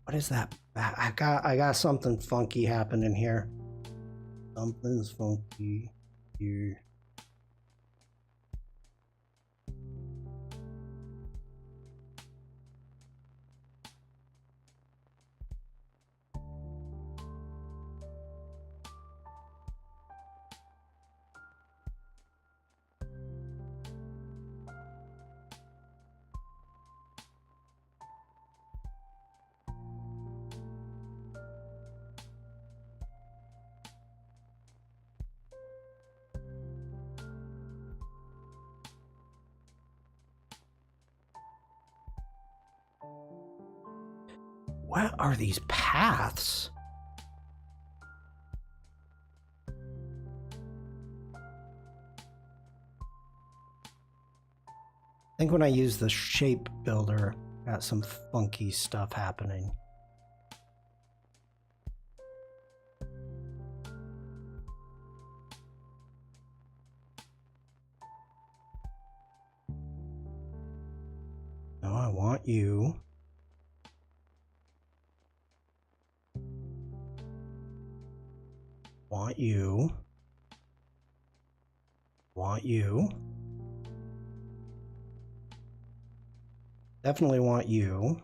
What is that? I got something funky happening here. Something's funky here. What are these paths? I think when I use the shape builder, got some funky stuff happening. No, I want you. Want you. Want you. Definitely want you.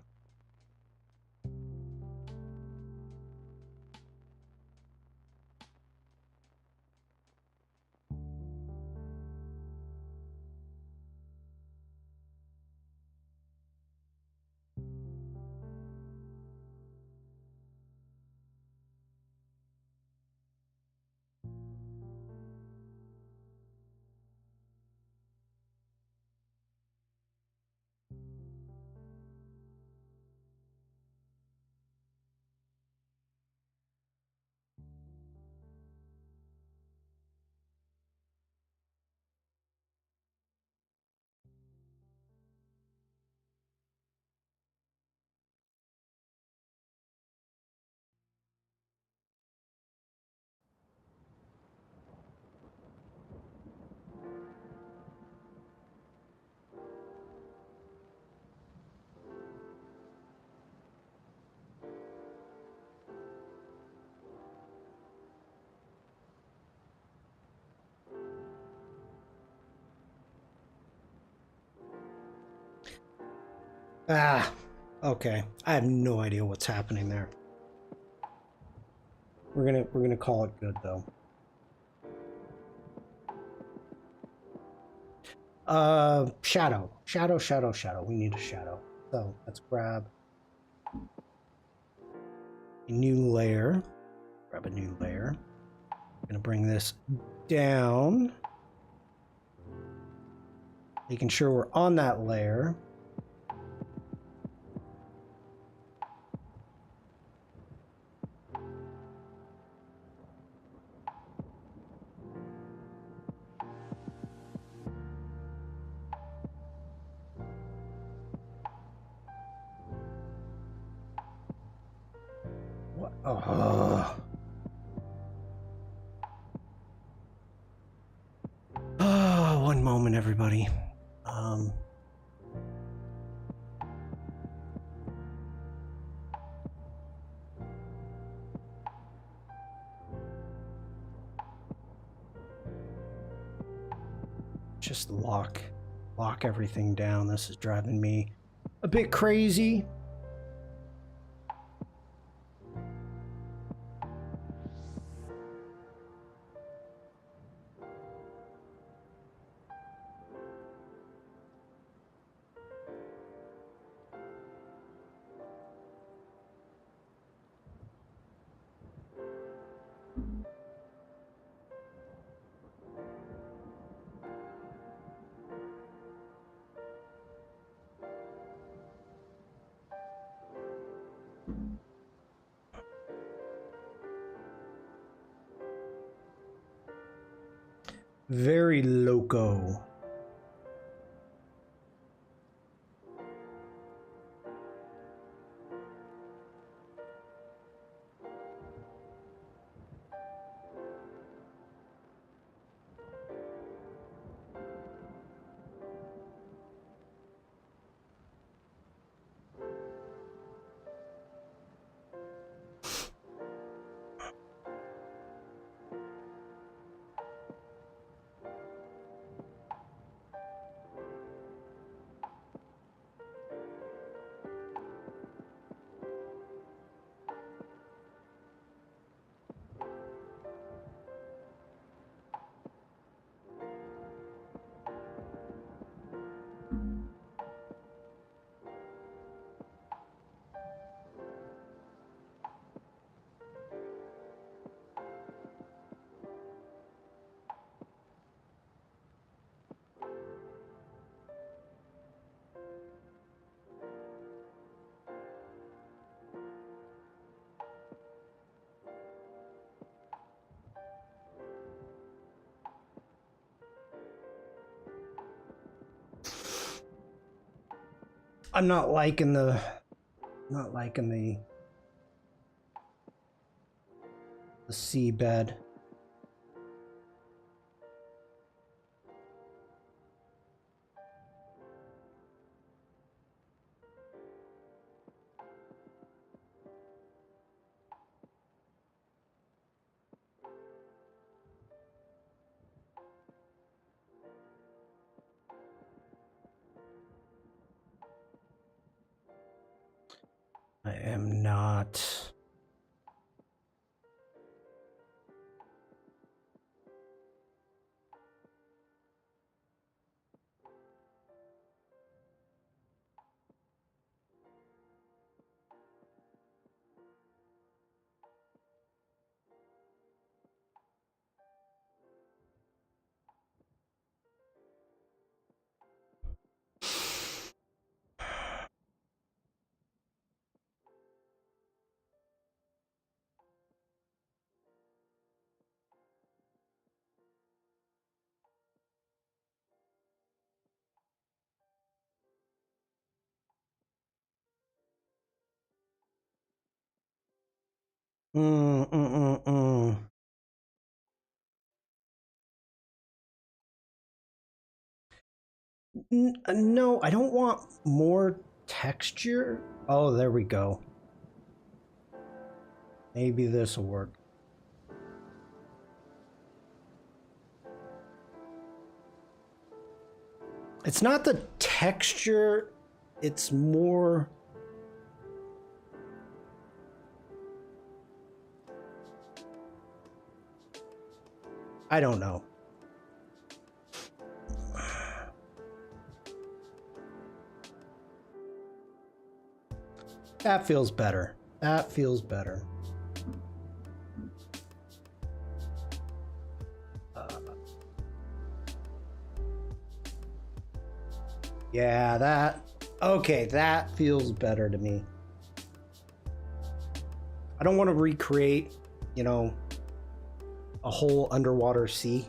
Ah, okay. I have no idea what's happening there. We're gonna call it good though. Shadow. Shadow. We need a shadow. So let's grab a new layer. Grab a new layer. I'm gonna bring this down. Making sure we're on that layer. Oh. One moment, everybody. Just lock everything down. This is driving me a bit crazy. Very loco. I'm not liking the seabed. I am not. Mm, mm, mm, mm. No, I don't want more texture. Oh, there we go. Maybe this will work. It's not the texture, it's more... I don't know. That feels better. That feels better. Yeah, that... Okay, that feels better to me. I don't want to recreate, you know, a whole underwater sea.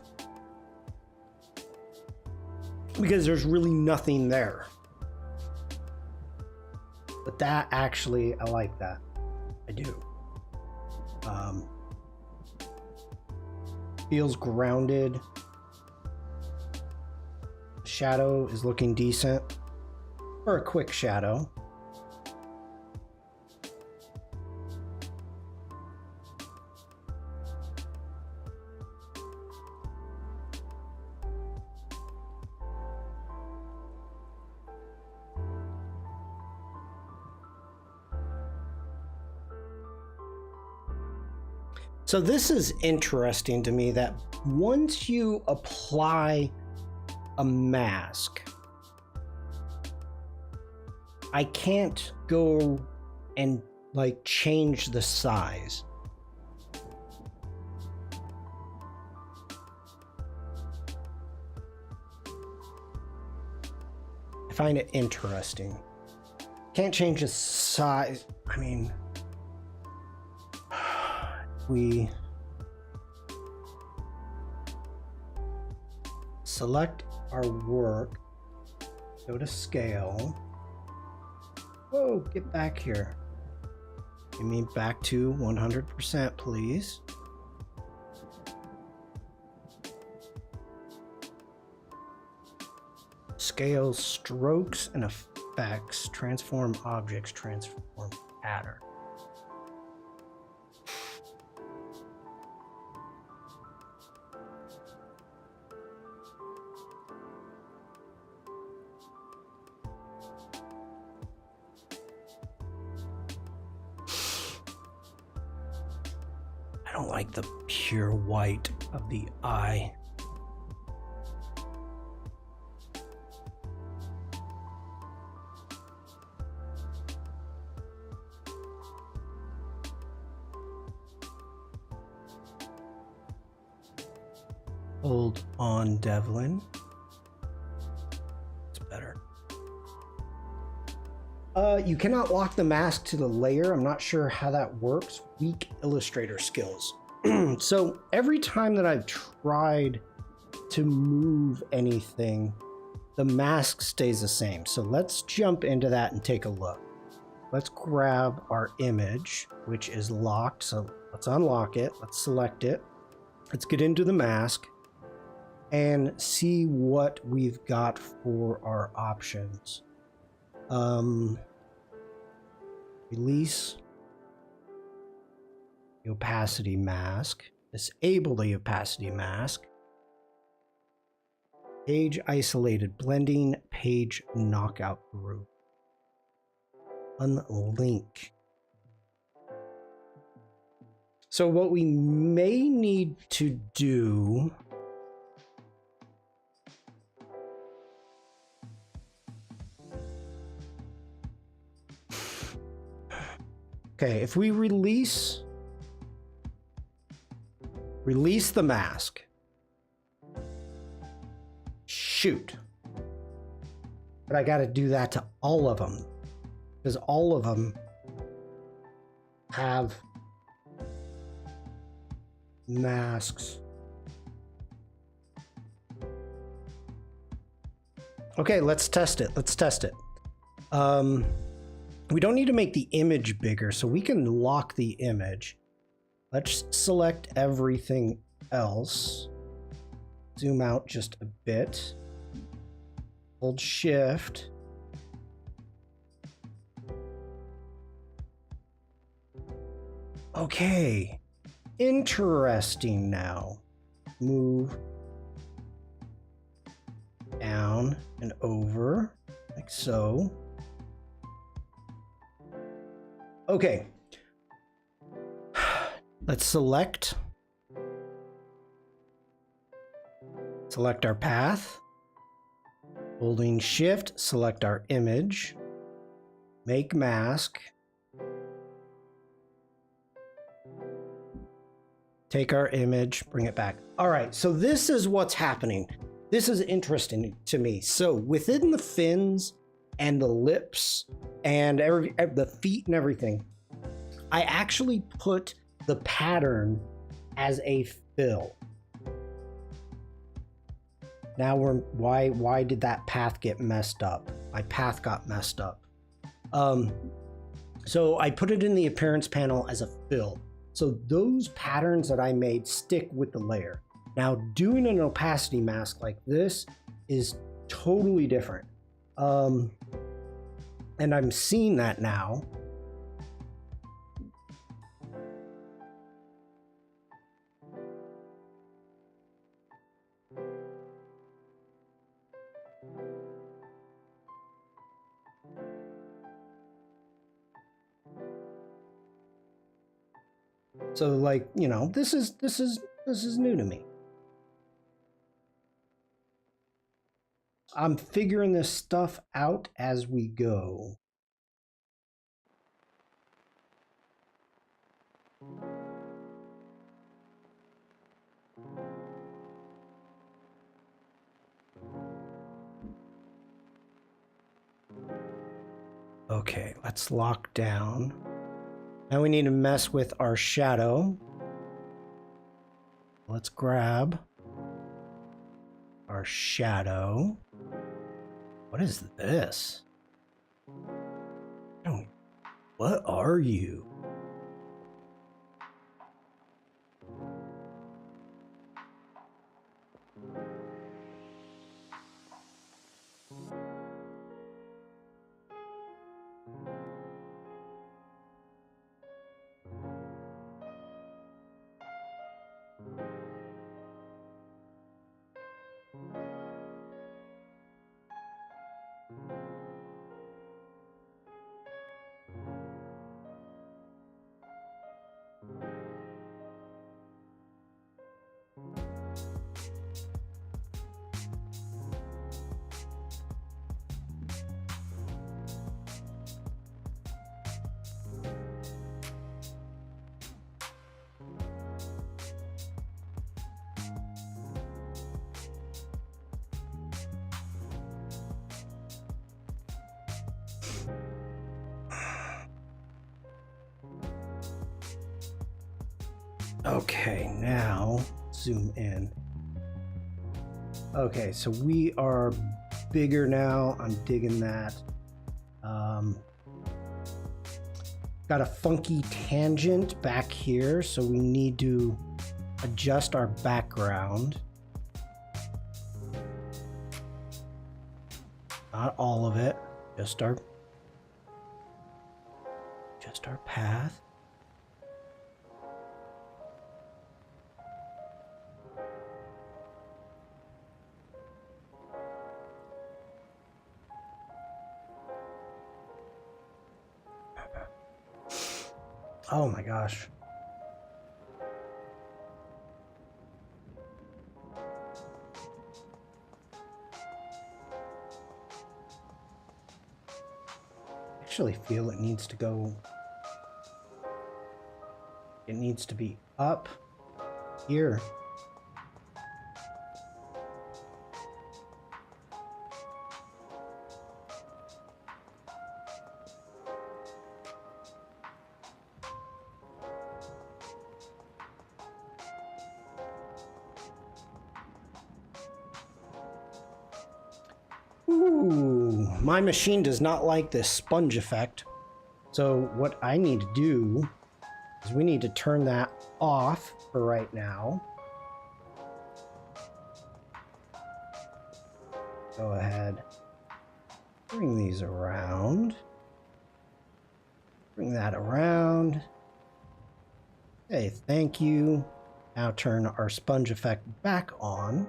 Because there's really nothing there. But that actually, I like that. I do. Feels grounded. Shadow is looking decent for a quick shadow. So this is interesting to me that once you apply a mask, I can't go and like change the size. I find it interesting. Can't change the size. I mean, we select our work, go to scale. Whoa, get back here. Give me back to 100%, please. Scale strokes and effects, transform objects, transform pattern. I don't like the pure white of the eye. Hold on, Devlin. It's better. You cannot lock the mask to the layer. I'm not sure how that works. Weak Illustrator skills. So every time that I've tried to move anything, the mask stays the same. So let's jump into that and take a look. Let's grab our image, which is locked. So let's unlock it. Let's select it. Let's get into the mask and see what we've got for our options. Release the opacity mask, disable the opacity mask, page isolated blending, page knockout group, unlink. So what we may need to do okay, if we release the mask, shoot. But I got to do that to all of them because all of them have masks. Okay, let's test it. We don't need to make the image bigger, so we can lock the image. Let's select everything else. Zoom out just a bit. Hold shift. Okay. Interesting now. Move down and over, like so. Okay. Let's select our path. Holding shift, select our image. Make mask. Take our image, bring it back. All right, so this is what's happening. This is interesting to me. So within the fins and the lips and the feet and everything, I actually put the pattern as a fill. Now why did that path get messed up? My path got messed up. So I put it in the appearance panel as a fill. So those patterns that I made stick with the layer. Now doing an opacity mask like this is totally different. And I'm seeing that now. So like, you know, this is new to me. I'm figuring this stuff out as we go. Okay, let's lock down. Now we need to mess with our shadow. Let's grab our shadow. What is this? What are you? Okay, now zoom in. Okay, so we are bigger now. I'm digging that. Got a funky tangent back here, so we need to adjust our background. Not all of it, just our path. Oh my gosh. I actually feel it needs to go. It needs to be up here. Ooh, my machine does not like this sponge effect. So what I need to do is we need to turn that off for right now. Go ahead, bring these around. Bring that around. Hey, thank you. Now turn our sponge effect back on.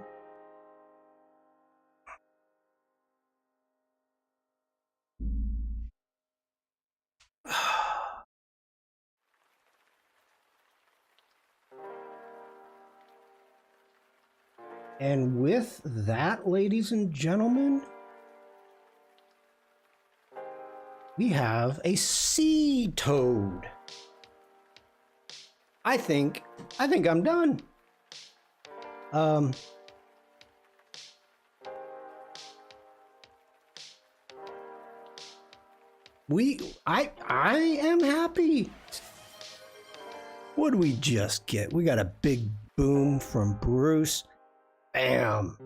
And with that, ladies and gentlemen, we have a sea toad. I think I'm done. I am happy. What do we just get? We got a big boom from Bruce. Bam.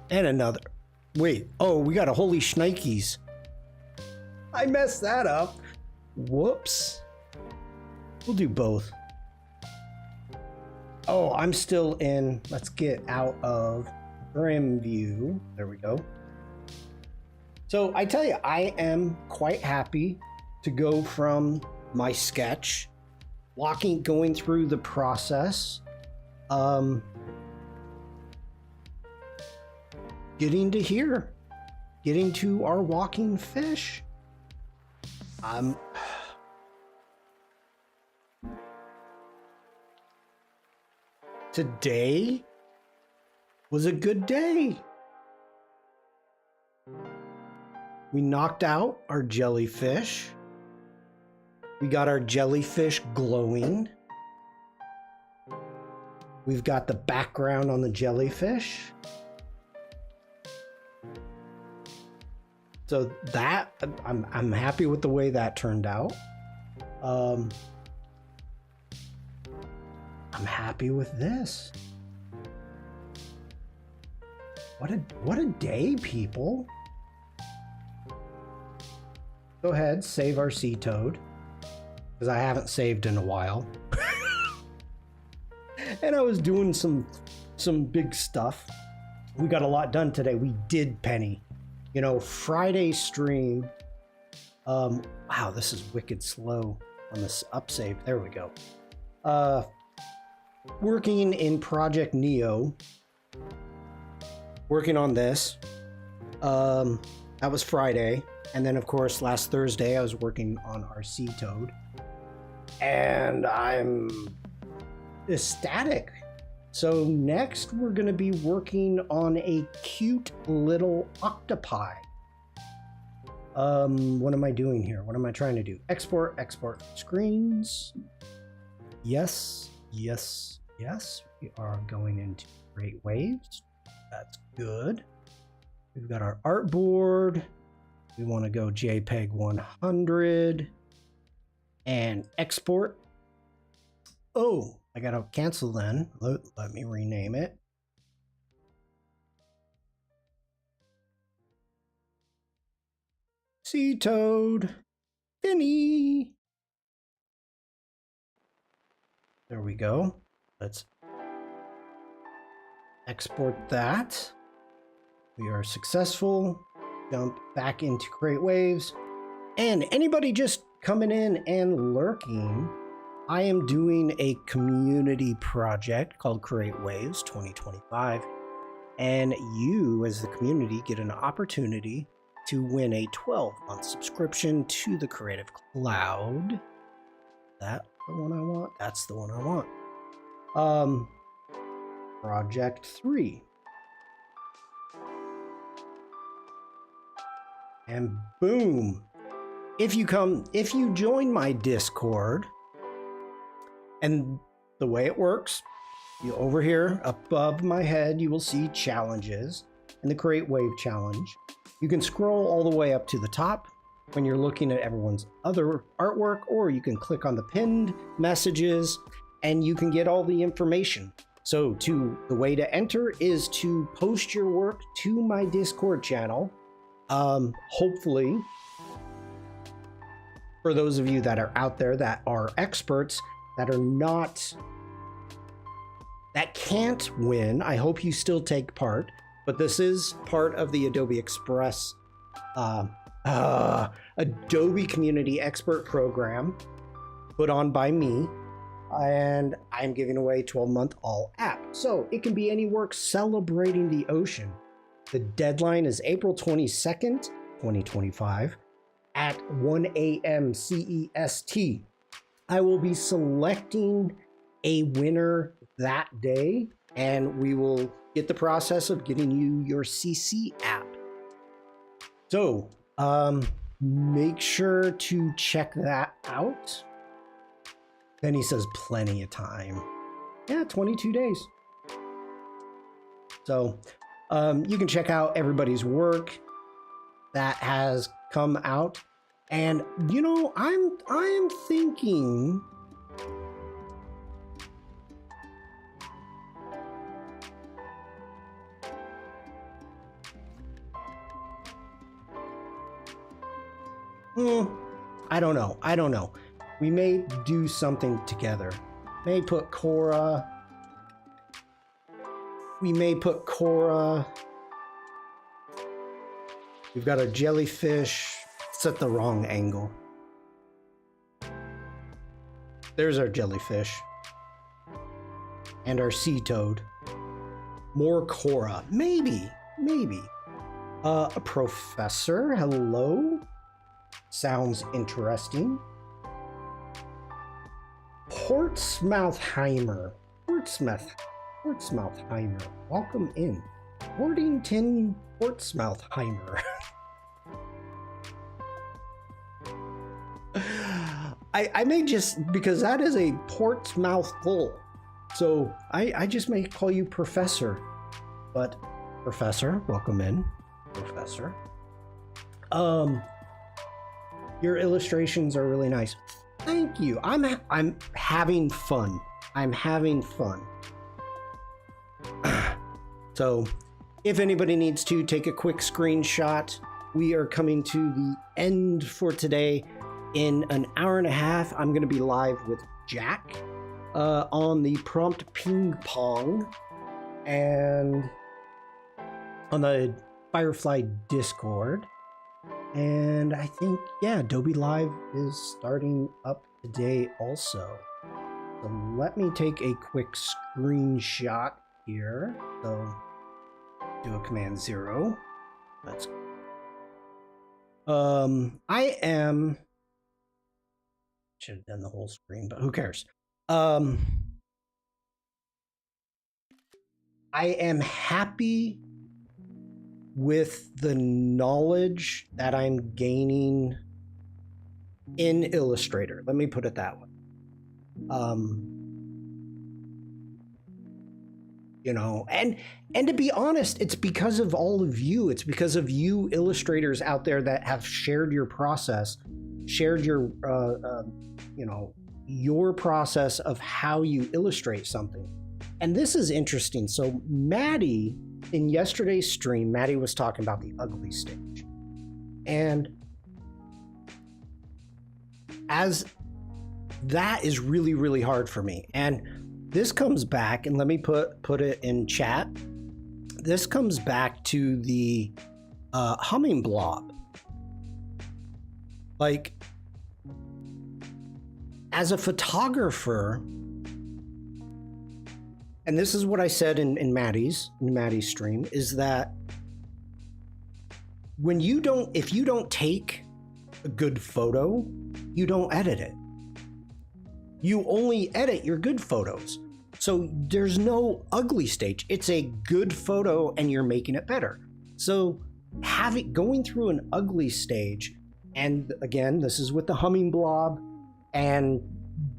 And another. Wait, oh, we got a holy shnikes. I messed that up. Whoops. We'll do both. Oh, I'm still in. Let's get out of Brim view. There we go. So I tell you, I am quite happy to go from my sketch, going through the process, getting to here, getting to our walking fish. Today was a good day. We knocked out our jellyfish. We got our jellyfish glowing. We've got the background on the jellyfish. So that, I'm happy with the way that turned out. I'm happy with this. What a day, people. Go ahead, save our sea toad, because I haven't saved in a while. And I was doing some big stuff. We got a lot done today. We did Penny. You know, Friday stream. Wow, this is wicked slow on this upsave. There we go. Working in Project Neo. Working on this. That was Friday. And then, of course, last Thursday, I was working on our sea toad. And I'm ecstatic. So next, we're going to be working on a cute little octopi. What am I doing here? What am I trying to do? Export screens. Yes. We are going into Great Waves. That's good. We've got our artboard. We want to go JPEG 100 and export. Oh, I got to cancel then. Let me rename it. Sea Toad. Penny. There we go. Let's export that. We are successful. Jump back into Great Waves. And anybody just coming in and lurking, I am doing a community project called Create Waves 2025. And you, as the community, get an opportunity to win a 12-month subscription to the Creative Cloud. That the one I want? That's the one I want. Project 3. And boom. If you join my Discord, and the way it works, you over here above my head, you will see challenges and the Create Wave challenge. You can scroll all the way up to the top when you're looking at everyone's other artwork, or you can click on the pinned messages and you can get all the information. So the way to enter is to post your work to my Discord channel. Hopefully, for those of you that are out there that are experts, that can't win, I hope you still take part. But this is part of the Adobe Express Adobe Community Expert Program put on by me. And I'm giving away 12-month all app. So it can be any work celebrating the ocean. The deadline is April 22nd, 2025 at 1 a.m. CEST. I will be selecting a winner that day, and we will get the process of getting you your CC app. So make sure to check that out. Then he says plenty of time. Yeah, 22 days. So you can check out everybody's work that has come out. And you know, I am thinking I don't know. I don't know. We may do something together. May put Cora. We may put Cora. We've got a jellyfish. It's at the wrong angle. There's our jellyfish. And our sea toad. More Cora. Maybe. Maybe. A professor. Hello. Sounds interesting. Portsmouthheimer. Portsmouthheimer. Welcome in. Worthington Portsmouthheimer. I may just, because that is a Portsmouth full. So I just may call you Professor. But Professor, welcome in. Professor. Your illustrations are really nice. Thank you. I'm having fun. I'm having fun. So, if anybody needs to take a quick screenshot, we are coming to the end for today. In an hour and a half, I'm going to be live with Jack on the Prompt Ping Pong and on the Firefly Discord. And I think, yeah, Adobe Live is starting up today also. So let me take a quick screenshot here. So do a Command 0. That's should have done the whole screen, but who cares? I am happy with the knowledge that I'm gaining in Illustrator. Let me put it that way. You know, and to be honest, it's because of all of you. It's because of you illustrators out there that have shared your process, shared your, you know, your process of how you illustrate something. And this is interesting. So Maddie, in yesterday's stream, Maddie was talking about the ugly stage. And as that is really, really hard for me. And this comes back, and let me put it in chat. This comes back to the humming blob. Like, as a photographer, and this is what I said in Maddie's stream, is that if you don't take a good photo, you don't edit it. You only edit your good photos. So there's no ugly stage. It's a good photo and you're making it better. So going through an ugly stage, and again, this is with the humming blob and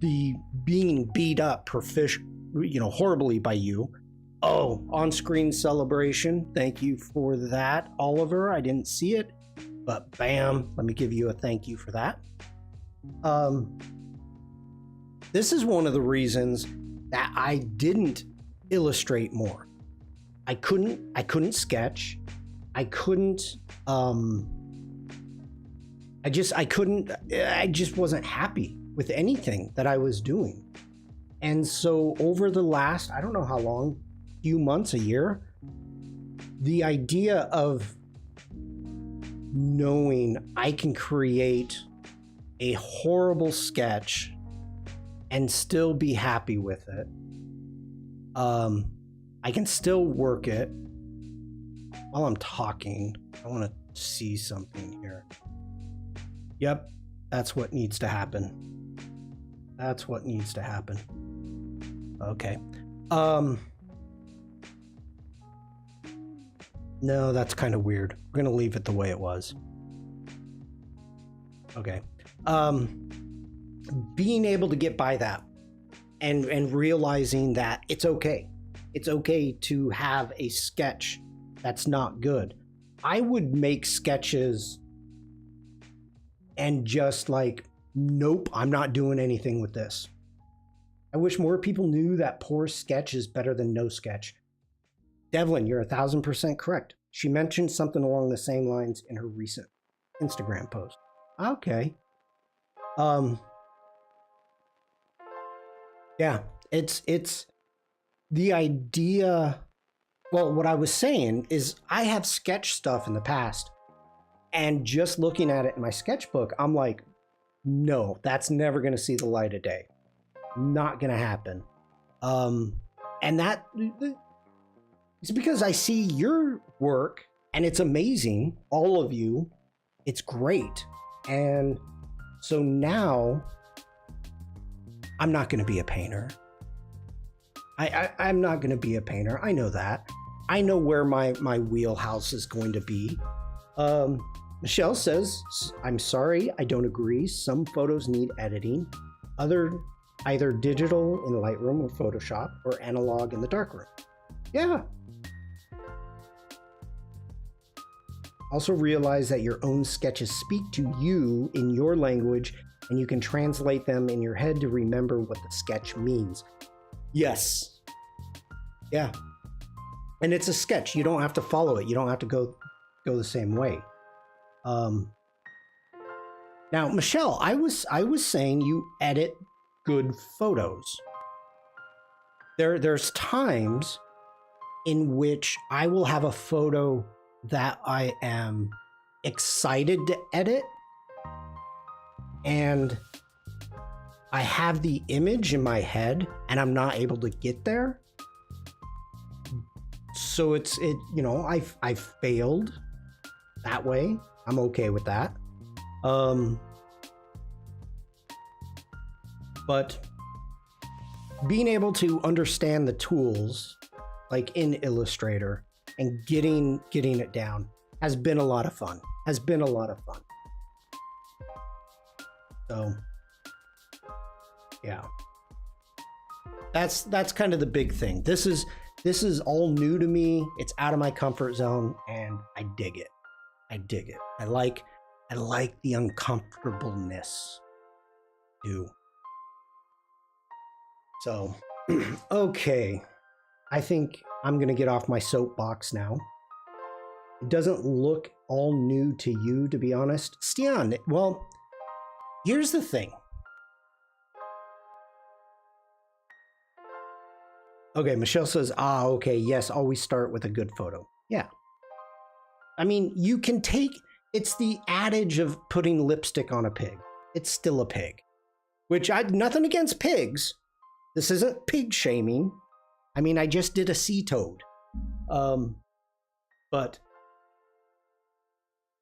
the being beat up horribly by you. Oh, on-screen celebration. Thank you for that, Oliver. I didn't see it, but bam, let me give you a thank you for that. This is one of the reasons that I didn't illustrate more. I couldn't sketch. I just wasn't happy with anything that I was doing. And so over the last, I don't know how long, few months, a year, the idea of knowing I can create a horrible sketch and still be happy with it. I can still work it while I'm talking. I want to see something here. Yep, that's what needs to happen. That's what needs to happen. Okay. No, that's kind of weird. We're going to leave it the way it was. Okay. Being able to get by that and realizing that it's okay. It's okay to have a sketch that's not good. I would make sketches and just like, nope, I'm not doing anything with this. I wish more people knew that poor sketch is better than no sketch. Devlin, you're 1,000% correct. She mentioned something along the same lines in her recent Instagram post. Okay. Um, yeah, it's the idea. Well, what I was saying is I have sketch stuff in the past, and just looking at it in my sketchbook, I'm like, no, that's never going to see the light of day. Not going to happen. And that is because I see your work and it's amazing, all of you. It's great. And so now I'm not going to be a painter. I'm not going to be a painter. I know that. I know where my wheelhouse is going to be. Michelle says, I'm sorry, I don't agree. Some photos need editing. Either digital in Lightroom or Photoshop, or analog in the darkroom. Yeah. Also realize that your own sketches speak to you in your language, and you can translate them in your head to remember what the sketch means. Yes. Yeah. And it's a sketch. You don't have to follow it. You don't have to go the same way. Now, Michelle, I was saying you edit good photos. There's times in which I will have a photo that I am excited to edit, and I have the image in my head and I'm not able to get there. So I failed that way. I'm okay with that. But being able to understand the tools like in Illustrator and getting it down has been a lot of fun. So yeah. That's kind of the big thing. This is all new to me. It's out of my comfort zone and I dig it. I like the uncomfortableness too. So, okay. I think I'm going to get off my soapbox now. It doesn't look all new to you, to be honest. Stian, well, here's the thing. Okay, Michelle says, okay, yes, always start with a good photo. Yeah. I mean, you can it's the adage of putting lipstick on a pig. It's still a pig. Which nothing against pigs. This isn't pig shaming. I mean, I just did a sea toad. But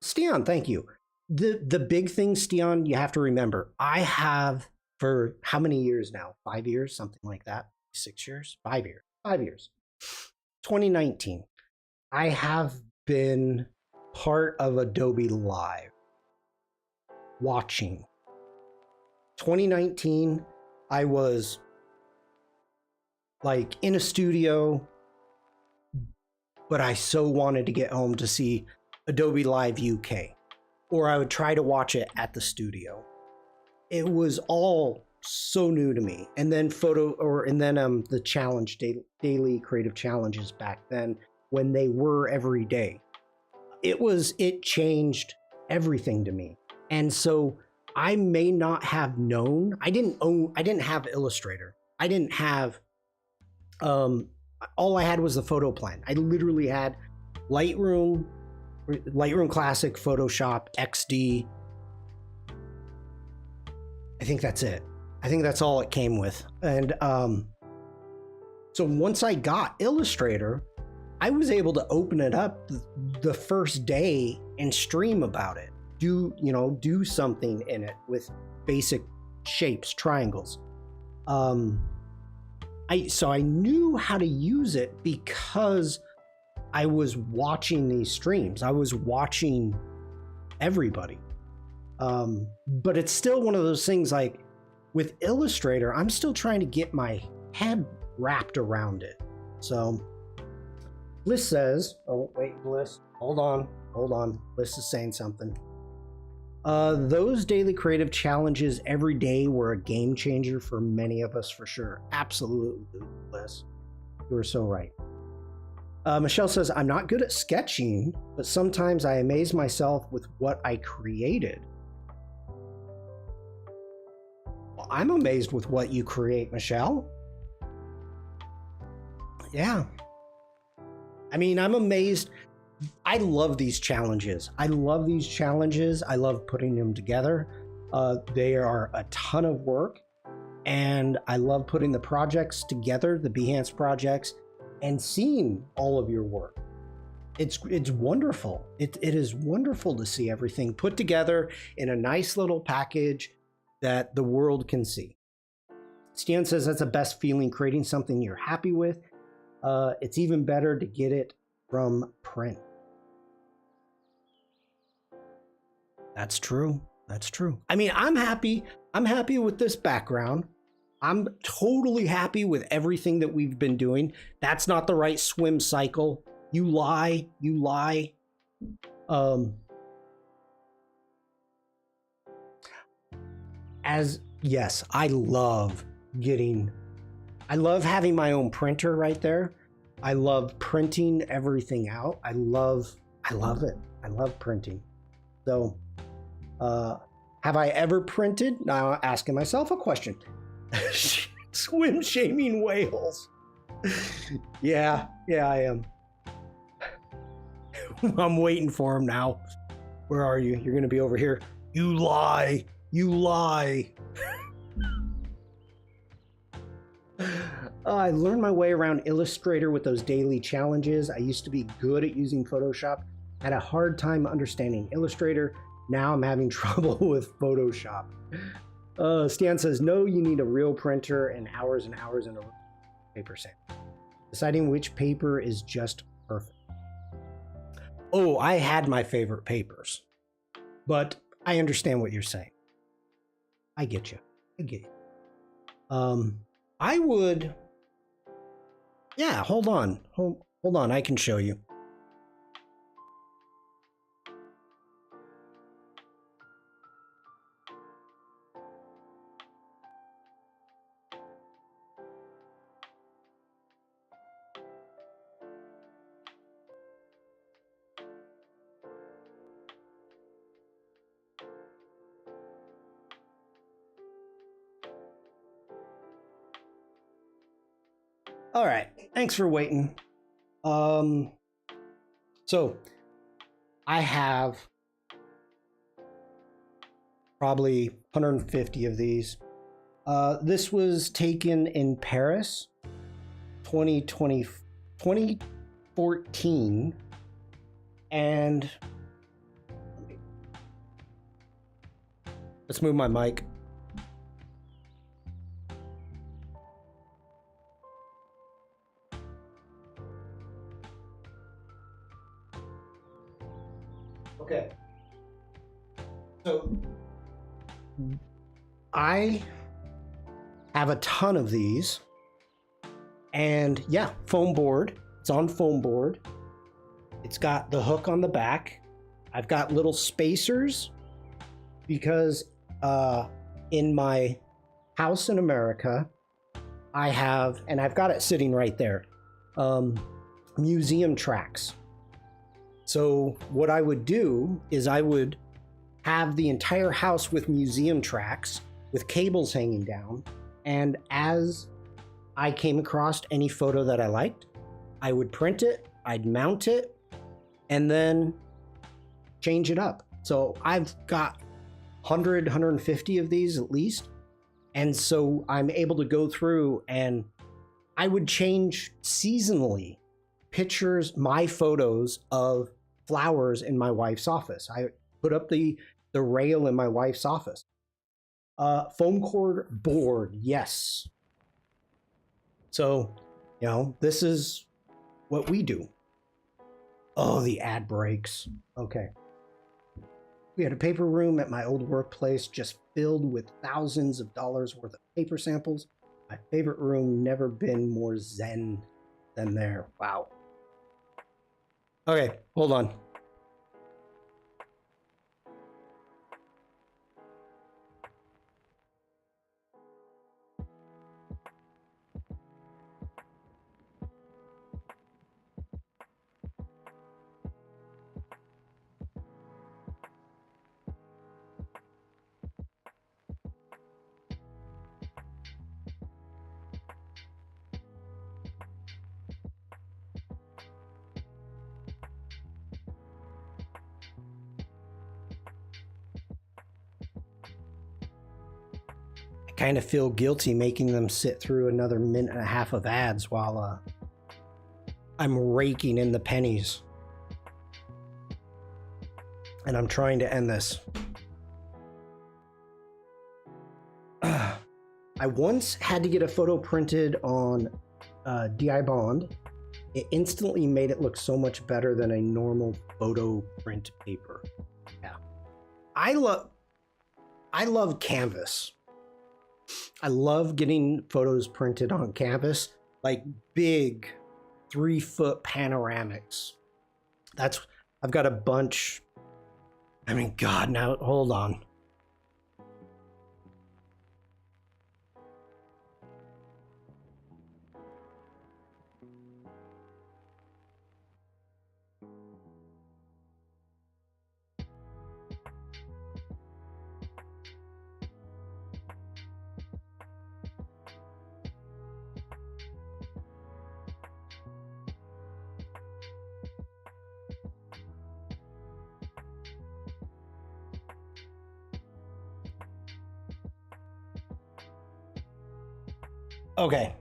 Stian, thank you. The big thing, Stian, you have to remember, I have for how many years now? 5 years, something like that. 6 years? 5 years. 5 years. 2019. I have been part of Adobe Live. Watching. 2019, I was like in a studio, but I so wanted to get home to see Adobe Live UK, or I would try to watch it at the studio. It was all so new to me. And then the challenge, daily creative challenges back then, when they were every day. It changed everything to me. And so I may not have known, I didn't have Illustrator. I didn't have, all I had was the photo plan. I literally had Lightroom Classic, Photoshop, XD. I think that's it. I think that's all it came with. And so once I got Illustrator, I was able to open it up the first day and stream about it. Do something in it with basic shapes, triangles. So I knew how to use it because I was watching these streams. I was watching everybody. But it's still one of those things, like with Illustrator, I'm still trying to get my head wrapped around it. So Bliss says, oh wait, Bliss, hold on. Bliss is saying something. Those daily creative challenges every day were a game changer for many of us, for sure. Absolutely, Bliss. You are so right. Michelle says, I'm not good at sketching, but sometimes I amaze myself with what I created. I'm amazed with what you create, Michelle. Yeah. I mean, I'm amazed. I love these challenges. I love these challenges. I love putting them together. They are a ton of work, and I love putting the projects together, the Behance projects, and seeing all of your work. It's wonderful. It is wonderful to see everything put together in a nice little package that the world can see. Stan says that's the best feeling, creating something you're happy with. It's even better to get it from print. That's true. That's true. I mean, I'm happy. I'm happy with this background. I'm totally happy with everything that we've been doing. That's not the right swim cycle. You lie. You lie. Yes, I love having my own printer right there. I love printing everything out. I love it. I love printing. So, have I ever printed? Now asking myself a question. Swim shaming whales. Yeah, I am. I'm waiting for him now. Where are you? You're going to be over here. You lie. You lie. I learned my way around Illustrator with those daily challenges. I used to be good at using Photoshop. Had a hard time understanding Illustrator. Now I'm having trouble with Photoshop. Stan says, no, you need a real printer and hours in a paper sample. Deciding which paper is just perfect. Oh, I had my favorite papers, but I understand what you're saying. I get you. I get you. I would. Yeah, hold on. Hold on. I can show you. All right. Thanks for waiting. So I have probably 150 of these. This was taken in Paris, 2014, and let's move my mic. Okay. So I have a ton of these, and yeah, foam board. It's on foam board. It's got the hook on the back. I've got little spacers because in my house in America, I have, and I've got it sitting right there, museum tracks. So what I would do is I would have the entire house with museum tracks with cables hanging down. And as I came across any photo that I liked, I would print it, I'd mount it, and then change it up. So I've got 100, 150 of these at least. And so I'm able to go through and I would change seasonally pictures, my photos of flowers in my wife's office. I put up the rail in my wife's office. Foam core board, yes. So, you know, this is what we do. Oh, the ad breaks. Okay. We had a paper room at my old workplace just filled with thousands of dollars worth of paper samples. My favorite room, never been more zen than there. Wow. Okay, hold on. kind of feel guilty making them sit through another minute and a half of ads while I'm raking in the pennies. And I'm trying to end this. I once had to get a photo printed on DI Bond. It instantly made it look so much better than a normal photo print paper. Yeah. I love canvas. I love getting photos printed on canvas, like big 3-foot panoramics. I've got a bunch. I mean, God, now hold on. Okay.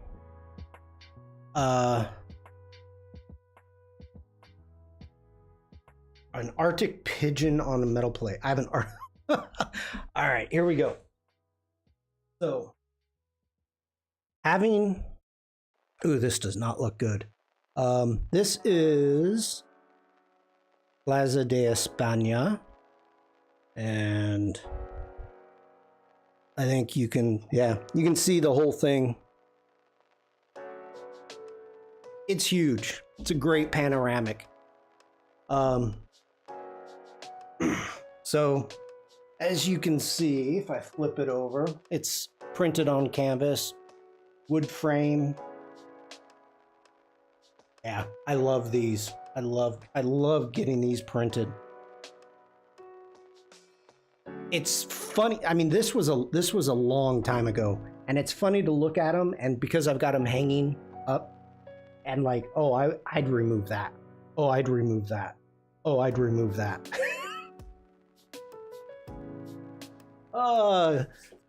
An Arctic pigeon on a metal plate. I have an art. All right, here we go. So, having. Ooh, this does not look good. This is Plaza de España, and I think you can see the whole thing. It's huge. It's a great panoramic. So as you can see, if I flip it over, it's printed on canvas, wood frame. Yeah, I love these. I love getting these printed. It's funny. I mean, this was a long time ago, and it's funny to look at them, and because I've got them hanging up, and like, oh, I'd remove that. Oh, I'd remove that. Oh, I'd remove that.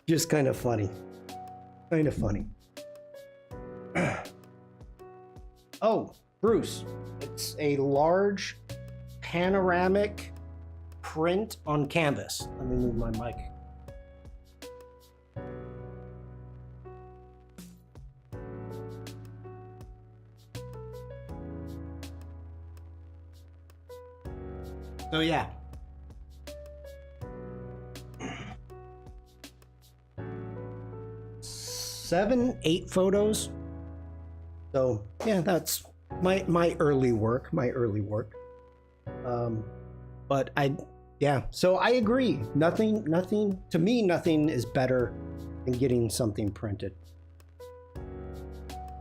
Just kind of funny. Kind of funny. Oh, Bruce, it's a large panoramic print on canvas. Let me move my mic. So yeah. Seven, 8 photos. So yeah, that's my early work. But so I agree. Nothing to me, nothing is better than getting something printed.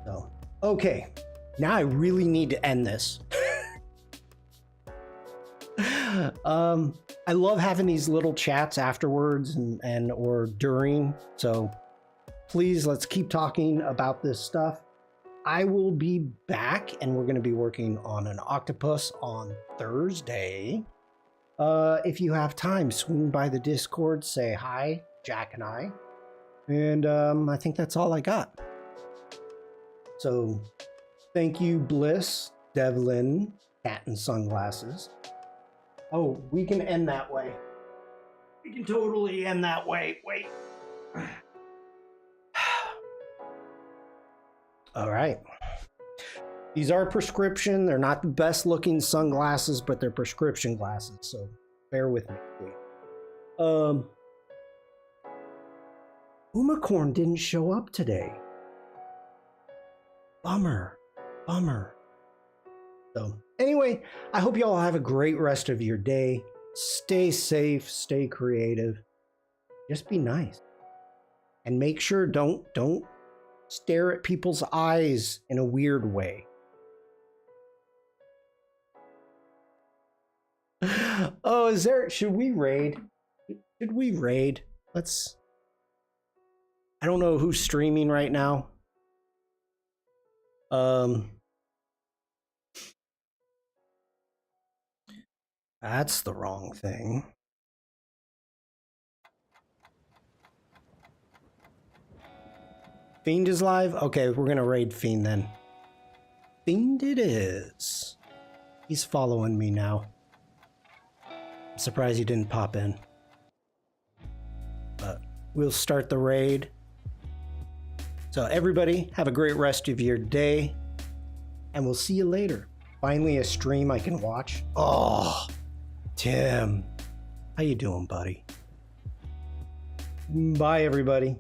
So okay, now I really need to end this. I love having these little chats afterwards and or during. So please, let's keep talking about this stuff. I will be back, and we're going to be working on an octopus on Thursday. If you have time, swing by the Discord, say hi, Jack and I. And I think that's all I got. So thank you, Bliss, Devlin, Cat and Sunglasses. Oh, we can end that way. We can totally end that way. Wait. All right. These are prescription. They're not the best looking sunglasses, but they're prescription glasses. So bear with me, please. Umacorn didn't show up today. Bummer. So anyway, I hope you all have a great rest of your day. Stay safe, stay creative. Just be nice. And make sure don't stare at people's eyes in a weird way. Oh, should we raid? I don't know who's streaming right now. That's the wrong thing. Fiend is live? Okay, we're gonna raid Fiend then. Fiend it is. He's following me now. I'm surprised he didn't pop in. But we'll start the raid. So everybody, have a great rest of your day. And we'll see you later. Finally a stream I can watch. Oh, Tim. How you doing, buddy? Bye, everybody.